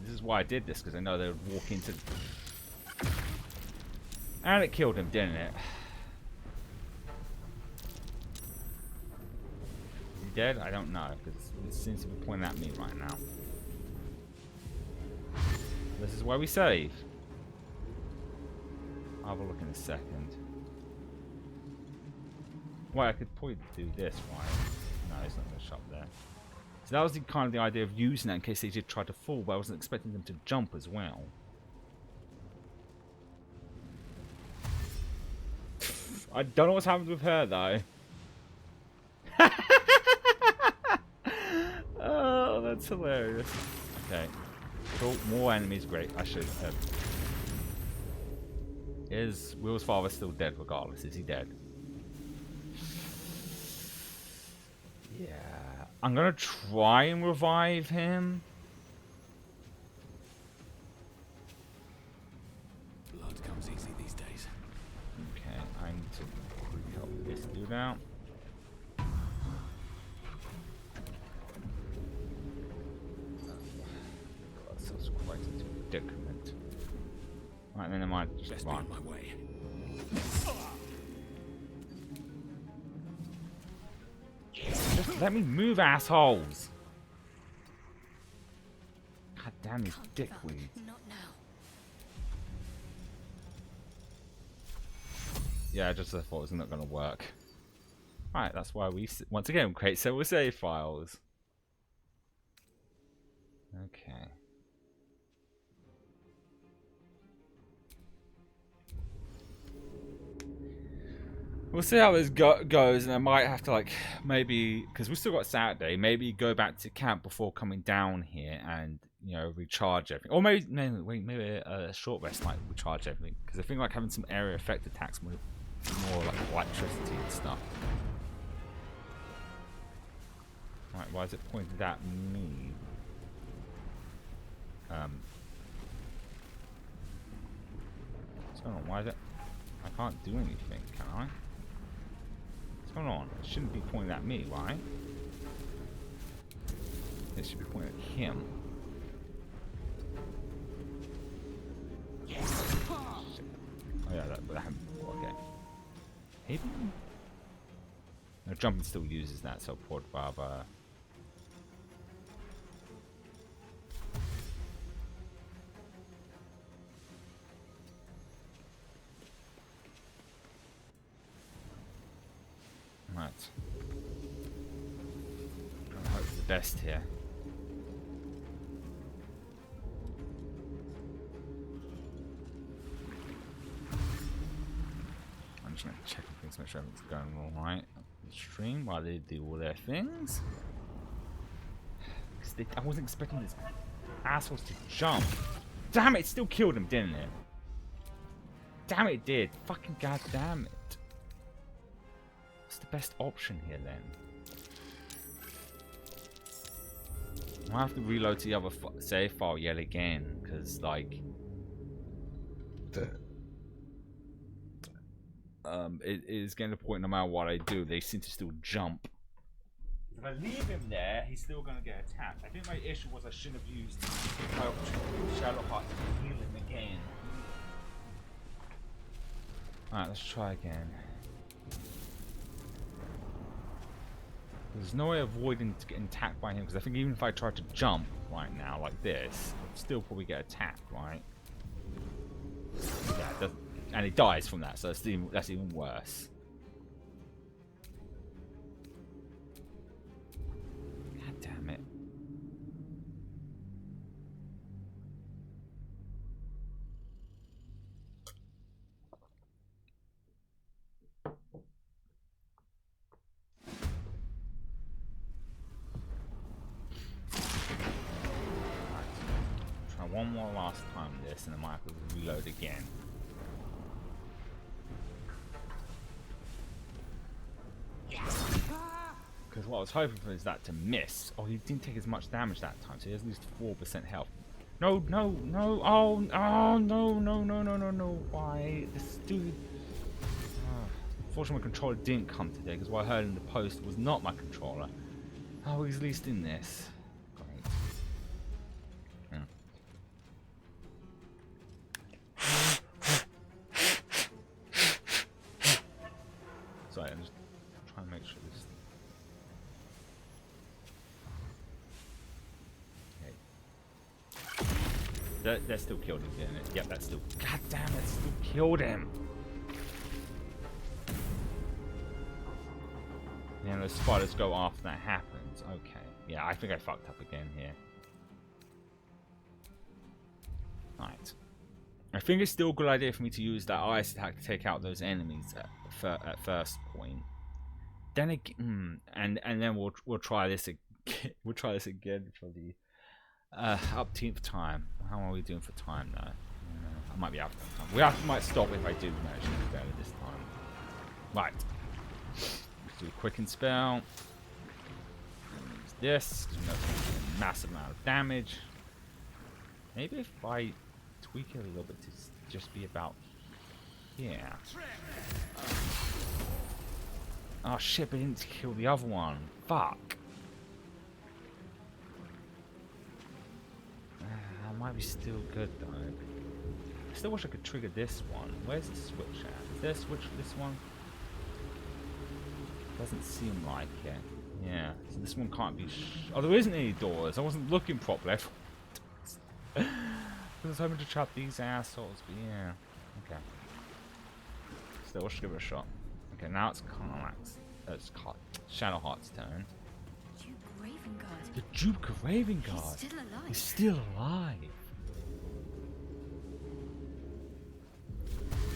This is why I did this, because I know they would walk into... And it killed him, didn't it? Is he dead? I don't know, because it seems to be pointing at me right now. This is why we save. I'll have a look in a second. Well, I could probably do this, right? No, he's not going to shop there. So that was the kind of the idea of using that in case they did try to fall, but I wasn't expecting them to jump as well. I don't know what's happened with her though. Oh, that's hilarious. Okay. Cool. More enemies, great. I should have. Is Will's father still dead regardless? Is he dead? Yeah. I'm gonna try and revive him. Blood comes easy these days. Okay, I need to help this dude out. That's quite a predicament. Right, then I might just Best run. be on my way. Just let me move, assholes! God damn these dickweeds. Not now. Yeah, just I thought it was not going to work. Right, that's why we once again create several save files. Okay. We'll see how this goes, and I might have to, like, maybe, because we've still got Saturday, maybe go back to camp before coming down here and, you know, recharge everything. Or maybe a short rest might recharge everything, because I think, like, having some area effect attacks with more, like, electricity and stuff. Right, why is it pointed at me? What's going on? Why is it? I can't do anything, can I? What's going on? It shouldn't be pointing at me, right? It should be pointing at him. Oh yeah, that happened before, okay. Maybe? No, jumping still uses that, so Port Barber. Right. Trying to hope for the best here. I'm just going to check things, make sure everything's going all right. The stream while they do all their things. Because I wasn't expecting this assholes to jump. Damn it! It still killed him, didn't it? Damn it, it did. Fucking goddamn it. What's the best option here then? I'll have to reload to the other save file yet again, because like it is getting to the point no matter what I do, they seem to still jump. If I leave him there, he's still going to get attacked. I think my issue was I shouldn't have used my opportunity with Shadow Heart to heal him again. Alright, let's try again. There's no way of avoiding getting attacked by him, because I think even if I tried to jump right now, like this, I'd still probably get attacked, right? Yeah, it doesn't, and it dies from that, so that's even worse. God damn it. Try one more last time this, and I might have to reload again. Because what I was hoping for is that to miss. Oh, he didn't take as much damage that time, so he has at least 4% health. No, no, no! Oh, oh, no, no, no, no, no, no! Why, this dude? Unfortunately, my controller didn't come today because what I heard in the post was not my controller. Oh, he's at least in this. Great. Sorry, I'm just trying to make sure this. Okay. That still killed him, didn't it? Yep, that still. God damn, that still killed him. Yeah, those spiders go after that happens. Okay. Yeah, I think I fucked up again here. Right. I think it's still a good idea for me to use that ice attack to take out those enemies at first point. Then again, and then we'll try this again. We'll try this again for the upteenth time. How are we doing for time though? I might be out of time. Might stop if I do manage to do better this time. Right. Let's do a quicken spell. Use this because we know it's going to do a massive amount of damage. Maybe if I tweak it a little bit to just be about here. Oh shit, but I didn't kill the other one. Fuck. That might be still good though. I still wish I could trigger this one. Where's the switch at? Is there a switch for this one? Doesn't seem like it. Yeah, so this one can't be oh, there isn't any doors. I wasn't looking properly. I was hoping to trap these assholes, but yeah. Okay. Still, let's give it a shot. Okay, now it's Carlax. It's Shadowheart's turn. Duke Ravengard. The Duke of Ravengard. He's still alive. He's still alive.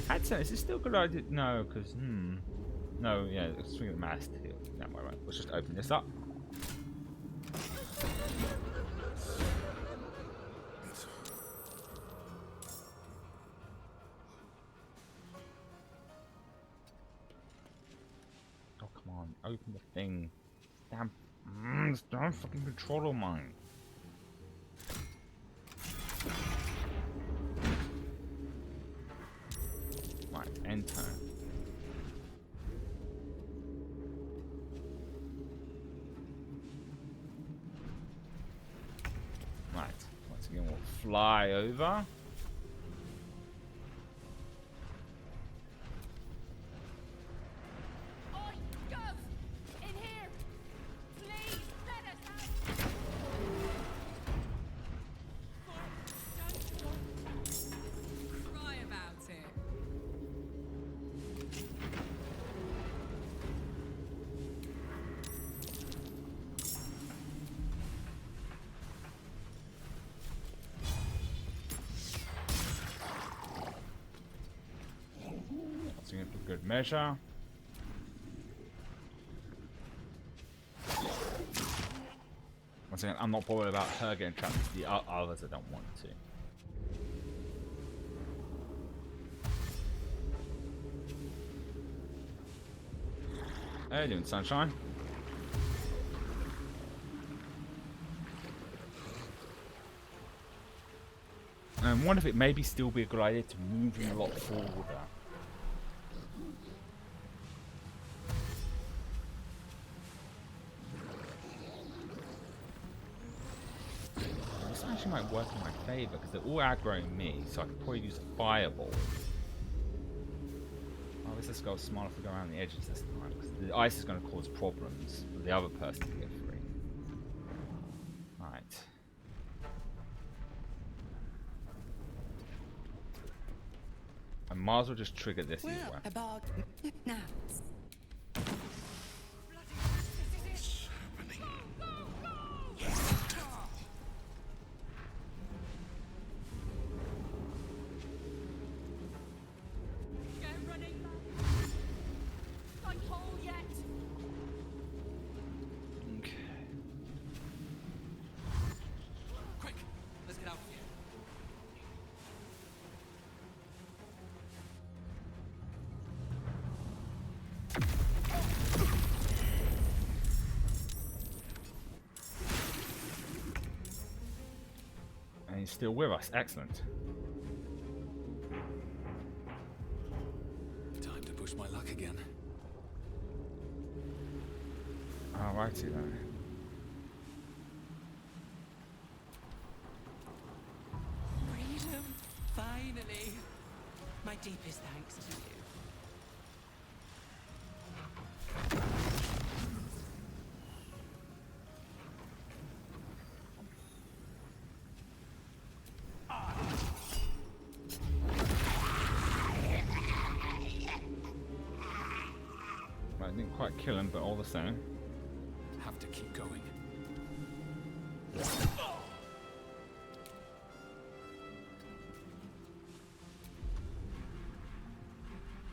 I'd say, is it still a good idea? No, because, no, yeah, let's swing the mast here. That way, right. Let's just open this up. Oh, come on. Open the thing. Damn. This damn fucking controller of mine. Right, end turn. Right, once again we'll fly over. For good measure. Once again, I'm not bothered about her getting trapped into the others. I don't want to. How you doing, sunshine? And wonder if it maybe still be a good idea to move him a lot forwarder. This actually might work in my favour because they're all aggroing me, so I could probably use a fireball. Oh, guess this guy's smart if we go around the edges this time, because the ice is going to cause problems for the other person to get free. Right. I might as well just trigger this as well. A bargain. Now. He's still with us. Excellent. Time to push my luck again. Alrighty then. Freedom, finally. My deepest thanks to you. I didn't quite kill him, but all the same. Have to keep going.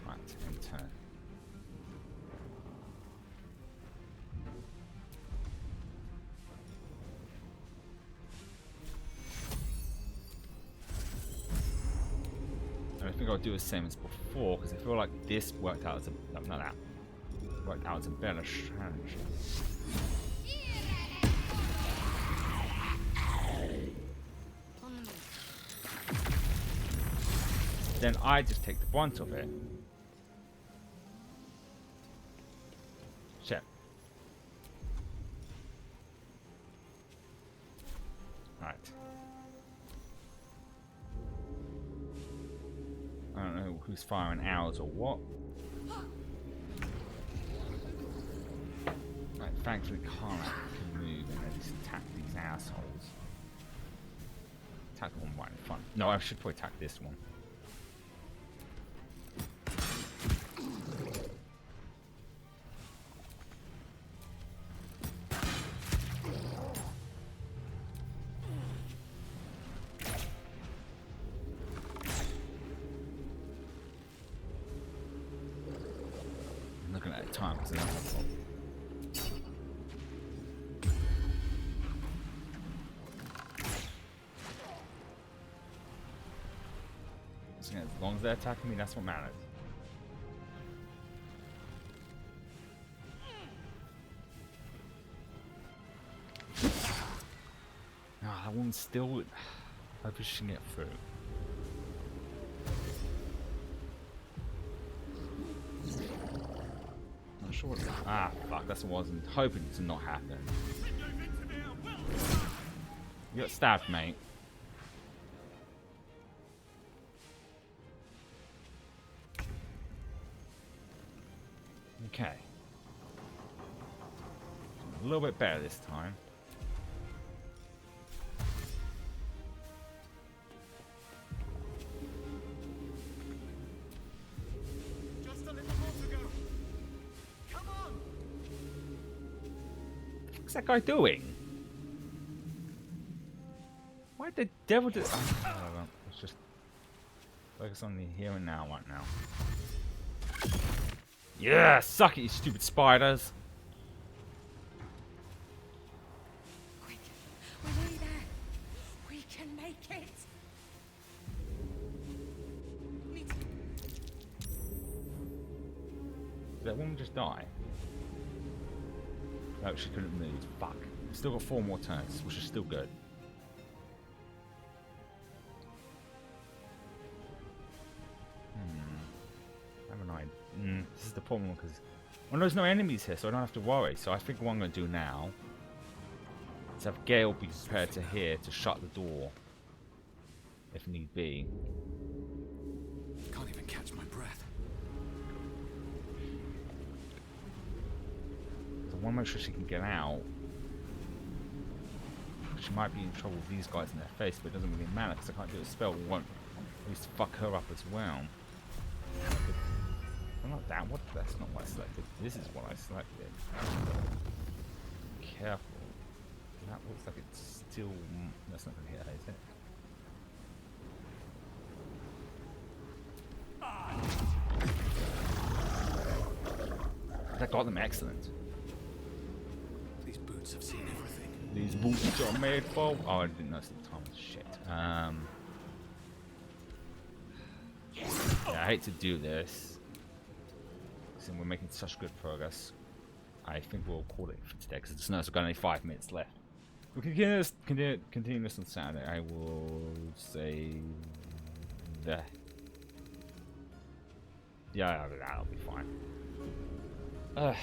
Right, in turn. And I think I'll do the same as before, because I feel like this worked out as a... No, not that. Worked out as a better challenge. Then I just take the brunt of it. Shit. Right. I don't know who's firing arrows or what. Right, thankfully Kara can move and then just attack these assholes. Attack the one right in front. No, I should probably attack this one. I'm looking at the time because I don't have a problem. As long as they're attacking me, that's what matters. Ah, that one's still... I hope she can get through. Not sure what... Ah, fuck, that's what I wasn't hoping to not happen. You got stabbed, mate. Okay. A little bit better this time. Just a little more to go. Come on. What's that guy doing? Why the devil did... Oh, well, let's just focus on the here and now right now. Yeah, suck it, you stupid spiders. Quick, we're nearly there. We can make it. Did that woman just die? No, she couldn't move. Fuck. Still got 4 more turns, which is still good. Haven't I? This is the problem because well, there's no enemies here, so I don't have to worry. So I think what I'm going to do now is have Gale be prepared to here to shut the door if need be. Can't even catch my breath. want to make sure she can get out. She might be in trouble with these guys in their face, but it doesn't really matter because I can't do a spell. We won't at least fuck her up as well. Well, not that. What? That's not what I selected. This is what I selected. Careful. That looks like it's still. That's not going to hit her, is it? That got them excellent. These boots have seen everything. These boots are made for. Oh, I didn't notice the time. Shit. Yeah, I hate to do this. We're making such good progress. I think we'll call it for today because it's we've got only 5 minutes left. We can continue this on Saturday. I will say that. Yeah, that'll be fine. But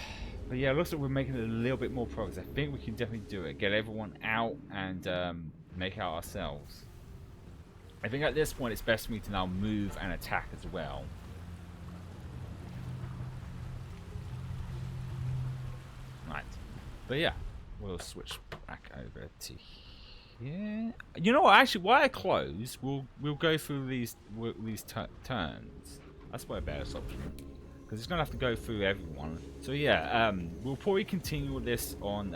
yeah, it looks like we're making a little bit more progress. I think we can definitely do it. Get everyone out and make out ourselves. I think at this point it's best for me to now move and attack as well. Right. But yeah, we'll switch back over to here. You know what? Actually, while I close, we'll go through these turns. That's my best option. Because it's going to have to go through everyone. So yeah, we'll probably continue with this on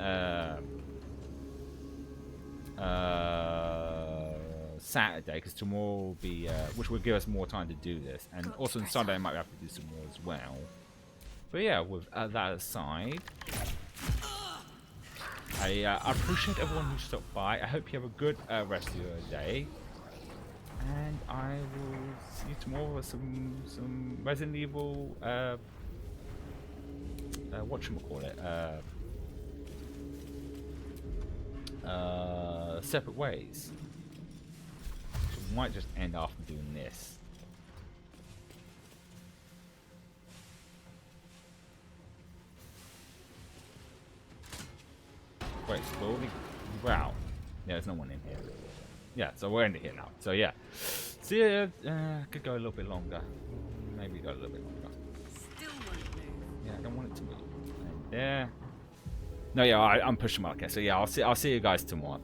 Saturday, because tomorrow will be, which will give us more time to do this. And also on Sunday I might have to do some more as well. But yeah, with that aside, I appreciate everyone who stopped by. I hope you have a good rest of your day. And I will see you tomorrow with some Resident Evil, whatchamacallit, Separate Ways. So we might just end after doing this. Wait, slowly. Wow. Yeah, there's no one in here. Yeah, so we're ending here now. So yeah. See ya. Could go a little bit longer. Maybe go a little bit longer. Still won't move. Yeah, I don't want it to move. And there. No, yeah, I'm pushing my. Okay, so yeah, I'll see you guys tomorrow.